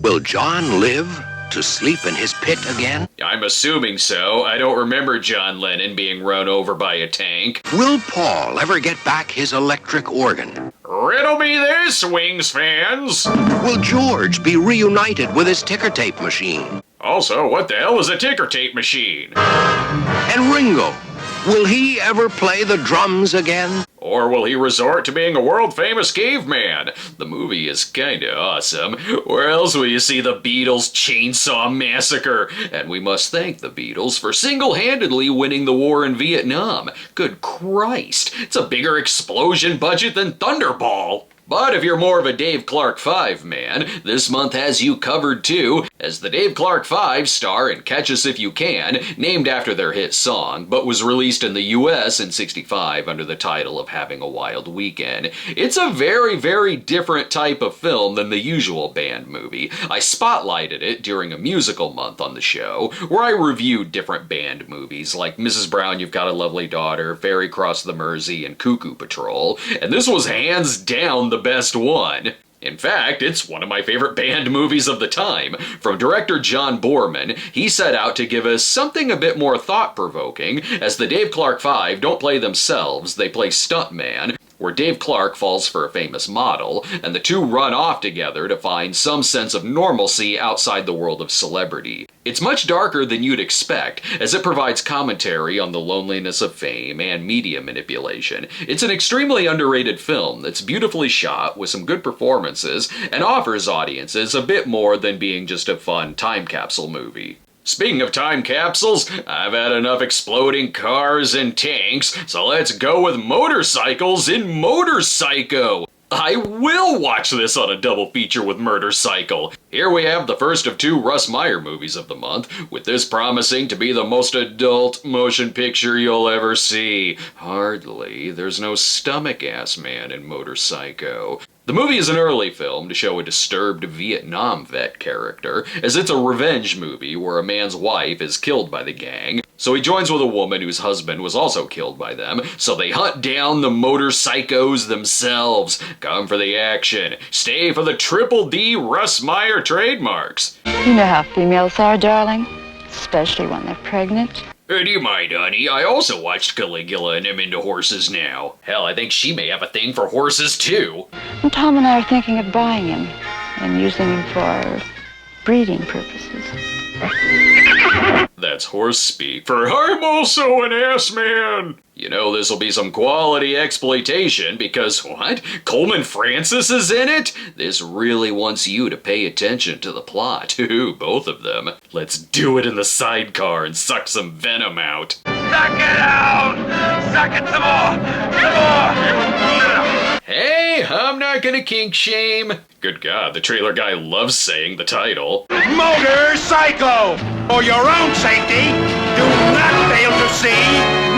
Will John live to sleep in his pit again? I'm assuming so. I don't remember John Lennon being run over by a tank. Will Paul ever get back his electric organ? Riddle me this, Wings fans! Will George be reunited with his ticker tape machine? Also, what the hell is a ticker tape machine? And Ringo, will he ever play the drums again? Or will he resort to being a world-famous caveman? The movie is kinda awesome. Where else will you see the Beatles Chainsaw Massacre? And we must thank the Beatles for single-handedly winning the war in Vietnam. Good Christ, it's a bigger explosion budget than Thunderball. But if you're more of a Dave Clark 5 man, this month has you covered too, as the Dave Clark 5 star in Catch Us If You Can, named after their hit song, but was released in the US in '65 under the title of Having a Wild Weekend. It's a very, very different type of film than the usual band movie. I spotlighted it during a musical month on the show, where I reviewed different band movies like Mrs. Brown, You've Got a Lovely Daughter, Ferry Cross the Mersey, and Cuckoo Patrol, and this was hands down the best one. In fact, it's one of my favorite band movies of the time. From director John Boorman, he set out to give us something a bit more thought-provoking, as the Dave Clark 5 don't play themselves, they play stuntman, where Dave Clark falls for a famous model, and the two run off together to find some sense of normalcy outside the world of celebrity. It's much darker than you'd expect, as it provides commentary on the loneliness of fame and media manipulation. It's an extremely underrated film that's beautifully shot with some good performances, and offers audiences a bit more than being just a fun time capsule movie. Speaking of time capsules, I've had enough exploding cars and tanks, so let's go with motorcycles in Motorpsycho. I will watch this on a double feature with Motorcycle. Here we have the first of two Russ Meyer movies of the month, with this promising to be the most adult motion picture you'll ever see. Hardly. There's no stomach-ass man in Motorpsycho. The movie is an early film to show a disturbed Vietnam vet character, as it's a revenge movie where a man's wife is killed by the gang, so he joins with a woman whose husband was also killed by them, so they hunt down the motorcychos themselves. Come for the action. Stay for the Triple D Russ Meyer trademarks. You know how females are, darling, especially when they're pregnant. Do you mind, honey? I also watched Caligula and am into horses now. Hell, I think she may have a thing for horses too. And Tom and I are thinking of buying him and using him for breeding purposes. That's horse speak for I'm also an ass man. You know this'll be some quality exploitation because, what? Coleman Francis is in it? This really wants you to pay attention to the plot. Ooh, both of them. Let's do it in the sidecar and suck some venom out. Suck it out! Suck it some more! Some more! Hey, I'm not gonna kink shame. Good God, the trailer guy loves saying the title. Motorcycle! For your own safety, do not fail to see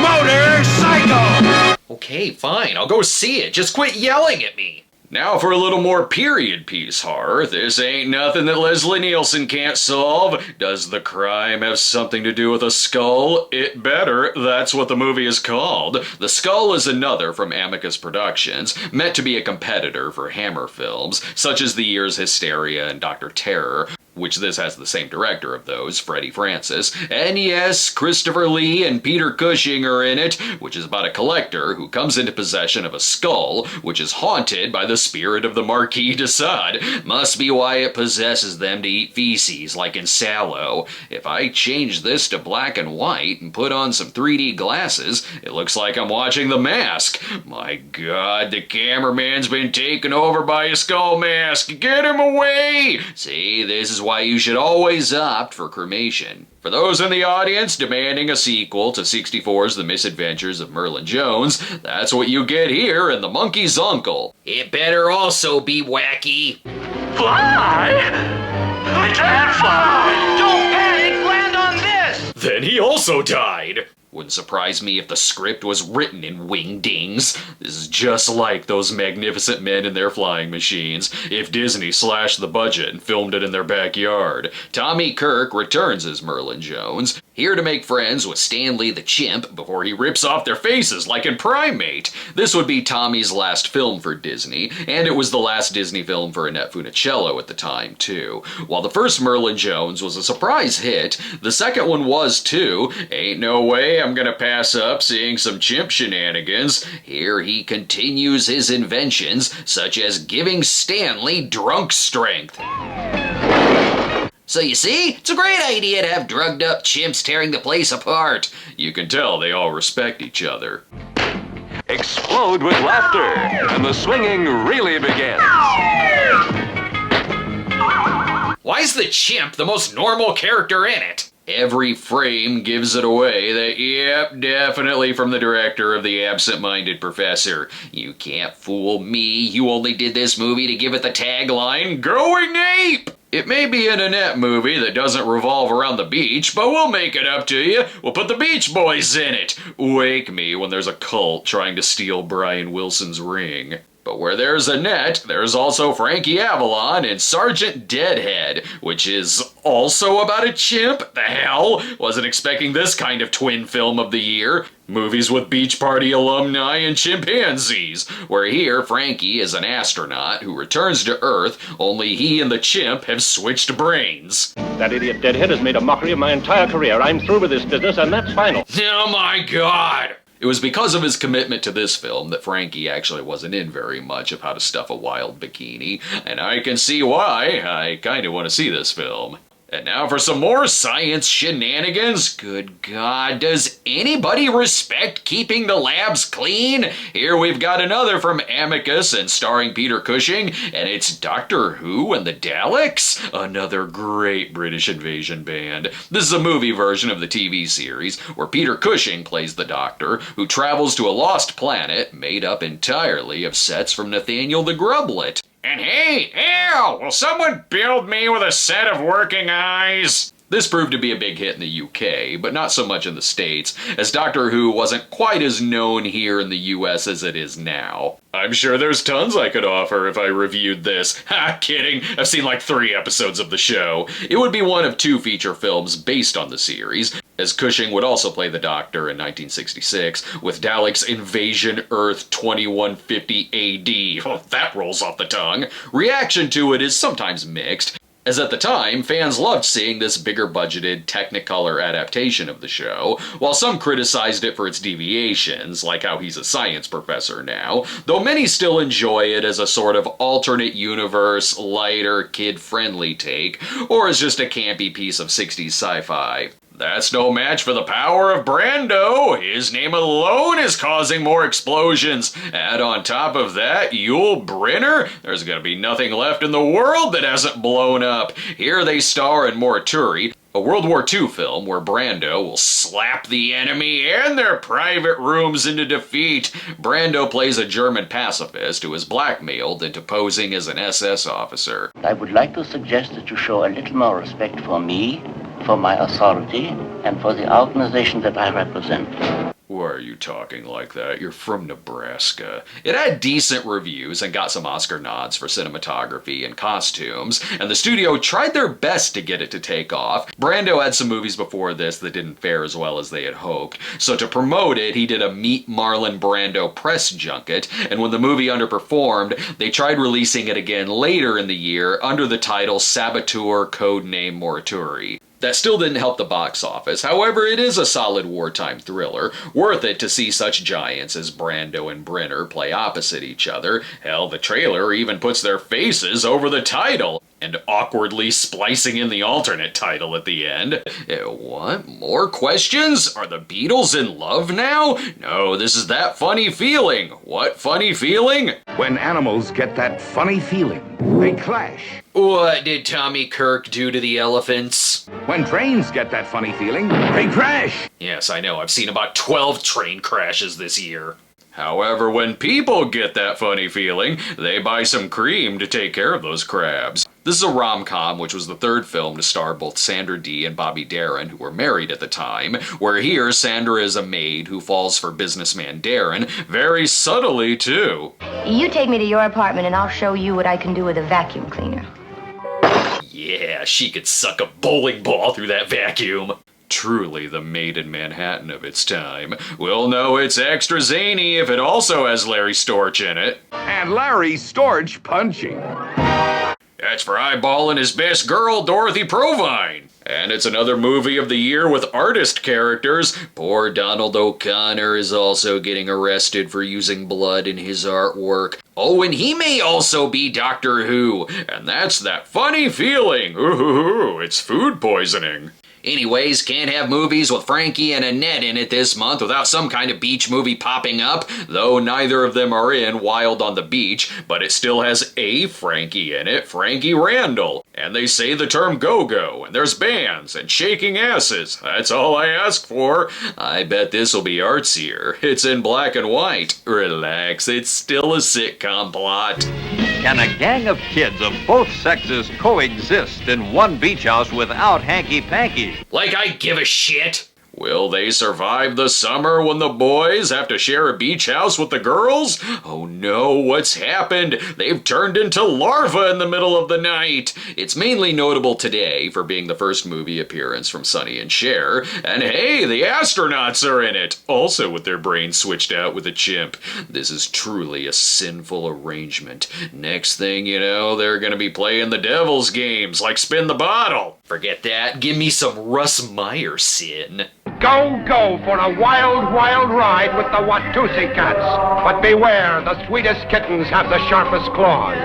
Motorcycle! Okay, fine, I'll go see it. Just quit yelling at me. Now for a little more period piece horror. This ain't nothing that Leslie Nielsen can't solve. Does the crime have something to do with a skull? It better. That's what the movie is called. The Skull is another from Amicus Productions, meant to be a competitor for Hammer films, such as the year's Hysteria and Dr. Terror, which this has the same director of those, Freddie Francis. And yes, Christopher Lee and Peter Cushing are in it, which is about a collector who comes into possession of a skull, which is haunted by the spirit of the Marquis de Sade. Must be why it possesses them to eat feces, like in Sallow. If I change this to black and white and put on some 3D glasses, it looks like I'm watching The Mask. My God, the cameraman's been taken over by a skull mask. Get him away! See, this is why you should always opt for cremation. For those in the audience demanding a sequel to 64's The Misadventures of Merlin Jones, that's what you get here in The Monkey's Uncle. It better also be wacky. Fly? I can't fly! Don't panic! Land on this! Then he also died. Wouldn't surprise me if the script was written in wingdings. This is just like those magnificent men in their flying machines, if Disney slashed the budget and filmed it in their backyard. Tommy Kirk returns as Merlin Jones, here to make friends with Stanley the Chimp before he rips off their faces like in Primate. This would be Tommy's last film for Disney, and it was the last Disney film for Annette Funicello at the time, too. While the first Merlin Jones was a surprise hit, the second one was too. Ain't no way I'm gonna pass up seeing some chimp shenanigans. Here he continues his inventions, such as giving Stanley drunk strength. So you see, it's a great idea to have drugged up chimps tearing the place apart. You can tell they all respect each other. Explode with laughter, and the swinging really begins. Why is the chimp the most normal character in it? Every frame gives it away that, yep, definitely from the director of The Absent-Minded Professor. You can't fool me, you only did this movie to give it the tagline, Going Ape! It may be an Annette movie that doesn't revolve around the beach, but we'll make it up to you. We'll put the Beach Boys in it. Wake me when there's a cult trying to steal Brian Wilson's ring. But where there's Annette, there's also Frankie Avalon and Sergeant Deadhead, which is also about a chimp? The hell? Wasn't expecting this kind of twin film of the year. Movies with beach party alumni and chimpanzees, where here Frankie is an astronaut who returns to Earth, only he and the chimp have switched brains. That idiot Deadhead has made a mockery of my entire career. I'm through with this business, and that's final. Oh my God! It was because of his commitment to this film that Frankie actually wasn't in very much of How to Stuff a Wild Bikini, and I can see why. I kinda want to see this film. And now for some more science shenanigans. Good God, does anybody respect keeping the labs clean? Here we've got another from Amicus and starring Peter Cushing, and it's Doctor Who and the Daleks? Another great British invasion band. This is a movie version of the TV series where Peter Cushing plays the Doctor, who travels to a lost planet made up entirely of sets from Nathaniel the Grublet. And hey, Al, will someone build me with a set of working eyes? This proved to be a big hit in the UK, but not so much in the States, as Doctor Who wasn't quite as known here in the US as it is now. I'm sure there's tons I could offer if I reviewed this. Ha, kidding. I've seen like 3 episodes of the show. It would be one of 2 feature films based on the series, as Cushing would also play the Doctor in 1966 with Daleks Invasion Earth 2150 AD. Oh, that rolls off the tongue. Reaction to it is sometimes mixed, as at the time, fans loved seeing this bigger budgeted Technicolor adaptation of the show, while some criticized it for its deviations, like how he's a science professor now, though many still enjoy it as a sort of alternate universe, lighter, kid-friendly take, or as just a campy piece of 60s sci-fi. That's no match for the power of Brando. His name alone is causing more explosions. Add on top of that, Yul Brynner? There's gonna be nothing left in the world that hasn't blown up. Here they star in Morituri, a World War II film where Brando will slap the enemy and their private rooms into defeat. Brando plays a German pacifist who is blackmailed into posing as an SS officer. I would like to suggest that you show a little more respect for me, for my authority, and for the organization that I represent. Why are you talking like that? You're from Nebraska. It had decent reviews and got some Oscar nods for cinematography and costumes, and the studio tried their best to get it to take off. Brando had some movies before this that didn't fare as well as they had hoped, so to promote it, he did a Meet Marlon Brando press junket, and when the movie underperformed, they tried releasing it again later in the year under the title Saboteur Codename Morituri. That still didn't help the box office. However, it is a solid wartime thriller, worth it to see such giants as Brando and Brenner play opposite each other. Hell, the trailer even puts their faces over the title, and awkwardly splicing in the alternate title at the end. What? More questions? Are the Beatles in love now? No, this is That Funny Feeling. What funny feeling? When animals get that funny feeling, they clash. What did Tommy Kirk do to the elephants? When trains get that funny feeling, they crash. Yes, I know. I've seen about 12 train crashes this year. However, when people get that funny feeling, they buy some cream to take care of those crabs. This is a rom-com, which was the third film to star both Sandra Dee and Bobby Darin, who were married at the time, where here Sandra is a maid who falls for businessman Darin, very subtly too. You take me to your apartment and I'll show you what I can do with a vacuum cleaner. Yeah, she could suck a bowling ball through that vacuum. Truly the Maid in Manhattan of its time. We'll know it's extra zany if it also has Larry Storch in it. And Larry Storch punching. That's for eyeballing his best girl, Dorothy Provine. And it's another movie of the year with artist characters. Poor Donald O'Connor is also getting arrested for using blood in his artwork. Oh, and he may also be Doctor Who. And that's That Funny Feeling. Ooh, it's food poisoning. Anyways, can't have movies with Frankie and Annette in it this month without some kind of beach movie popping up, though neither of them are in Wild on the Beach, but it still has a Frankie in it, Frankie Randall. And they say the term go-go, and there's bands and shaking asses. That's all I ask for. I bet this'll be artsier. It's in black and white. Relax, it's still a sitcom plot. Can a gang of kids of both sexes coexist in one beach house without hanky-panky? Like I give a shit. Will they survive the summer when the boys have to share a beach house with the girls? Oh no, what's happened? They've turned into larvae in the middle of the night. It's mainly notable today for being the first movie appearance from Sonny and Cher. And hey, the astronauts are in it, also with their brains switched out with a chimp. This is truly a sinful arrangement. Next thing you know, they're gonna be playing the devil's games like Spin the Bottle. Forget that. Give me some Russ Meyer sin. Go for a wild, wild ride with the Watusi cats. But beware, the sweetest kittens have the sharpest claws.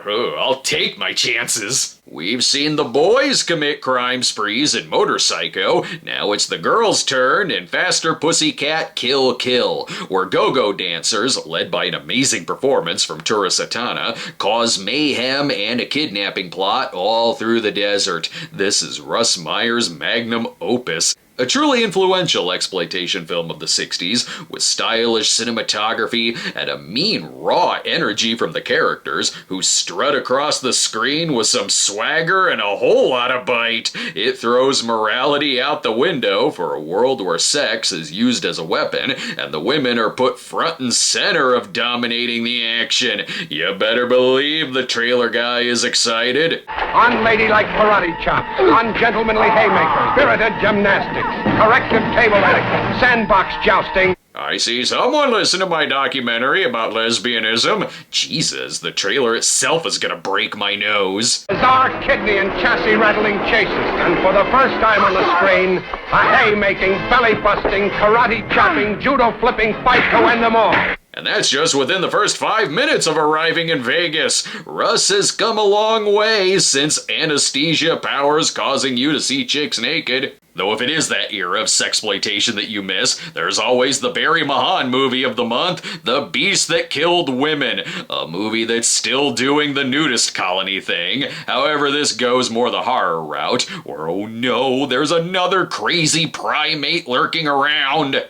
I'll take my chances. We've seen the boys commit crime sprees in Motor Psycho. Now it's the girls' turn in Faster Pussycat Kill Kill, where go-go dancers, led by an amazing performance from Tura Satana, cause mayhem and a kidnapping plot all through the desert. This is Russ Meyer's magnum opus. A truly influential exploitation film of the 60s, with stylish cinematography and a mean, raw energy from the characters, who strut across the screen with some swagger and a whole lot of bite. It throws morality out the window for a world where sex is used as a weapon, and the women are put front and center of dominating the action. You better believe the trailer guy is excited. Unladylike karate chops, ungentlemanly haymakers, spirited gymnastics, corrective table etiquette, sandbox jousting. I see someone listen to my documentary about lesbianism. Jesus, the trailer itself is gonna break my nose. Bizarre kidney and chassis rattling chases, and for the first time on the screen, a haymaking, belly-busting, karate-chopping, judo-flipping fight to end them all. And that's just within the first 5 minutes of arriving in Vegas. Russ has come a long way since anesthesia powers causing you to see chicks naked. Though if it is that era of sexploitation that you miss, there's always the Barry Mahan movie of the month, The Beast That Killed Women, a movie that's still doing the nudist colony thing. However, this goes more the horror route, where oh no, there's another crazy primate lurking around.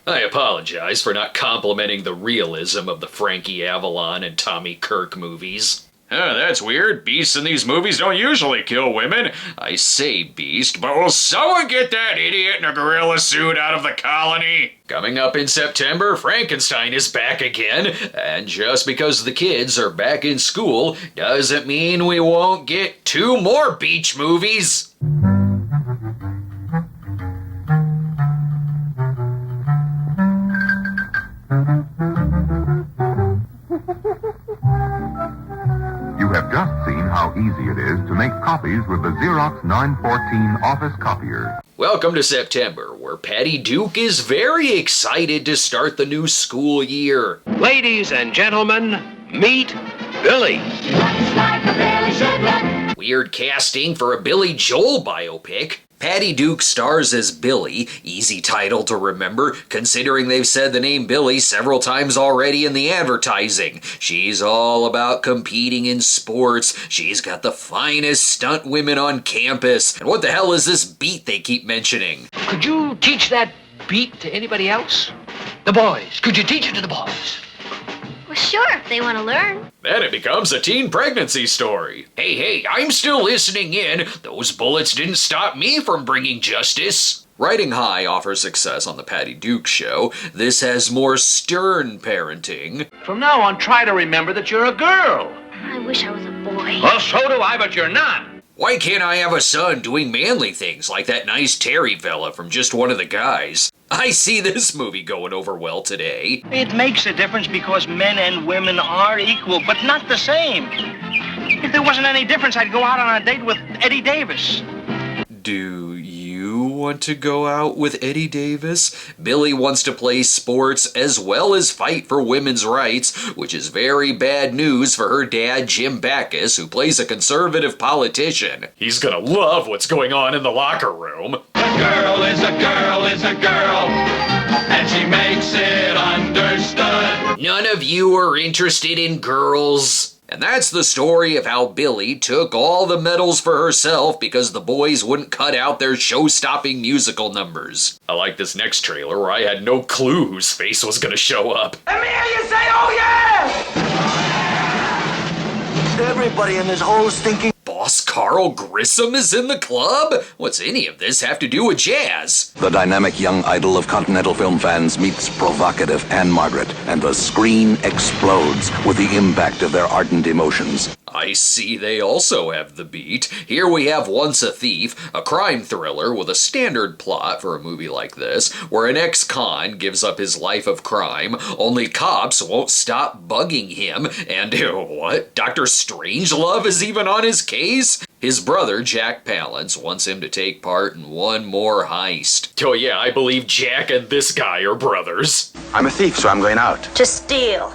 I apologize for not complimenting the realism of the Frankie Avalon and Tommy Kirk movies. That's weird. Beasts in these movies don't usually kill women. I say beast, but will someone get that idiot in a gorilla suit out of the colony? Coming up in September, Frankenstein is back again. And just because the kids are back in school doesn't mean we won't get 2 more beach movies. You have just seen how easy it is to make copies with the Xerox 914 office copier. Welcome to September, where Patty Duke is very excited to start the new school year. Ladies and gentlemen, meet Billy. Weird casting for a Billy Joel biopic. Patty Duke stars as Billy, easy title to remember, considering they've said the name Billy several times already in the advertising. She's all about competing in sports. She's got the finest stunt women on campus. And what the hell is this beat they keep mentioning? Could you teach that beat to anybody else? The boys. Could you teach it to the boys? Well, sure, if they want to learn. Then it becomes a teen pregnancy story. Hey, I'm still listening in. Those bullets didn't stop me from bringing justice. Riding high offers success on the Patty Duke Show. This has more stern parenting. From now on, try to remember that you're a girl. I wish I was a boy. Well, so do I, but you're not. Why can't I have a son doing manly things like that nice Terry fella from Just One of the Guys? I see this movie going over well today. It makes a difference because men and women are equal, but not the same. If there wasn't any difference, I'd go out on a date with Eddie Davis. Do you want to go out with Eddie Davis? Billy wants to play sports as well as fight for women's rights, which is very bad news for her dad, Jim Backus, who plays a conservative politician. He's gonna love what's going on in the locker room. A girl is a girl is a girl, and she makes it understood. None of you are interested in girls. And that's the story of how Billy took all the medals for herself because the boys wouldn't cut out their show-stopping musical numbers. I like this next trailer where I had no clue whose face was gonna show up. Let me hear you say, oh yeah! Everybody in this whole stinking... Boss Carl Grissom is in the club? What's any of this have to do with jazz? The dynamic young idol of Continental film fans meets provocative Anne Margaret, and the screen explodes with the impact of their ardent emotions. I see they also have the beat. Here we have Once a Thief, a crime thriller with a standard plot for a movie like this, where an ex-con gives up his life of crime, only cops won't stop bugging him, and what? Dr. Strangelove is even on his case? His brother, Jack Palance, wants him to take part in one more heist. Oh yeah, I believe Jack and this guy are brothers. I'm a thief, so I'm going out. To steal.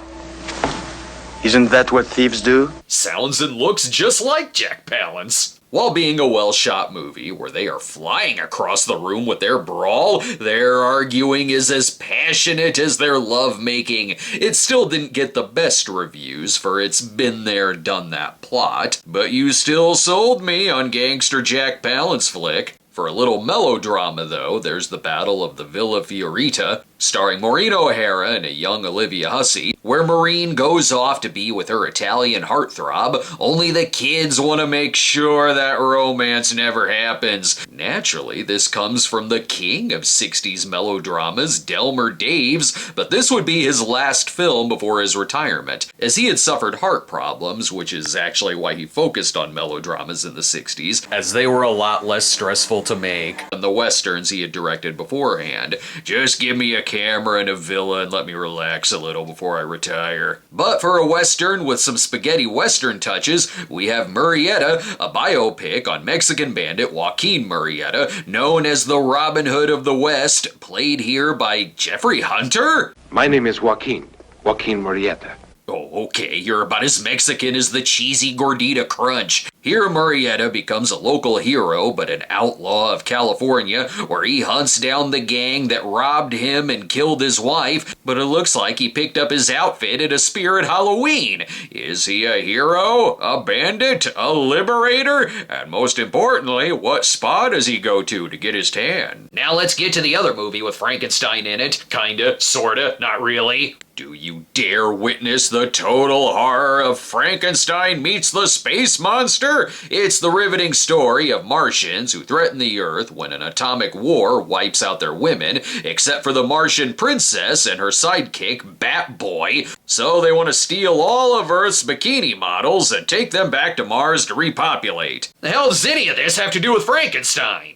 Isn't that what thieves do? Sounds and looks just like Jack Palance. While being a well-shot movie where they are flying across the room with their brawl, their arguing is as passionate as their lovemaking. It still didn't get the best reviews for its been there, done that plot, but you still sold me on Gangster Jack Palance flick. For a little melodrama, though, there's the Battle of the Villa Fiorita, starring Maureen O'Hara and a young Olivia Hussey, where Maureen goes off to be with her Italian heartthrob, only the kids want to make sure that romance never happens. Naturally, this comes from the king of 60s melodramas, Delmer Daves, but this would be his last film before his retirement, as he had suffered heart problems, which is actually why he focused on melodramas in the 60s, as they were a lot less stressful to make than the westerns he had directed beforehand. Just give me a camera and a villa and let me relax a little before I retire. But for a western with some spaghetti western touches, we have Murrieta, a biopic on Mexican bandit Joaquin Murrieta, known as the Robin Hood of the West, played here by Jeffrey Hunter? My name is Joaquin Murrieta. Oh, okay, you're about as Mexican as the cheesy gordita crunch. Here Murrieta becomes a local hero, but an outlaw of California, where he hunts down the gang that robbed him and killed his wife, but it looks like he picked up his outfit at a Spirit Halloween. Is he a hero? A bandit? A liberator? And most importantly, what spa does he go to get his tan? Now let's get to the other movie with Frankenstein in it. Kinda, sorta, not really. Do you dare witness the total horror of Frankenstein meets the space monster? It's the riveting story of Martians who threaten the Earth when an atomic war wipes out their women, except for the Martian princess and her sidekick, Bat Boy. So they want to steal all of Earth's bikini models and take them back to Mars to repopulate. The hell does any of this have to do with Frankenstein?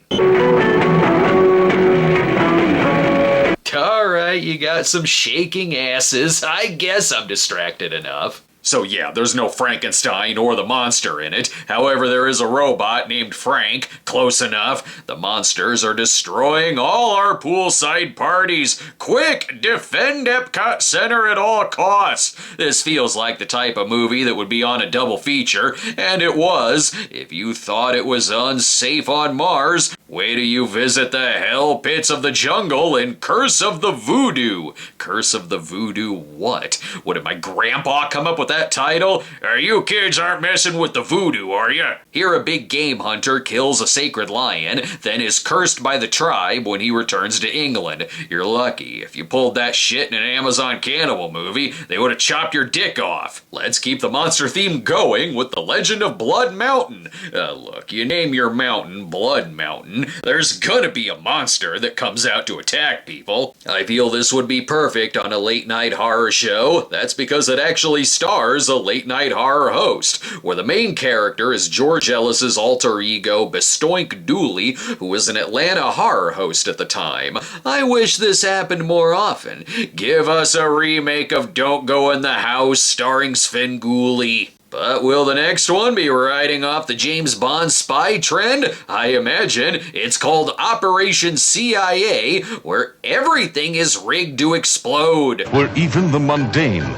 Alright, you got some shaking asses. I guess I'm distracted enough. So yeah, there's no Frankenstein or the monster in it. However, there is a robot named Frank. Close enough. The monsters are destroying all our poolside parties. Quick, defend Epcot Center at all costs. This feels like the type of movie that would be on a double feature, and it was. If you thought it was unsafe on Mars, wait till you visit the hell pits of the jungle in Curse of the Voodoo. Curse of the Voodoo what? What, did my grandpa come up with that title? You kids aren't messing with the voodoo, are you? Here a big game hunter kills a sacred lion, then is cursed by the tribe when he returns to England. You're lucky. If you pulled that shit in an Amazon cannibal movie, they would have chopped your dick off. Let's keep the monster theme going with the Legend of Blood Mountain. Look, you name your mountain Blood Mountain, there's gonna be a monster that comes out to attack people. I feel this would be perfect on a late night horror show. That's because it actually stars a late night horror host, where the main character is George Ellis's alter ego Bestoink Dooley, who was an Atlanta horror host at the time. I wish this happened more often. Give us a remake of Don't Go in the House starring Svengoolie. But will the next one be riding off the James Bond spy trend? I imagine. It's called Operation CIA, where everything is rigged to explode. Where even the mundane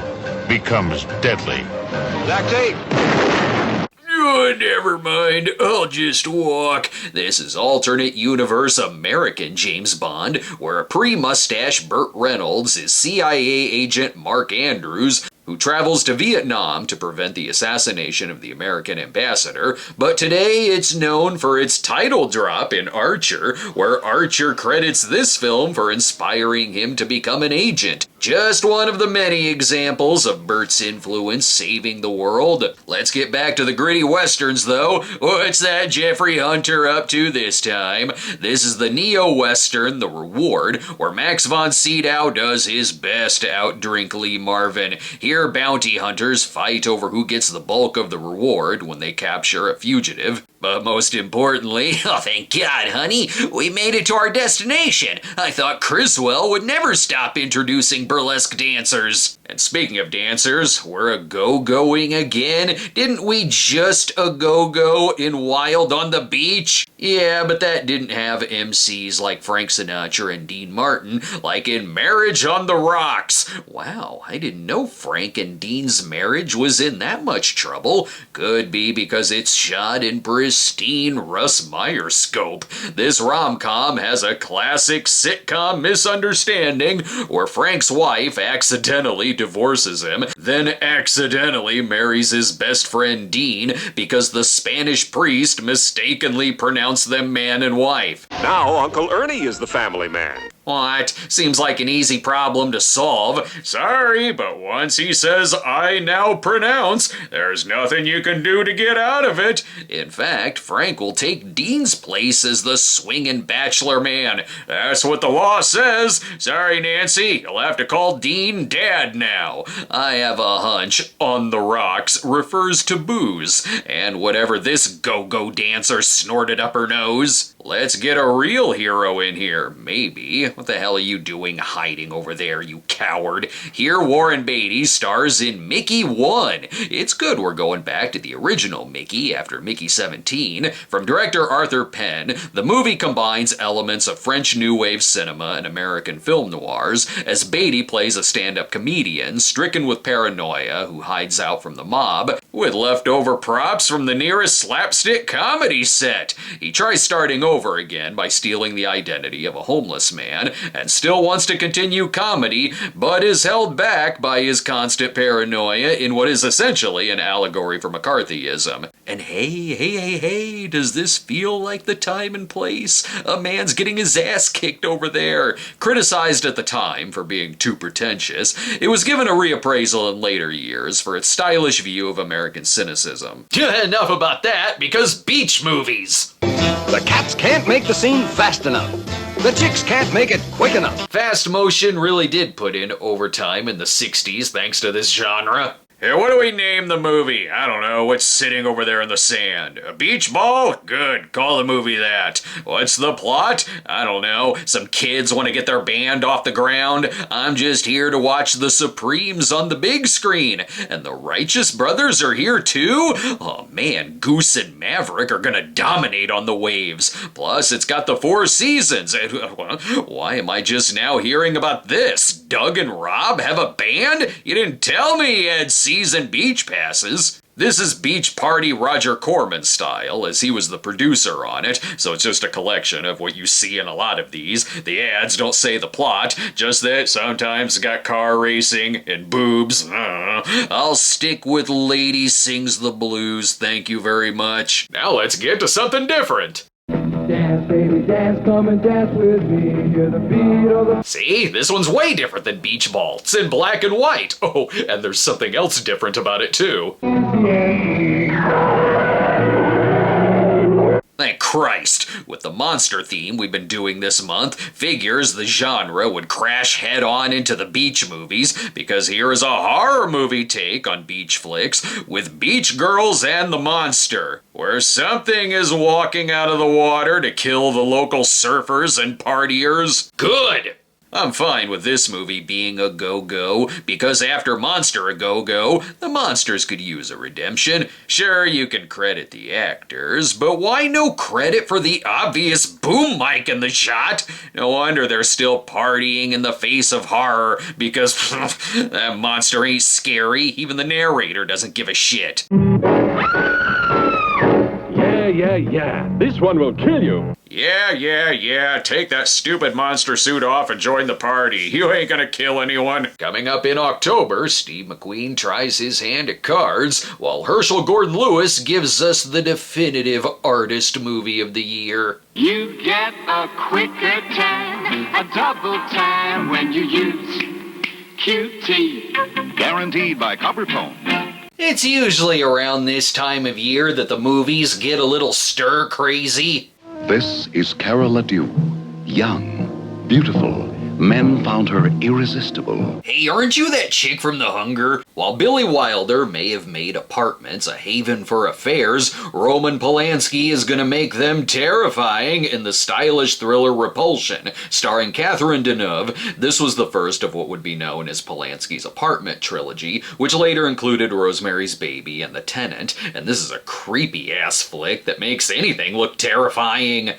becomes deadly. Oh, never mind. I'll just walk. This is alternate universe American James Bond, where a pre-mustache Burt Reynolds is CIA agent Mark Andrews, who travels to Vietnam to prevent the assassination of the American ambassador, but today it's known for its title drop in Archer, where Archer credits this film for inspiring him to become an agent. Just one of the many examples of Burt's influence saving the world. Let's get back to the gritty westerns though. What's that Jeffrey Hunter up to this time? This is the neo-western The Reward, where Max von Sydow does his best to outdrink Lee Marvin. Here bounty hunters fight over who gets the bulk of the reward when they capture a fugitive. But most importantly, oh thank God, honey, we made it to our destination. I thought Criswell would never stop introducing burlesque dancers. And speaking of dancers, we're a-go-going again. Didn't we just a-go-go in Wild on the Beach? Yeah, but that didn't have MCs like Frank Sinatra and Dean Martin, like in Marriage on the Rocks. Wow, I didn't know Frank and Dean's marriage was in that much trouble. Could be because it's shot in pristine Russ Meyer scope. This rom-com has a classic sitcom misunderstanding where Frank's wife accidentally divorces him, then accidentally marries his best friend Dean because the Spanish priest mistakenly pronounced them man and wife. Now Uncle Ernie is the family man. What? Seems like an easy problem to solve. Sorry, but once he says, "I now pronounce," there's nothing you can do to get out of it. In fact, Frank will take Dean's place as the swingin' bachelor man. That's what the law says. Sorry, Nancy, you'll have to call Dean Dad now. I have a hunch On the Rocks refers to booze, and whatever this go-go dancer snorted up her nose. Let's get a real hero in here, maybe. What the hell are you doing hiding over there, you coward? Here Warren Beatty stars in Mickey 1. It's good we're going back to the original Mickey after Mickey 17. From director Arthur Penn, the movie combines elements of French New Wave cinema and American film noirs, as Beatty plays a stand-up comedian stricken with paranoia who hides out from the mob with leftover props from the nearest slapstick comedy set. He tries starting over again by stealing the identity of a homeless man and still wants to continue comedy, but is held back by his constant paranoia in what is essentially an allegory for McCarthyism. And hey, does this feel like the time and place? A man's getting his ass kicked over there. Criticized at the time for being too pretentious, it was given a reappraisal in later years for its stylish view of American cynicism. Enough about that, because beach movies! The cats can't make the scene fast enough. The chicks can't make it quick enough. Fast motion really did put in overtime in the 60s thanks to this genre. Hey, what do we name the movie? I don't know. What's sitting over there in the sand? A beach ball? Good. Call the movie that. What's the plot? I don't know. Some kids want to get their band off the ground. I'm just here to watch the Supremes on the big screen. And the Righteous Brothers are here too? Oh man, Goose and Maverick are gonna dominate on the waves. Plus, it's got the 4 seasons. Why am I just now hearing about this? Doug and Rob have a band? You didn't tell me you had season beach passes. This is Beach Party Roger Corman style, as he was the producer on it, so it's just a collection of what you see in a lot of these. The ads don't say the plot, just that sometimes it's got car racing and boobs. I'll stick with Lady Sings the Blues, thank you very much. Now let's get to something different. Dance, baby, dance, come and dance with me. Hear the beat of the... See, this one's way different than Beach Ball. It's in black and white. Oh, and there's something else different about it too. Thank Christ! With the monster theme we've been doing this month, figures the genre would crash head-on into the beach movies, because here is a horror movie take on beach flicks with Beach Girls and the Monster, where something is walking out of the water to kill the local surfers and partiers. Good! I'm fine with this movie being a go-go, because after Monster a go-go, the monsters could use a redemption. Sure, you can credit the actors, but why no credit for the obvious boom mic in the shot? No wonder they're still partying in the face of horror, because that monster ain't scary. Even the narrator doesn't give a shit. Yeah. This one will kill you. Yeah. Take that stupid monster suit off and join the party. You ain't gonna kill anyone. Coming up in October, Steve McQueen tries his hand at cards, while Herschel Gordon Lewis gives us the definitive artist movie of the year. You get a quicker time, a double time when you use QT. Guaranteed by Coppertone. It's usually around this time of year that the movies get a little stir-crazy. This is Carol Ledoux. Young, beautiful. Men found her irresistible. Hey, aren't you that chick from The Hunger? While Billy Wilder may have made Apartments a haven for affairs, Roman Polanski is gonna make them terrifying in the stylish thriller Repulsion, starring Catherine Deneuve. This was the first of what would be known as Polanski's Apartment trilogy, which later included Rosemary's Baby and The Tenant, and this is a creepy-ass flick that makes anything look terrifying.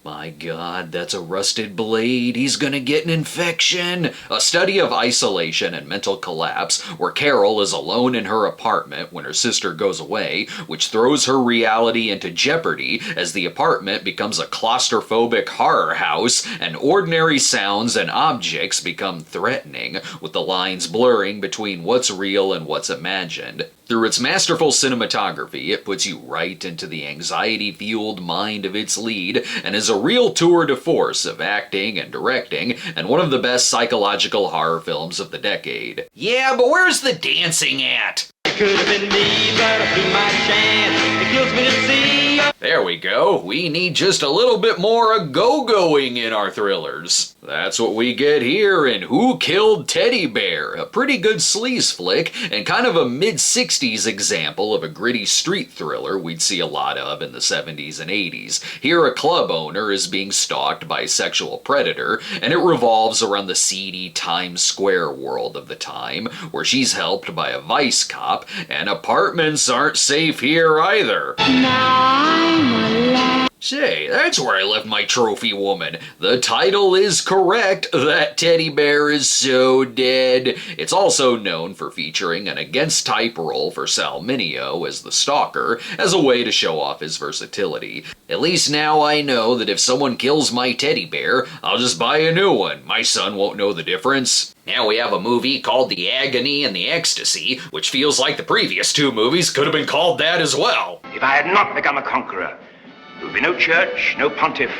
My God, that's a rusted blade. He's gonna get an infection. A study of isolation and mental collapse, where Carol is alone in her apartment when her sister goes away, which throws her reality into jeopardy as the apartment becomes a claustrophobic horror house and ordinary sounds and objects become threatening, with the lines blurring between what's real and what's imagined. Through its masterful cinematography, it puts you right into the anxiety-fueled mind of its lead and is a real tour de force of acting and directing, and one of the best psychological horror films of the decade. Yeah, but where's the dancing at? It could have been me, but I blew my chance. It kills me to see. There we go. We need just a little bit more go-going in our thrillers. That's what we get here in Who Killed Teddy Bear, a pretty good sleaze flick and kind of a mid-60s example of a gritty street thriller we'd see a lot of in the 70s and 80s. Here a club owner is being stalked by a sexual predator, and it revolves around the seedy Times Square world of the time, where she's helped by a vice cop, and apartments aren't safe here either. Say, that's where I left my trophy woman. The title is correct. That teddy bear is so dead. It's also known for featuring an against-type role for Sal Mineo as the stalker, as a way to show off his versatility. At least now I know that if someone kills my teddy bear, I'll just buy a new one. My son won't know the difference. Now we have a movie called The Agony and the Ecstasy, which feels like the previous two movies could have been called that as well. If I had not become a conqueror, there would be no church, no pontiff,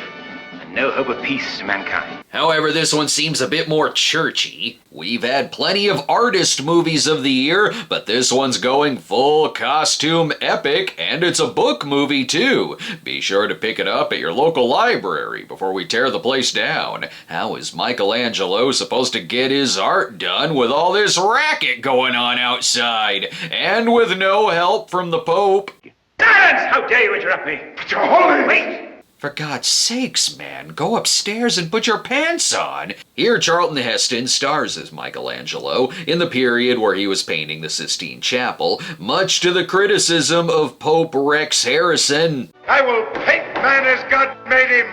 and no hope of peace to mankind. However, this one seems a bit more churchy. We've had plenty of artist movies of the year, but this one's going full costume epic, and it's a book movie too. Be sure to pick it up at your local library before we tear the place down. How is Michelangelo supposed to get his art done with all this racket going on outside? And with no help from the Pope? Silence! How dare you interrupt me? But you're holy! Wait! For God's sakes, man, go upstairs and put your pants on. Here, Charlton Heston stars as Michelangelo in the period where he was painting the Sistine Chapel, much to the criticism of Pope Rex Harrison. I will paint man as God made him,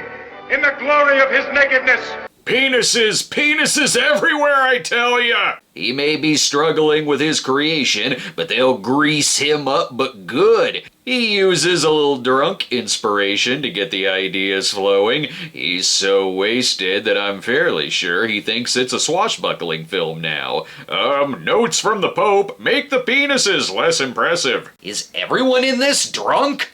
in the glory of his nakedness. Penises everywhere, I tell ya! He may be struggling with his creation, but they'll grease him up but good. He uses a little drunk inspiration to get the ideas flowing. He's so wasted that I'm fairly sure he thinks it's a swashbuckling film now. Notes from the Pope, make the penises less impressive. Is everyone in this drunk?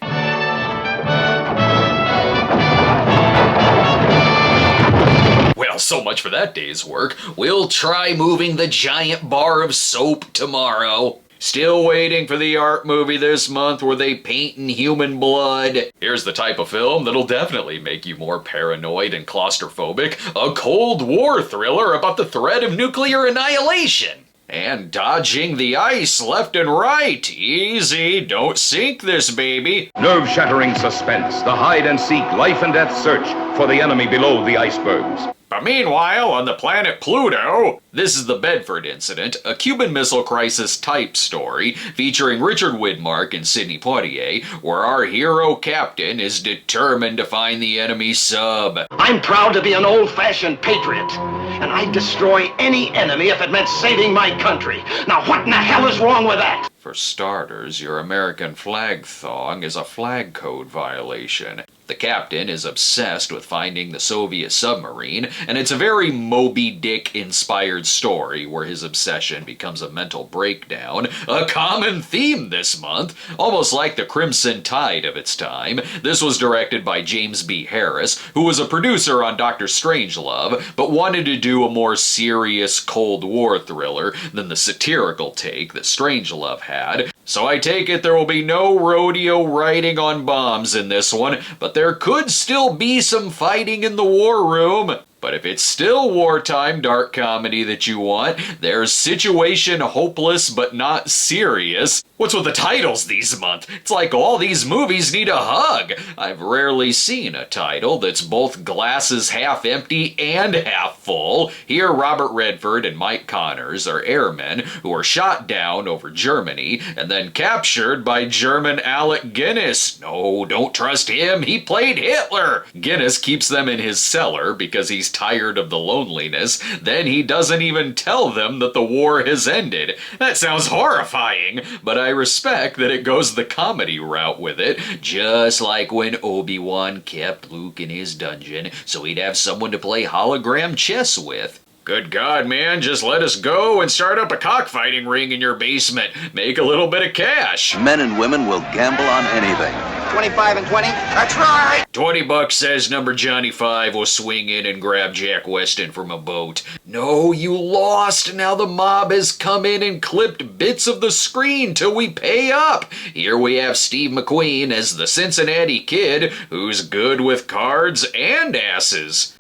Well, so much for that day's work. We'll try moving the giant bar of soap tomorrow. Still waiting for the art movie this month where they paint in human blood. Here's the type of film that'll definitely make you more paranoid and claustrophobic. A Cold War thriller about the threat of nuclear annihilation. And dodging the ice left and right. Easy, don't sink this baby. Nerve-shattering suspense, the hide-and-seek, life-and-death search for the enemy below the icebergs. But meanwhile, on the planet Pluto... This is the Bedford Incident, a Cuban Missile Crisis type story featuring Richard Widmark and Sidney Poitier, where our hero captain is determined to find the enemy sub. I'm proud to be an old-fashioned patriot, and I'd destroy any enemy if it meant saving my country. Now what in the hell is wrong with that? For starters, your American flag thong is a flag code violation. The captain is obsessed with finding the Soviet submarine, and it's a very Moby Dick-inspired story where his obsession becomes a mental breakdown, a common theme this month, almost like the Crimson Tide of its time. This was directed by James B. Harris, who was a producer on Dr. Strangelove, but wanted to do a more serious Cold War thriller than the satirical take that Strangelove had. So I take it there will be no rodeo riding on bombs in this one, but there could still be some fighting in the war room. But if it's still wartime dark comedy that you want, there's Situation Hopeless But Not Serious. What's with the titles these months? It's like all these movies need a hug. I've rarely seen a title that's both glasses half empty and half full. Here Robert Redford and Mike Connors are airmen who are shot down over Germany and then captured by German Alec Guinness. No, don't trust him. He played Hitler. Guinness keeps them in his cellar because he's tired of the loneliness. Then he doesn't even tell them that the war has ended. That sounds horrifying, but I respect that it goes the comedy route with it, just like when Obi-Wan kept Luke in his dungeon so he'd have someone to play hologram chess with. Good God, man, just let us go and start up a cockfighting ring in your basement. Make a little bit of cash. Men and women will gamble on anything. 25 and 20? That's right! $20 says number Johnny 5 will swing in and grab Jack Weston from a boat. No, you lost. Now the mob has come in and clipped bits of the screen till we pay up. Here we have Steve McQueen as the Cincinnati Kid, who's good with cards and asses.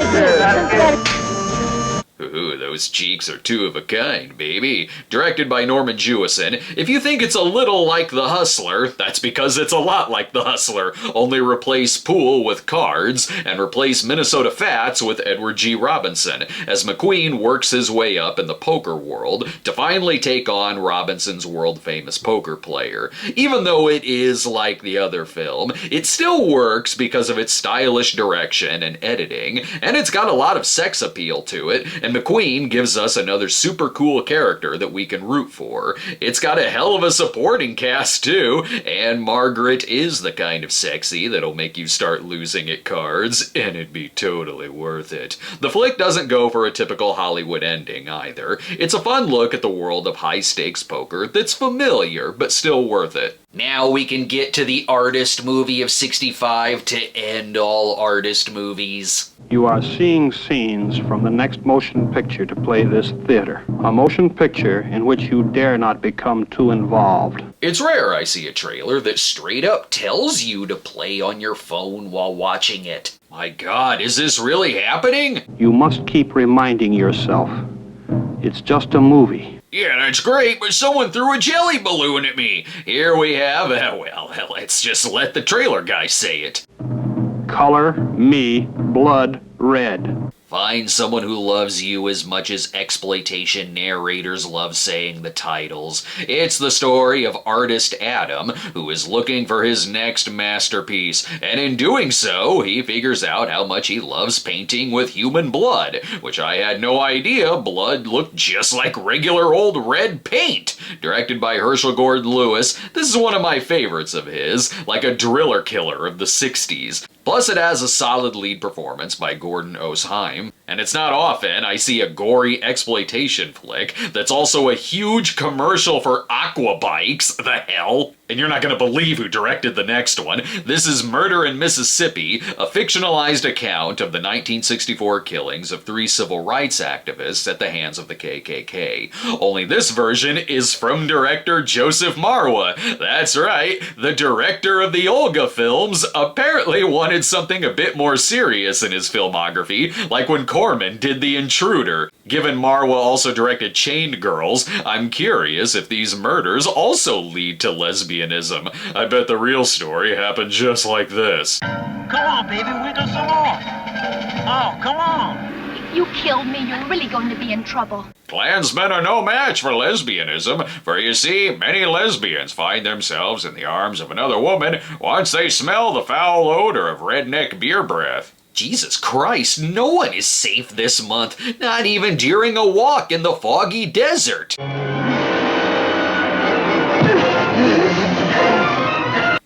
Ooh, those cheeks are two of a kind, baby. Directed by Norman Jewison. If you think it's a little like The Hustler, that's because it's a lot like The Hustler. Only replace pool with cards, and replace Minnesota Fats with Edward G. Robinson, as McQueen works his way up in the poker world to finally take on Robinson's world-famous poker player. Even though it is like the other film, it still works because of its stylish direction and editing, and it's got a lot of sex appeal to it, and McQueen gives us another super cool character that we can root for. It's got a hell of a supporting cast too, and Margaret is the kind of sexy that'll make you start losing at cards, and it'd be totally worth it. The flick doesn't go for a typical Hollywood ending either. It's a fun look at the world of high-stakes poker that's familiar, but still worth it. Now we can get to the artist movie of '65 to end all artist movies. You are seeing scenes from the next motion picture to play this theater. A motion picture in which you dare not become too involved. It's rare I see a trailer that straight up tells you to play on your phone while watching it. My God, is this really happening? You must keep reminding yourself, it's just a movie. Yeah, that's great, but someone threw a jelly balloon at me. Here we have, well, let's just let the trailer guy say it. Color me blood red. Find someone who loves you as much as exploitation narrators love saying the titles. It's the story of artist Adam, who is looking for his next masterpiece, and in doing so, he figures out how much he loves painting with human blood, which I had no idea blood looked just like regular old red paint. Directed by Herschel Gordon Lewis, this is one of my favorites of his, like a driller killer of the 60s. Plus it has a solid lead performance by Gordon Osheim, and it's not often I see a gory exploitation flick that's also a huge commercial for aqua bikes. The hell? And you're not going to believe who directed the next one. This is Murder in Mississippi, a fictionalized account of the 1964 killings of 3 civil rights activists at the hands of the KKK. Only this version is from director Joseph Marwa. That's right, the director of the Olga films apparently wanted something a bit more serious in his filmography, like when Corman did The Intruder. Given Marwa also directed Chained Girls, I'm curious if these murders also lead to lesbianism. I bet the real story happened just like this. Come on, baby, we'll do some more. Oh, come on. If you killed me, you're really going to be in trouble. Klansmen are no match for lesbianism, for you see, many lesbians find themselves in the arms of another woman once they smell the foul odor of redneck beer breath. Jesus Christ, no one is safe this month, not even during a walk in the foggy desert.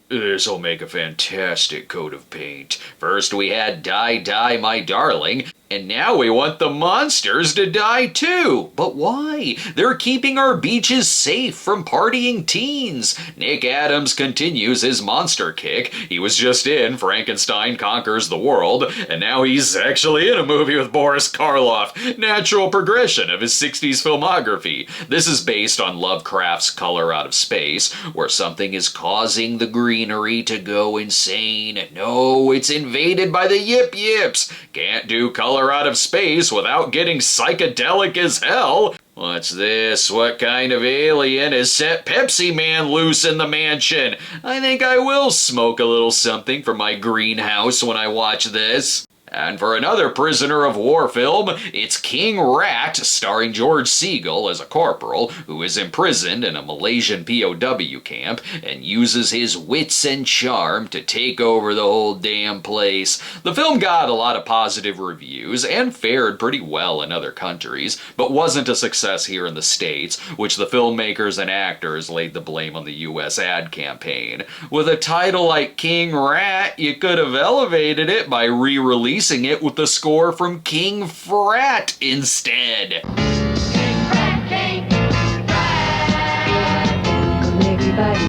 This'll make a fantastic coat of paint. First we had Die Die My Darling, and now we want the monsters to die too. But why? They're keeping our beaches safe from partying teens. Nick Adams continues his monster kick. He was just in Frankenstein Conquers the World, and now he's actually in a movie with Boris Karloff. Natural progression of his 60s filmography. This is based on Lovecraft's Color Out of Space, where something is causing the greenery to go insane. No, it's invaded by the Yip Yips. Can't do Color Out of Space without getting psychedelic as hell. What's this? What kind of alien has set Pepsi Man loose in the mansion? I think I will smoke a little something from my greenhouse when I watch this. And for another prisoner of war film, it's King Rat, starring George Segal as a corporal who is imprisoned in a Malaysian POW camp and uses his wits and charm to take over the whole damn place. The film got a lot of positive reviews and fared pretty well in other countries, but wasn't a success here in the States, which the filmmakers and actors laid the blame on the US ad campaign. With a title like King Rat, you could have elevated it by re-releasing it with the score from King Frat instead.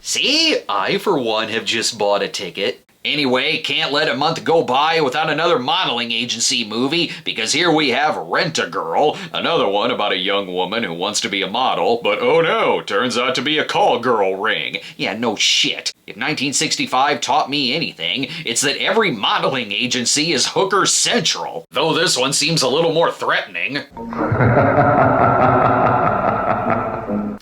See? I, for one, have just bought a ticket. Anyway, can't let a month go by without another modeling agency movie, because here we have Rent-A-Girl, another one about a young woman who wants to be a model, but oh no, turns out to be a call girl ring. Yeah, no shit. If 1965 taught me anything, it's that every modeling agency is hooker central. Though this one seems a little more threatening.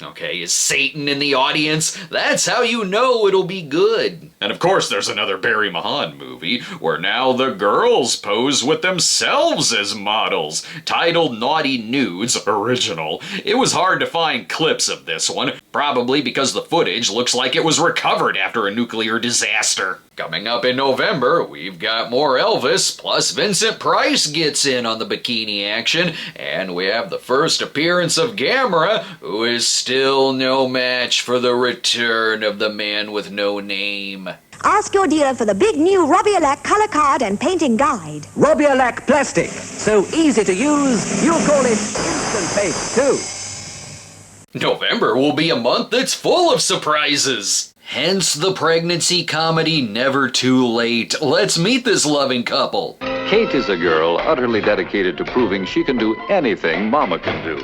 Okay, is Satan in the audience? That's how you know it'll be good. And of course there's another Barry Mahan movie, where now the girls pose with themselves as models, titled Naughty Nudes Original. It was hard to find clips of this one, probably because the footage looks like it was recovered after a nuclear disaster. Coming up in November, we've got more Elvis, plus Vincent Price gets in on the bikini action, and we have the first appearance of Gamera, who is still no match for the return of the man with no name. Ask your dealer for the big new Robiolac color card and painting guide. Robiolac plastic. So easy to use, you'll call it Instant Paint, too. November will be a month that's full of surprises. Hence the pregnancy comedy Never Too Late. Let's meet this loving couple. Kate is a girl utterly dedicated to proving she can do anything Mama can do.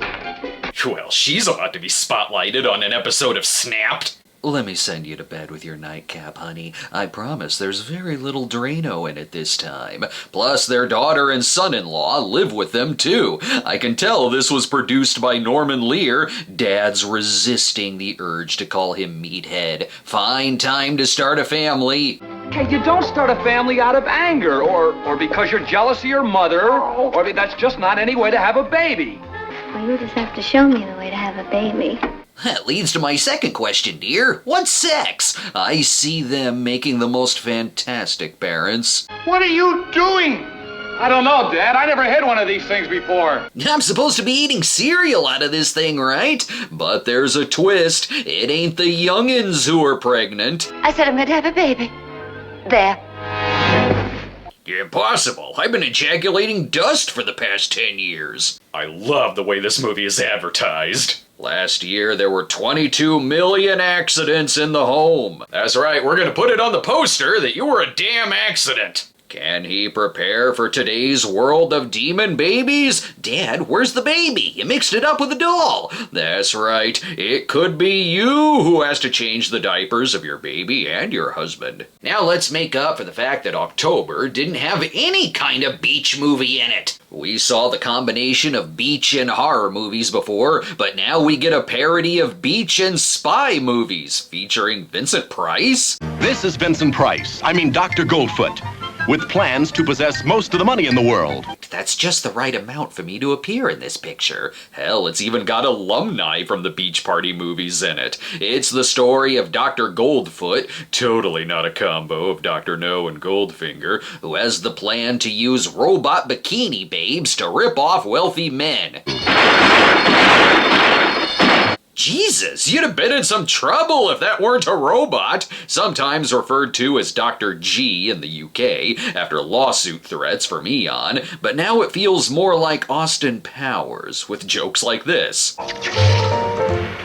Well, she's about to be spotlighted on an episode of Snapped. Let me send you to bed with your nightcap, honey. I promise there's very little Drano in it this time. Plus, their daughter and son-in-law live with them, too. I can tell this was produced by Norman Lear. Dad's resisting the urge to call him Meathead. Fine time to start a family. Okay, you don't start a family out of anger, or because you're jealous of your mother, or that's just not any way to have a baby. Well, you just have to show me the way to have a baby. That leads to my second question, dear. What's sex? I see them making the most fantastic parents. What are you doing? I don't know, Dad. I never had one of these things before. I'm supposed to be eating cereal out of this thing, right? But there's a twist. It ain't the youngins who are pregnant. I said I'm going to have a baby. There. Impossible. I've been ejaculating dust for the past 10 years. I love the way this movie is advertised. Last year, there were 22 million accidents in the home. That's right, we're gonna put it on the poster that you were a damn accident. Can he prepare for today's world of demon babies? Dad, where's the baby? You mixed it up with a doll. That's right, it could be you who has to change the diapers of your baby and your husband. Now let's make up for the fact that October didn't have any kind of beach movie in it. We saw the combination of beach and horror movies before, but now we get a parody of beach and spy movies featuring Vincent Price. This is Vincent Price, Dr. Goldfoot, with plans to possess most of the money in the world. That's just the right amount for me to appear in this picture. Hell, it's even got alumni from the Beach Party movies in it. It's the story of Dr. Goldfoot, totally not a combo of Dr. No and Goldfinger, who has the plan to use robot bikini babes to rip off wealthy men. Jesus, you'd have been in some trouble if that weren't a robot, sometimes referred to as Dr. G in the UK after lawsuit threats from Eon, but now it feels more like Austin Powers with jokes like this.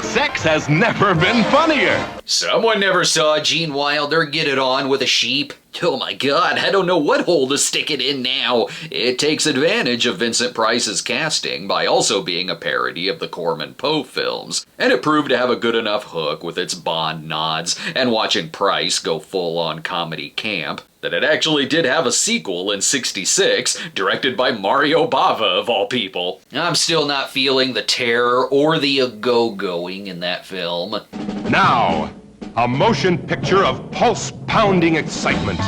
Sex has never been funnier. Someone never saw Gene Wilder get it on with a sheep. Oh my god, I don't know what hole to stick it in now. It takes advantage of Vincent Price's casting by also being a parody of the Corman Poe films, and it proved to have a good enough hook with its Bond nods and watching Price go full-on comedy camp that it actually did have a sequel in '66, directed by Mario Bava of all people. I'm still not feeling the terror or the go-going in that film. Now, a motion picture of pulse-pounding excitement.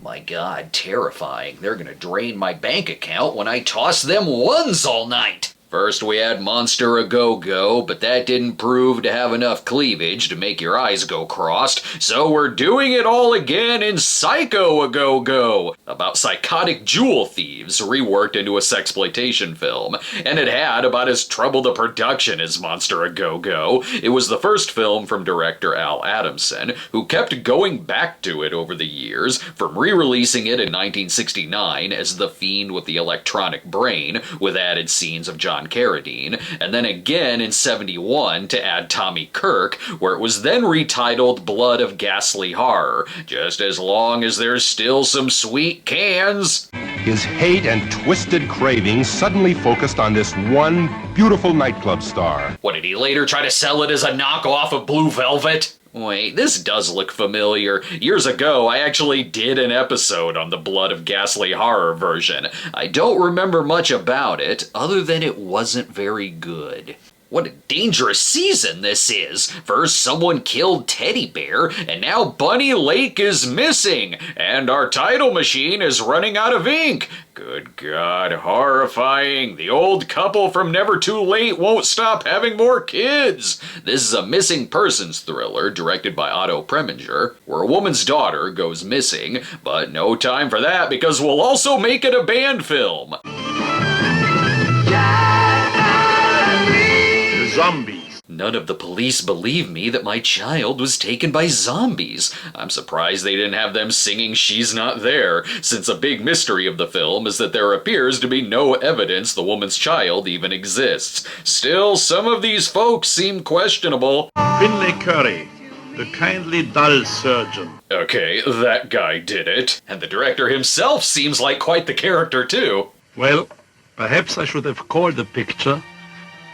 My god, terrifying. They're gonna drain my bank account when I toss them ones all night. First we had Monster A Go-Go, but that didn't prove to have enough cleavage to make your eyes go crossed, so we're doing it all again in Psycho A Go-Go, about psychotic jewel thieves reworked into a sexploitation film, and it had about as troubled a production as Monster A Go-Go. It was the first film from director Al Adamson, who kept going back to it over the years, from re-releasing it in 1969 as The Fiend with the Electronic Brain, with added scenes of John John Carradine, and then again in '71 to add Tommy Kirk, where it was then retitled Blood of Ghastly Horror, just as long as there's still some sweet cans. His hate and twisted cravings suddenly focused on this one beautiful nightclub star. What, did he later try to sell it as a knockoff of Blue Velvet? Wait, this does look familiar. Years ago, I actually did an episode on the Blood of Ghastly Horror version. I don't remember much about it, other than it wasn't very good. What a dangerous season this is! First someone killed Teddy Bear, and now Bunny Lake is missing, and our title machine is running out of ink. Good God, horrifying. The old couple from Never Too Late won't stop having more kids. This is a missing persons thriller directed by Otto Preminger, where a woman's daughter goes missing, but no time for that because we'll also make it a band film. Zombies. None of the police believe me that my child was taken by zombies. I'm surprised they didn't have them singing She's Not There, since a big mystery of the film is that there appears to be no evidence the woman's child even exists. Still, some of these folks seem questionable. Finlay Curry, the kindly dull surgeon. Okay, that guy did it. And the director himself seems like quite the character, too. Well, perhaps I should have called the picture,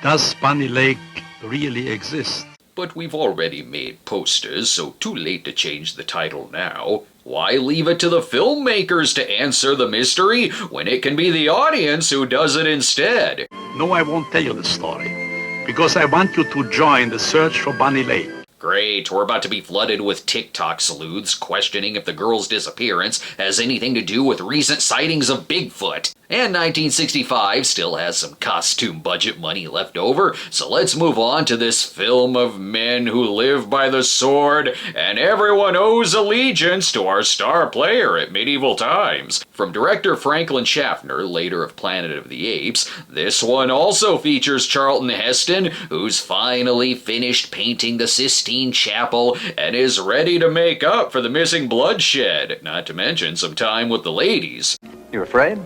Does Bunny Lake Really Exist? But we've already made posters, so too late to change the title now. Why leave it to the filmmakers to answer the mystery when it can be the audience who does it instead? No, I won't tell you the story, because I want you to join the search for Bunny Lake. Great, we're about to be flooded with TikTok sleuths questioning if the girl's disappearance has anything to do with recent sightings of Bigfoot. And 1965 still has some costume budget money left over, so let's move on to this film of men who live by the sword, and everyone owes allegiance to our star player at medieval times. From director Franklin Schaffner, later of Planet of the Apes, this one also features Charlton Heston, who's finally finished painting the Sistine Chapel and is ready to make up for the missing bloodshed, not to mention some time with the ladies. You afraid?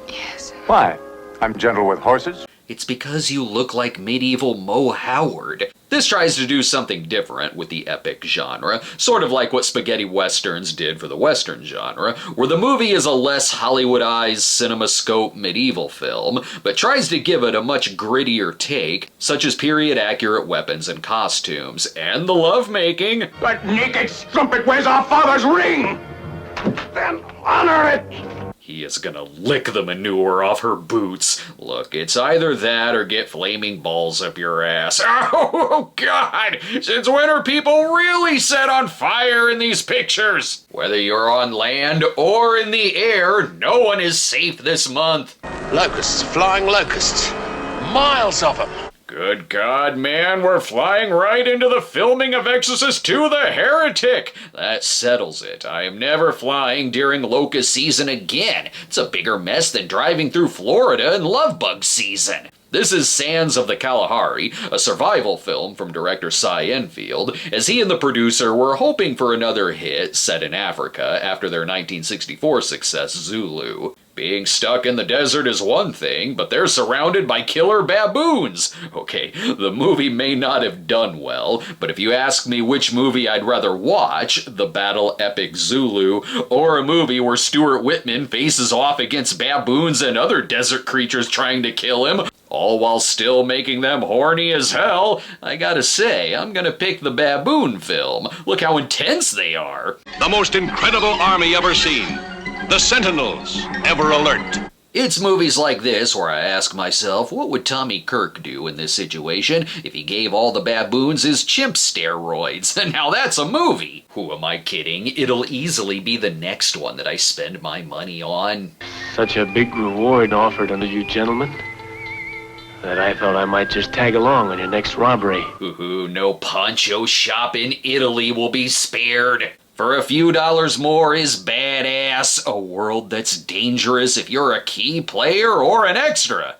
Yes. Why? I'm gentle with horses. It's because you look like medieval Mo Howard. This tries to do something different with the epic genre, sort of like what spaghetti westerns did for the western genre, where the movie is a less Hollywoodized CinemaScope medieval film, but tries to give it a much grittier take, such as period-accurate weapons and costumes, and the lovemaking. That naked strumpet wears our father's ring! Then honor it! He is gonna lick the manure off her boots. Look, it's either that or get flaming balls up your ass. Oh, God! Since when are people really set on fire in these pictures? Whether you're on land or in the air, no one is safe this month. Locusts, flying locusts. Miles of them. Good God, man, we're flying right into the filming of Exorcist II: The Heretic! That settles it. I am never flying during locust season again. It's a bigger mess than driving through Florida in lovebug season. This is Sands of the Kalahari, a survival film from director Cy Enfield, as he and the producer were hoping for another hit set in Africa after their 1964 success Zulu. Being stuck in the desert is one thing, but they're surrounded by killer baboons. Okay, the movie may not have done well, but if you ask me which movie I'd rather watch, the battle epic Zulu, or a movie where Stuart Whitman faces off against baboons and other desert creatures trying to kill him, all while still making them horny as hell, I gotta say, I'm gonna pick the baboon film. Look how intense they are. The most incredible army ever seen. The Sentinels, ever alert. It's movies like this where I ask myself, what would Tommy Kirk do in this situation if he gave all the baboons his chimp steroids? Now that's a movie! Who am I kidding? It'll easily be the next one that I spend my money on. Such a big reward offered unto you gentlemen that I thought I might just tag along on your next robbery. Ooh, no poncho shop in Italy will be spared. For a few dollars more is badass, a world that's dangerous if you're a key player or an extra.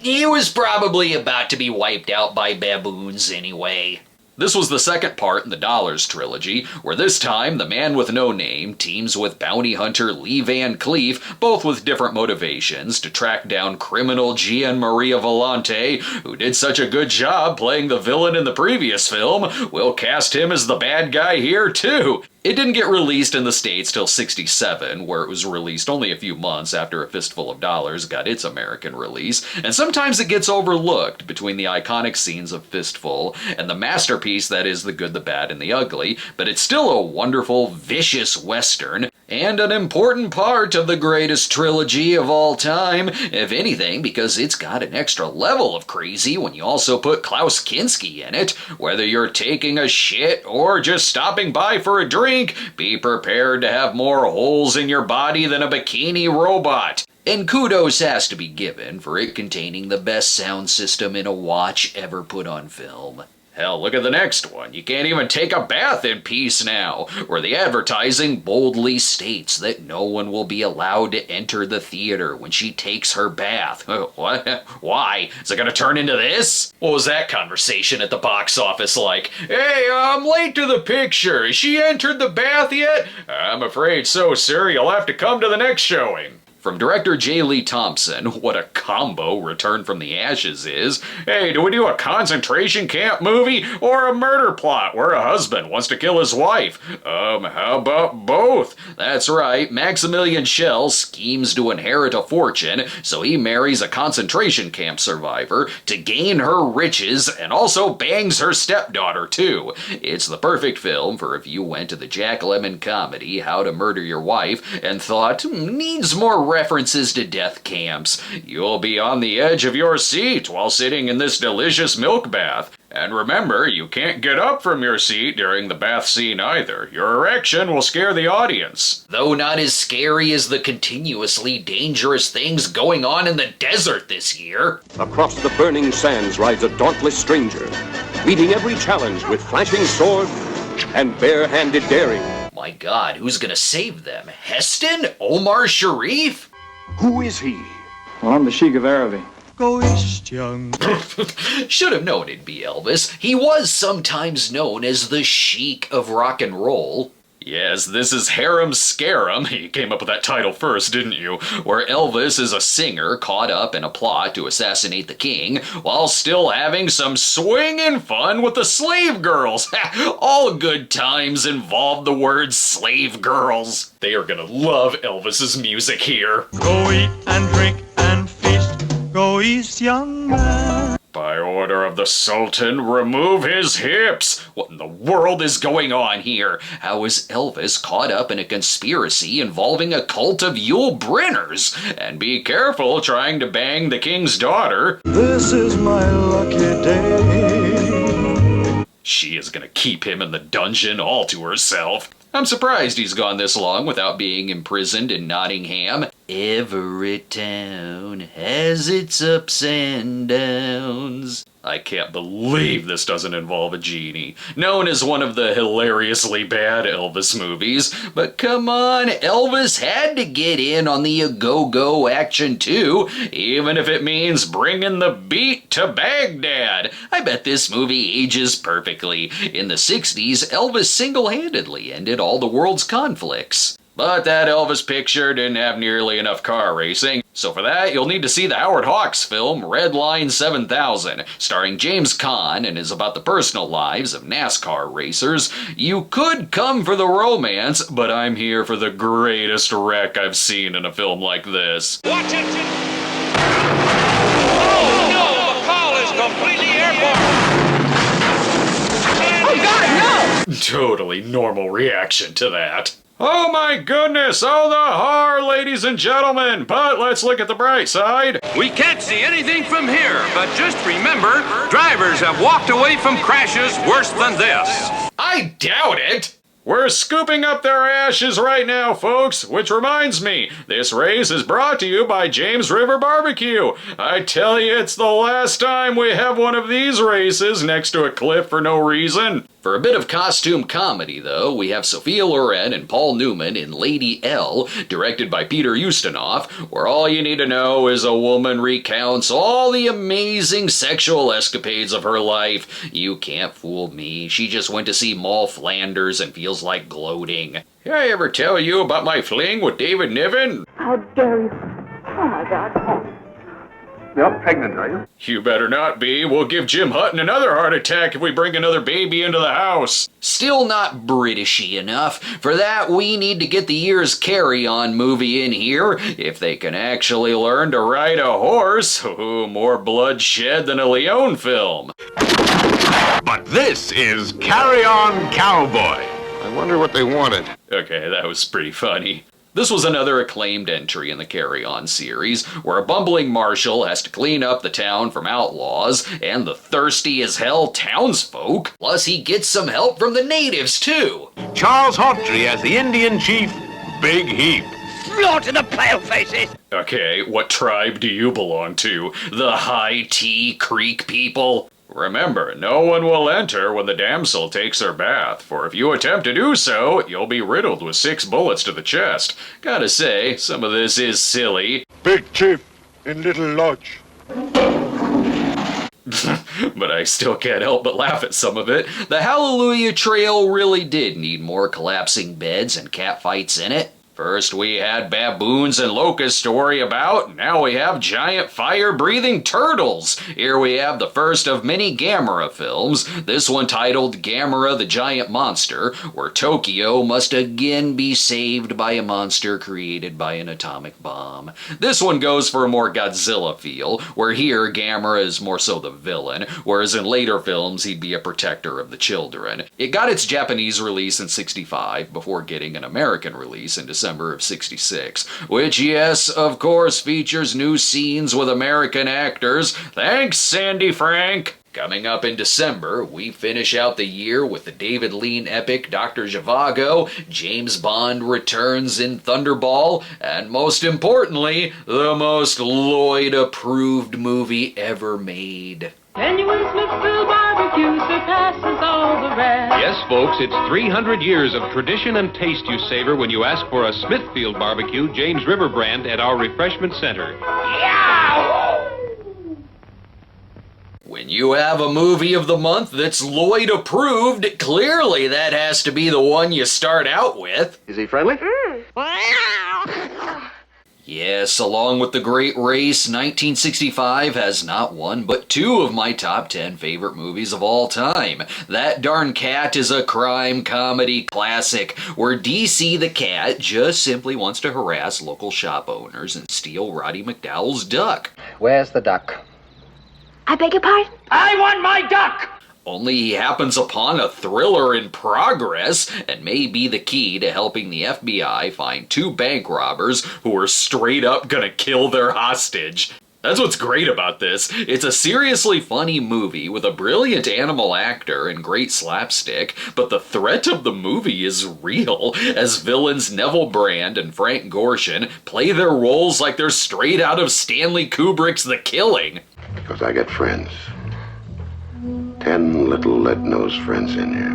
He was probably about to be wiped out by baboons anyway. This was the second part in the Dollars trilogy, where this time the man with no name teams with bounty hunter Lee Van Cleef, both with different motivations, to track down criminal Gian Maria Volante, who did such a good job playing the villain in the previous film. We'll cast him as the bad guy here too. It didn't get released in the States till '67, where it was released only a few months after A Fistful of Dollars got its American release, and sometimes it gets overlooked between the iconic scenes of Fistful and the masterpiece that is The Good, the Bad, and the Ugly, but it's still a wonderful, vicious western, and an important part of the greatest trilogy of all time, if anything, because it's got an extra level of crazy when you also put Klaus Kinski in it. Whether you're taking a shit or just stopping by for a drink, be prepared to have more holes in your body than a bikini robot. And kudos has to be given for it containing the best sound system in a watch ever put on film. Hell, look at the next one. You can't even take a bath in peace now, where the advertising boldly states that no one will be allowed to enter the theater when she takes her bath. What? Why? Is it gonna turn into this? What was that conversation at the box office like? Hey, I'm late to the picture. Has she entered the bath yet? I'm afraid so, sir. You'll have to come to the next showing. From director J. Lee Thompson, what a combo Return from the Ashes is. Hey, do we do a concentration camp movie or a murder plot where a husband wants to kill his wife? How about both? That's right, Maximilian Schell schemes to inherit a fortune, so he marries a concentration camp survivor to gain her riches and also bangs her stepdaughter too. It's the perfect film for if you went to the Jack Lemmon comedy How to Murder Your Wife and thought, needs more references to death camps. You'll be on the edge of your seat while sitting in this delicious milk bath. And remember, you can't get up from your seat during the bath scene either. Your erection will scare the audience. Though not as scary as the continuously dangerous things going on in the desert this year. Across the burning sands rides a dauntless stranger, meeting every challenge with flashing sword and bare-handed daring. My God, who's gonna save them? Heston? Omar Sharif? Who is he? Well, I'm the Sheik of Araby. Go East, young. Should have known it'd be Elvis. He was sometimes known as the Sheik of Rock and Roll. Yes, this is Harem Scarum. You came up with that title first, didn't you? Where Elvis is a singer caught up in a plot to assassinate the king while still having some swinging fun with the slave girls. All good times involve the word slave girls. They are gonna love Elvis's music here. Go eat and drink and feast. Go East, young man. By order of the Sultan, remove his hips! What in the world is going on here? How is Elvis caught up in a conspiracy involving a cult of Yul Brynners? And be careful trying to bang the king's daughter. This is my lucky day. She is gonna keep him in the dungeon all to herself. I'm surprised he's gone this long without being imprisoned in Nottingham. Every town has its ups and downs. I can't believe this doesn't involve a genie. Known as one of the hilariously bad Elvis movies. But come on, Elvis had to get in on the go-go action too, even if it means bringing the beat to Baghdad. I bet this movie ages perfectly. In the 60s, Elvis single-handedly ended all the world's conflicts. But that Elvis picture didn't have nearly enough car racing, so for that you'll need to see the Howard Hawks film Red Line 7000, starring James Caan and is about the personal lives of NASCAR racers. You could come for the romance, but I'm here for the greatest wreck I've seen in a film like this. Watch it! Oh no! The call is completely airborne! Oh God, no! Totally normal reaction to that. Oh my goodness, oh the horror, ladies and gentlemen, but let's look at the bright side. We can't see anything from here, but just remember, drivers have walked away from crashes worse than this. I doubt it. We're scooping up their ashes right now, folks, which reminds me, this race is brought to you by James River Barbecue. I tell you, it's the last time we have one of these races next to a cliff for no reason. For a bit of costume comedy, though, we have Sophia Loren and Paul Newman in Lady L, directed by Peter Ustinov, where all you need to know is a woman recounts all the amazing sexual escapades of her life. You can't fool me. She just went to see Moll Flanders and feels like gloating. Did I ever tell you about my fling with David Niven? How dare you? Oh, my God. You're pregnant, are you? You better not be. We'll give Jim Hutton another heart attack if we bring another baby into the house. Still not Britishy enough. For that, we need to get the year's Carry On movie in here. If they can actually learn to ride a horse, ooh, more bloodshed than a Leone film. But this is Carry On Cowboy. I wonder what they wanted. Okay, that was pretty funny. This was another acclaimed entry in the Carry On series, where a bumbling marshal has to clean up the town from outlaws and the thirsty as hell townsfolk, plus he gets some help from the natives too. Charles Hawtrey as the Indian chief, Big Heap. Slaughter the palefaces! Okay, what tribe do you belong to? The High Tea Creek people? Remember, no one will enter when the damsel takes her bath, for if you attempt to do so, you'll be riddled with 6 bullets to the chest. Gotta say, some of this is silly. Big chief in Little Lodge. But I still can't help but laugh at some of it. The Hallelujah Trail really did need more collapsing beds and catfights in it. First we had baboons and locusts to worry about, now we have giant fire-breathing turtles. Here we have the first of many Gamera films, this one titled Gamera the Giant Monster, where Tokyo must again be saved by a monster created by an atomic bomb. This one goes for a more Godzilla feel, where here Gamera is more so the villain, whereas in later films he'd be a protector of the children. It got its Japanese release in '65 before getting an American release in December of '66, which, yes, of course, features new scenes with American actors. Thanks, Sandy Frank! Coming up in December, we finish out the year with the David Lean epic Dr. Zhivago, James Bond returns in Thunderball, and most importantly, the most Lloyd-approved movie ever made. Genuine Smithfield barbecue surpasses all the rest. Yes, folks, it's 300 years of tradition and taste you savor when you ask for a Smithfield barbecue James River brand at our refreshment center. When you have a movie of the month that's Lloyd approved, clearly that has to be the one you start out with. Is he friendly? Yes, along with The Great Race, 1965 has not one, but 2 of my top 10 favorite movies of all time. That Darn Cat is a crime comedy classic, where DC the Cat just simply wants to harass local shop owners and steal Roddy McDowell's duck. Where's the duck? I beg your pardon? I want my duck! Only he happens upon a thriller in progress, and may be the key to helping the FBI find 2 bank robbers who are straight up gonna kill their hostage. That's what's great about this. It's a seriously funny movie with a brilliant animal actor and great slapstick, but the threat of the movie is real, as villains Neville Brand and Frank Gorshin play their roles like they're straight out of Stanley Kubrick's The Killing. Because I got friends. 10 little lead-nosed friends in here.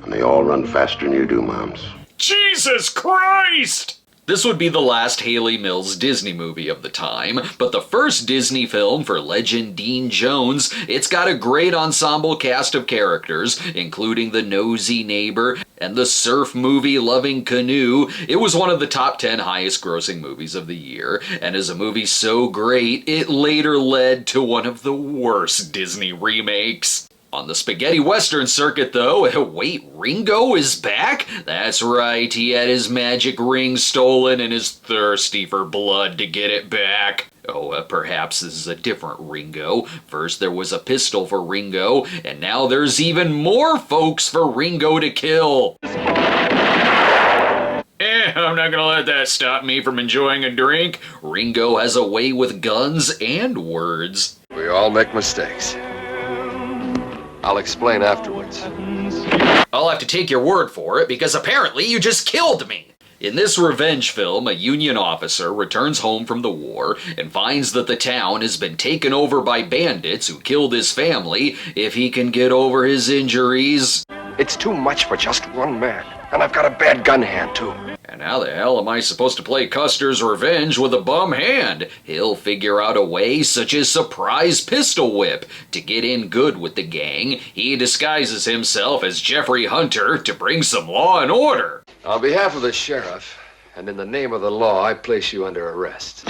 And they all run faster than you do, Moms. Jesus Christ! This would be the last Haley Mills Disney movie of the time, but the first Disney film for legend Dean Jones. It's got a great ensemble cast of characters, including the nosy neighbor and the surf movie-loving Canoe. It was one of the top 10 highest-grossing movies of the year, and is a movie so great, it later led to one of the worst Disney remakes. On the spaghetti western circuit, though, wait, Ringo is back? That's right, he had his magic ring stolen and is thirsty for blood to get it back. Oh, perhaps this is a different Ringo. First there was a pistol for Ringo, and now there's even more folks for Ringo to kill. I'm not gonna let that stop me from enjoying a drink. Ringo has a way with guns and words. We all make mistakes. I'll explain afterwards. I'll have to take your word for it because apparently you just killed me. In this revenge film, a Union officer returns home from the war and finds that the town has been taken over by bandits who killed his family. If he can get over his injuries... It's too much for just one man, and I've got a bad gun hand, too. And how the hell am I supposed to play Custer's revenge with a bum hand? He'll figure out a way, such as surprise pistol whip. To get in good with the gang, he disguises himself as Jeffrey Hunter to bring some law and order. On behalf of the sheriff, and in the name of the law, I place you under arrest.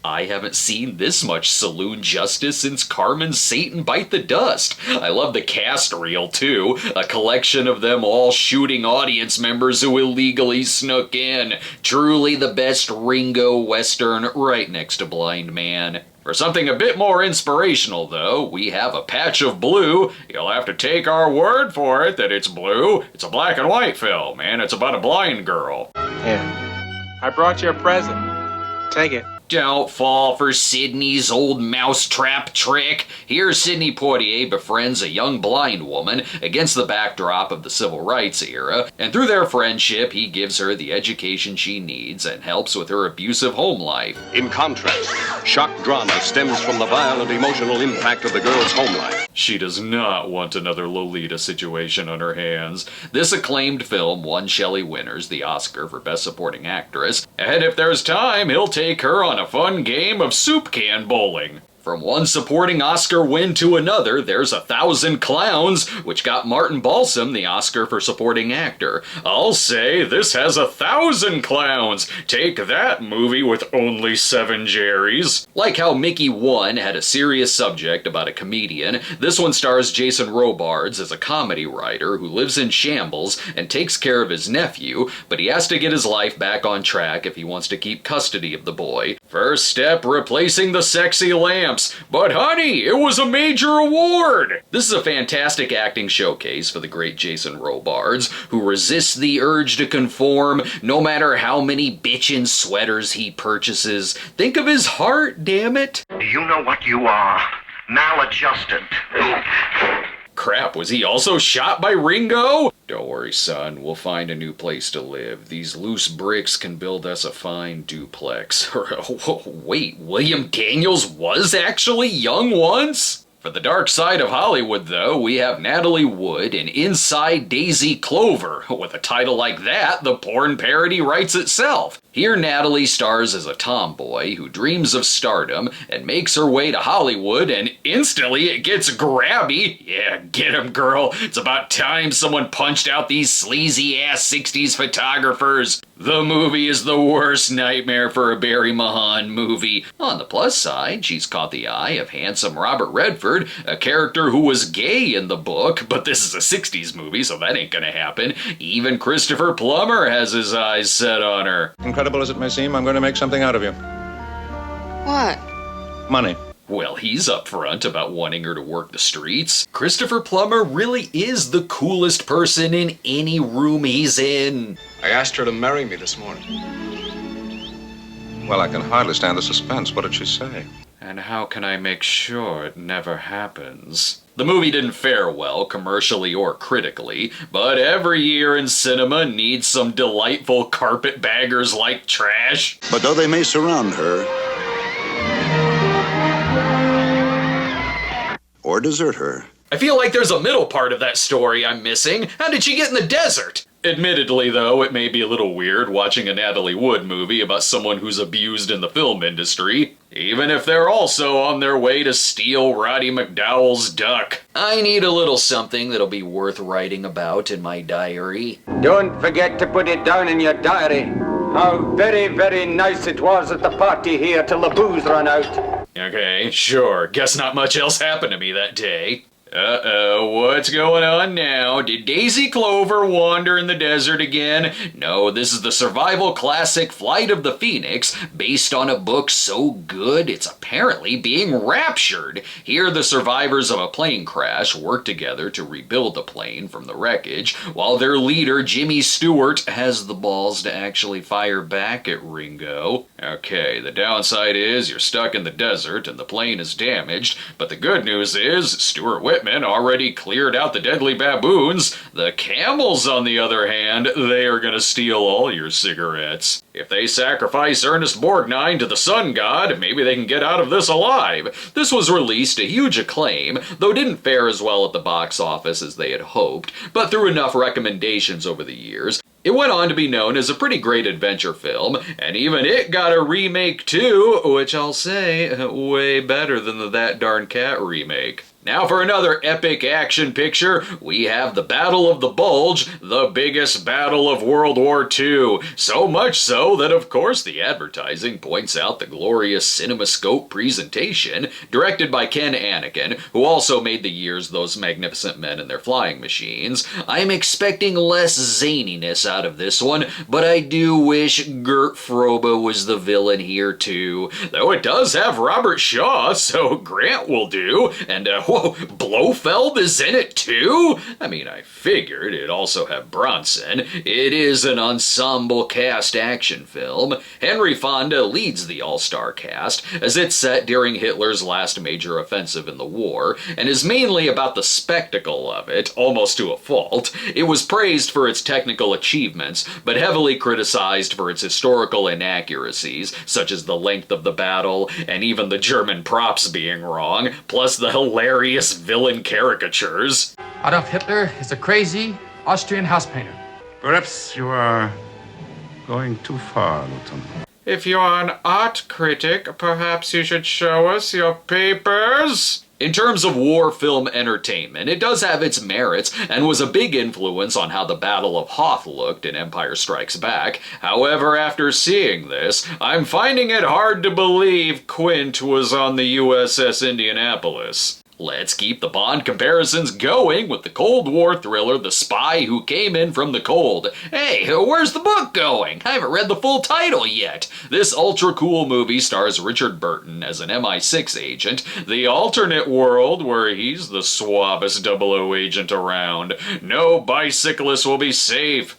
I haven't seen this much saloon justice since Carmen's Satan Bite the Dust. I love the cast reel, too. A collection of them all shooting audience members who illegally snuck in. Truly the best Ringo Western, right next to Blind Man. For something a bit more inspirational, though, we have A Patch of Blue. You'll have to take our word for it that it's blue. It's a black and white film, and it's about a blind girl. Yeah. I brought you a present. Take it. Don't fall for Sidney's old mousetrap trick. Here, Sidney Poitier befriends a young blind woman against the backdrop of the civil rights era, and through their friendship, he gives her the education she needs and helps with her abusive home life. In contrast, shock drama stems from the violent emotional impact of the girl's home life. She does not want another Lolita situation on her hands. This acclaimed film won Shelley Winters the Oscar for Best Supporting Actress, and if there's time, he'll take her on a fun game of soup can bowling. From one supporting Oscar win to another, there's 1,000 Clowns, which got Martin Balsam the Oscar for supporting actor. I'll say this has 1,000 clowns. Take that, movie with only 7 Jerrys. Like how Mickey 1 had a serious subject about a comedian, this one stars Jason Robards as a comedy writer who lives in shambles and takes care of his nephew, but he has to get his life back on track if he wants to keep custody of the boy. First step, replacing the sexy lamp. But honey, it was a major award! This is a fantastic acting showcase for the great Jason Robards, who resists the urge to conform no matter how many bitchin' sweaters he purchases. Think of his heart, damn it! You know what you are. Maladjusted. Crap, was he also shot by Ringo? Don't worry, son, we'll find a new place to live. These loose bricks can build us a fine duplex. Wait, William Daniels was actually young once? For the dark side of Hollywood, though, we have Natalie Wood in Inside Daisy Clover. With a title like that, the porn parody writes itself. Here Natalie stars as a tomboy who dreams of stardom and makes her way to Hollywood, and instantly it gets grabby. Yeah, get him, girl. It's about time someone punched out these sleazy-ass 60s photographers. The movie is the worst nightmare for a Barry Mahan movie. On the plus side, she's caught the eye of handsome Robert Redford, a character who was gay in the book, but this is a 60s movie, so that ain't gonna happen. Even Christopher Plummer has his eyes set on her. Incredible as it may seem, I'm going to make something out of you. What? Money. Well, he's upfront about wanting her to work the streets. Christopher Plummer really is the coolest person in any room he's in. I asked her to marry me this morning. Well, I can hardly stand the suspense. What did she say? And how can I make sure it never happens? The movie didn't fare well, commercially or critically, but every year in cinema needs some delightful carpetbaggers like trash. But though they may surround her, or desert her, I feel like there's a middle part of that story I'm missing. How did she get in the desert? Admittedly, though, it may be a little weird watching a Natalie Wood movie about someone who's abused in the film industry, even if they're also on their way to steal Roddy McDowell's duck. I need a little something that'll be worth writing about in my diary. Don't forget to put it down in your diary. How very, very nice it was at the party here till the booze ran out. Okay, sure. Guess not much else happened to me that day. Uh-oh, what's going on now? Did Daisy Clover wander in the desert again? No, this is the survival classic Flight of the Phoenix, based on a book so good it's apparently being raptured. Here, the survivors of a plane crash work together to rebuild the plane from the wreckage, while their leader, Jimmy Stewart, has the balls to actually fire back at Ringo. Okay, the downside is you're stuck in the desert and the plane is damaged, but the good news is Stuart Whitman equipment already cleared out the deadly baboons. The camels, on the other hand, they are gonna steal all your cigarettes. If they sacrifice Ernest Borgnine to the sun god, maybe they can get out of this alive. This was released to huge acclaim, though didn't fare as well at the box office as they had hoped, but through enough recommendations over the years, it went on to be known as a pretty great adventure film, and even it got a remake too, which I'll say, way better than the That Darn Cat remake. Now for another epic action picture, we have the Battle of the Bulge, the biggest battle of World War II. So much so that, of course, the advertising points out the glorious CinemaScope presentation, directed by Ken Anakin, who also made the years Those Magnificent Men and Their Flying Machines. I'm expecting less zaniness out of this one, but I do wish Gert Frobe was the villain here too. Though it does have Robert Shaw, so Grant will do, and whoa, Blofeld is in it too? I mean, I figured it'd also have Bronson. It is an ensemble cast action film. Henry Fonda leads the all-star cast, as it's set during Hitler's last major offensive in the war, and is mainly about the spectacle of it, almost to a fault. It was praised for its technical achievements, but heavily criticized for its historical inaccuracies, such as the length of the battle, and even the German props being wrong, plus the hilarious villain caricatures. Adolf Hitler is a crazy Austrian house painter. Perhaps you are going too far, Lieutenant. If you're an art critic, perhaps you should show us your papers? In terms of war film entertainment, it does have its merits and was a big influence on how the Battle of Hoth looked in Empire Strikes Back. However, after seeing this, I'm finding it hard to believe Quint was on the USS Indianapolis. Let's keep the Bond comparisons going with the Cold War thriller The Spy Who Came In From the Cold. Hey, where's the book going? I haven't read the full title yet. This ultra-cool movie stars Richard Burton as an MI6 agent, the alternate world where he's the suavest 00 agent around. No bicyclist will be safe.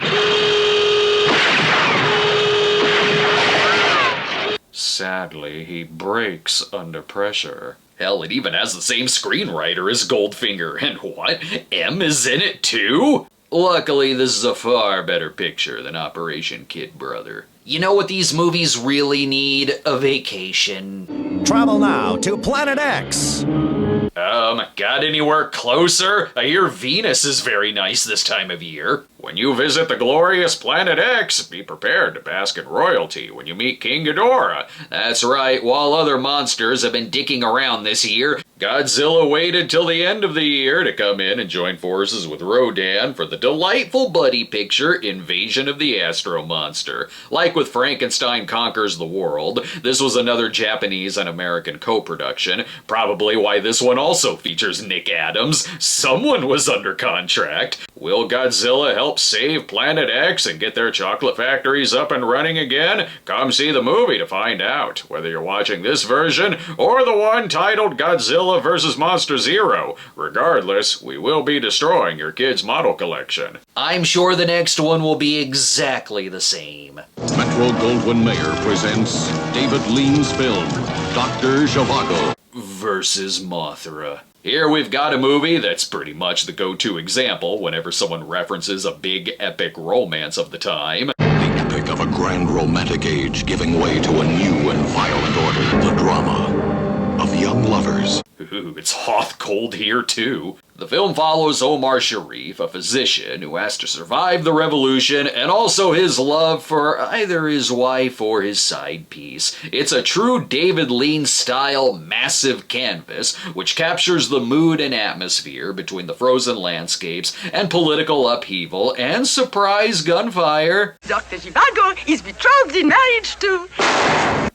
Sadly, he breaks under pressure. Hell, it even has the same screenwriter as Goldfinger, and what? M is in it too? Luckily, this is a far better picture than Operation Kid Brother. You know what these movies really need? A vacation. Travel now to Planet X. Got anywhere closer? I hear Venus is very nice this time of year. When you visit the glorious Planet X, be prepared to bask in royalty when you meet King Ghidorah. That's right, while other monsters have been dicking around this year, Godzilla waited till the end of the year to come in and join forces with Rodan for the delightful buddy picture Invasion of the Astro Monster. Like with Frankenstein Conquers the World, this was another Japanese and American co-production, probably why this one also features Nick Adams. Someone was under contract. Will Godzilla help save Planet X and get their chocolate factories up and running again? Come see the movie to find out, whether you're watching this version or the one titled Godzilla vs. Monster Zero. Regardless, we will be destroying your kids' model collection. I'm sure the next one will be exactly the same. Metro-Goldwyn-Mayer presents David Lean's film, Dr. Zhivago versus Mothra. Here we've got a movie that's pretty much the go-to example whenever someone references a big epic romance of the time. The epic of a grand romantic age giving way to a new and violent order. The drama of young lovers. Ooh, it's Hoth cold here too. The film follows Omar Sharif, a physician who has to survive the revolution, and also his love for either his wife or his side piece. It's a true David Lean-style massive canvas, which captures the mood and atmosphere between the frozen landscapes and political upheaval and surprise gunfire. Dr. Zhivago is betrothed in marriage to...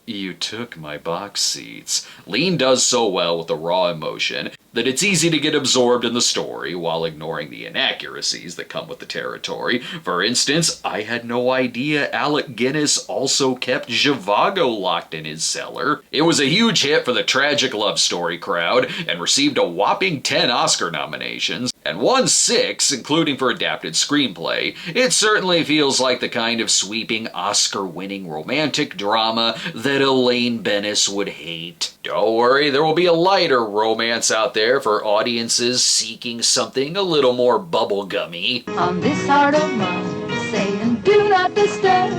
You took my box seats. Lean does so well with the raw emotion that it's easy to get absorbed in the story while ignoring the inaccuracies that come with the territory. For instance, I had no idea Alec Guinness also kept Zhivago locked in his cellar. It was a huge hit for the tragic love story crowd and received a whopping 10 Oscar nominations. and won 6, including for adapted screenplay. It certainly feels like the kind of sweeping Oscar-winning romantic drama that Elaine Bennis would hate. Don't worry, there will be a lighter romance out there for audiences seeking something a little more bubblegummy. On this heart of mine, saying, do not disturb,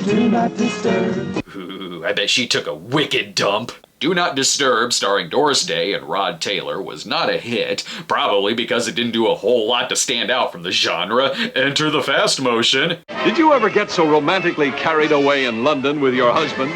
do not disturb. Ooh, I bet she took a wicked dump. Do Not Disturb, starring Doris Day and Rod Taylor, was not a hit, probably because it didn't do a whole lot to stand out from the genre. Enter the fast motion. Did you ever get so romantically carried away in London with your husband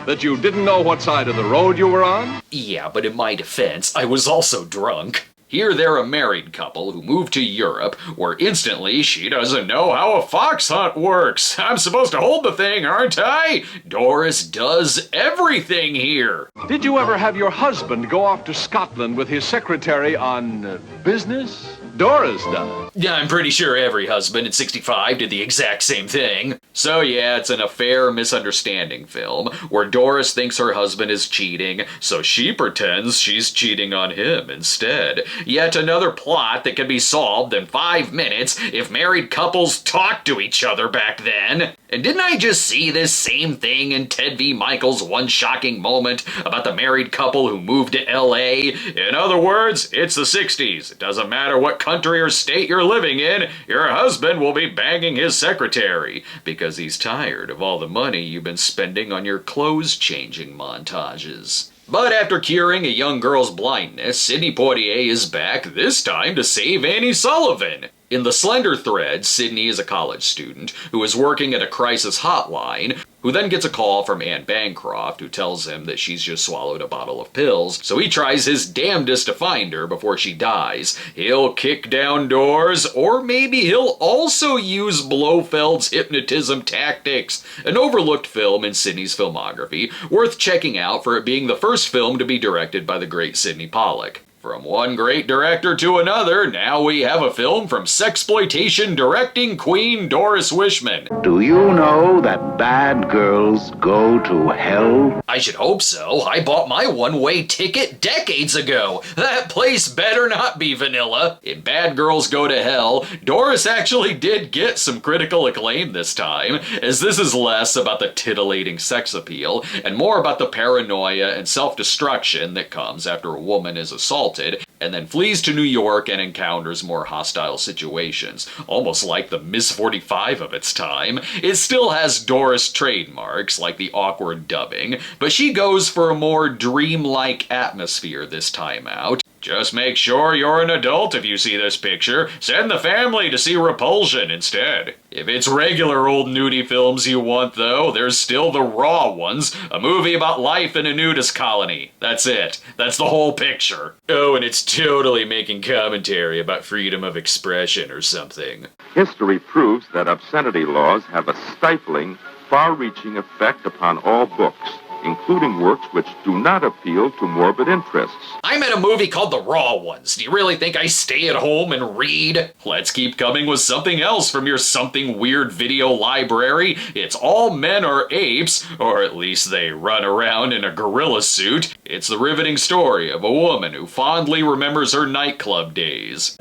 that you didn't know what side of the road you were on? Yeah, but in my defense, I was also drunk. Here they're a married couple who move to Europe, where instantly she doesn't know how a fox hunt works. I'm supposed to hold the thing, aren't I? Doris does everything here. Did you ever have your husband go off to Scotland with his secretary on business? Doris does. Yeah, I'm pretty sure every husband at 65 did the exact same thing. So yeah, it's an affair misunderstanding film, where Doris thinks her husband is cheating, so she pretends she's cheating on him instead. Yet another plot that can be solved in 5 minutes if married couples talked to each other back then. And didn't I just see this same thing in Ted V. Michael's One Shocking Moment about the married couple who moved to LA? In other words, it's the 60s. It doesn't matter what country or state you're living in, your husband will be banging his secretary because he's tired of all the money you've been spending on your clothes-changing montages. But after curing a young girl's blindness, Sidney Poitier is back, this time to save Annie Sullivan. In The Slender Thread, Sidney is a college student who is working at a crisis hotline, who then gets a call from Anne Bancroft, who tells him that she's just swallowed a bottle of pills, so he tries his damnedest to find her before she dies. He'll kick down doors, or maybe he'll also use Blofeld's hypnotism tactics, an overlooked film in Sidney's filmography, worth checking out for it being the first film to be directed by the great Sidney Pollack. From one great director to another, now we have a film from sexploitation directing queen Doris Wishman. Do you know that bad girls go to hell? I should hope so. I bought my one-way ticket decades ago. That place better not be vanilla. In Bad Girls Go to Hell, Doris actually did get some critical acclaim this time, as this is less about the titillating sex appeal and more about the paranoia and self-destruction that comes after a woman is assaulted and then flees to New York and encounters more hostile situations. Almost like the Miss 45 of its time. It still has Doris trademarks, like the awkward dubbing, but she goes for a more dreamlike atmosphere this time out. Just make sure you're an adult if you see this picture. Send the family to see Repulsion instead. If it's regular old nudie films you want, though, there's still The Raw Ones, a movie about life in a nudist colony. That's it. That's the whole picture. Oh, and it's totally making commentary about freedom of expression or something. History proves that obscenity laws have a stifling, far-reaching effect upon all books, including works which do not appeal to morbid interests. I'm at a movie called The Raw Ones. Do you really think I stay at home and read? Let's keep coming with something else from your something weird video library. It's All Men Are Apes, or at least they run around in a gorilla suit. It's the riveting story of a woman who fondly remembers her nightclub days.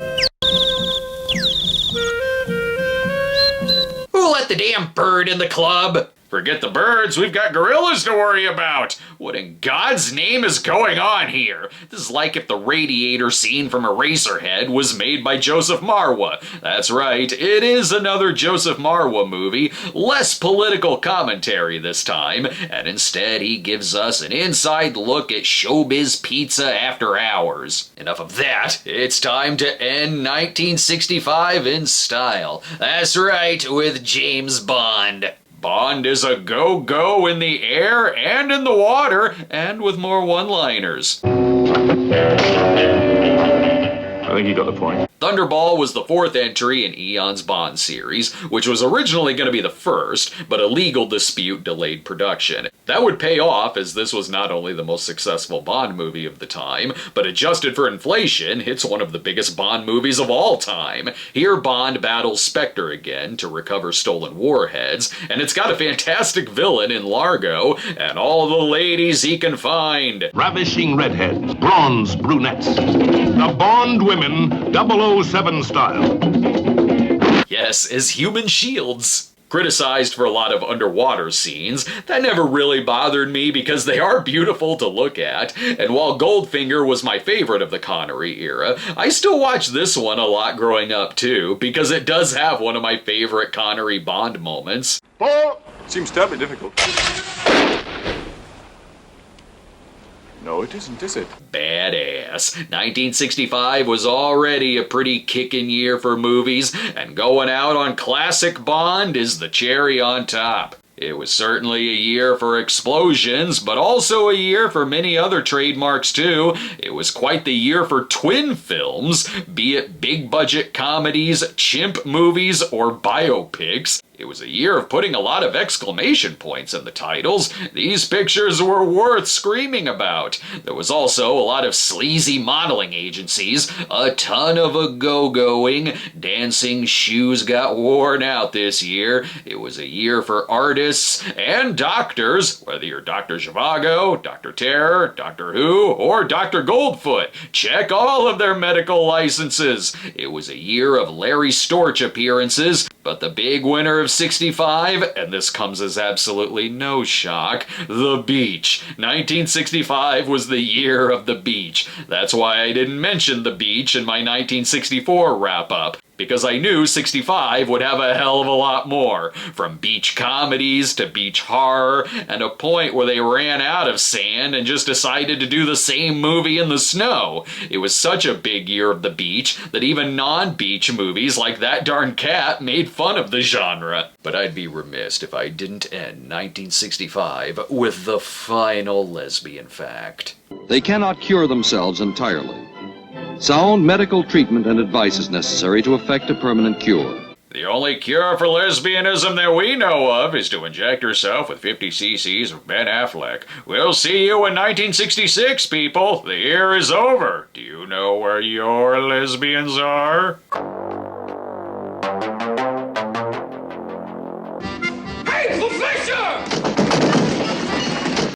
Who let the damn bird in the club? Forget the birds, we've got gorillas to worry about! What in God's name is going on here? This is like if the radiator scene from Eraserhead was made by Joseph Marwa. That's right, it is another Joseph Marwa movie, less political commentary this time, and instead he gives us an inside look at showbiz pizza after hours. Enough of that, it's time to end 1965 in style. That's right, with James Bond. Bond is a go-go in the air and in the water, and with more one-liners. I think you got the point. Thunderball was the 4th entry in Eon's Bond series, which was originally going to be the first, but a legal dispute delayed production. That would pay off, as this was not only the most successful Bond movie of the time, but adjusted for inflation, it's one of the biggest Bond movies of all time. Here Bond battles Spectre again to recover stolen warheads, and it's got a fantastic villain in Largo, and all the ladies he can find. Ravishing redheads, bronze brunettes. The Bond women, 007 style. Yes, as human shields. Criticized for a lot of underwater scenes, that never really bothered me because they are beautiful to look at, and while Goldfinger was my favorite of the Connery era, I still watched this one a lot growing up too, because it does have one of my favorite Connery Bond moments. Paul! Seems terribly difficult. No, it isn't, is it? Badass. 1965 was already a pretty kickin' year for movies, and going out on classic Bond is the cherry on top. It was certainly a year for explosions, but also a year for many other trademarks too. It was quite the year for twin films, be it big-budget comedies, chimp movies, or biopics. It was a year of putting a lot of exclamation points in the titles. These pictures were worth screaming about. There was also a lot of sleazy modeling agencies, a ton of a go-going. Dancing shoes got worn out this year. It was a year for artists and doctors, whether you're Dr. Zhivago, Dr. Terror, Doctor Who, or Dr. Goldfoot. Check all of their medical licenses. It was a year of Larry Storch appearances, but the big winner of 65, and this comes as absolutely no shock, the beach. 1965 was the year of the beach. That's why I didn't mention the beach in my 1964 wrap-up, because I knew 65 would have a hell of a lot more. From beach comedies to beach horror, and a point where they ran out of sand and just decided to do the same movie in the snow. It was such a big year of the beach that even non-beach movies like That Darn Cat made fun of the genre. But I'd be remiss if I didn't end 1965 with the final lesbian fact. They cannot cure themselves entirely. Sound medical treatment and advice is necessary to effect a permanent cure. The only cure for lesbianism that we know of is to inject yourself with 50 cc's of Ben Affleck. We'll see you in 1966, people. The year is over. Do you know where your lesbians are?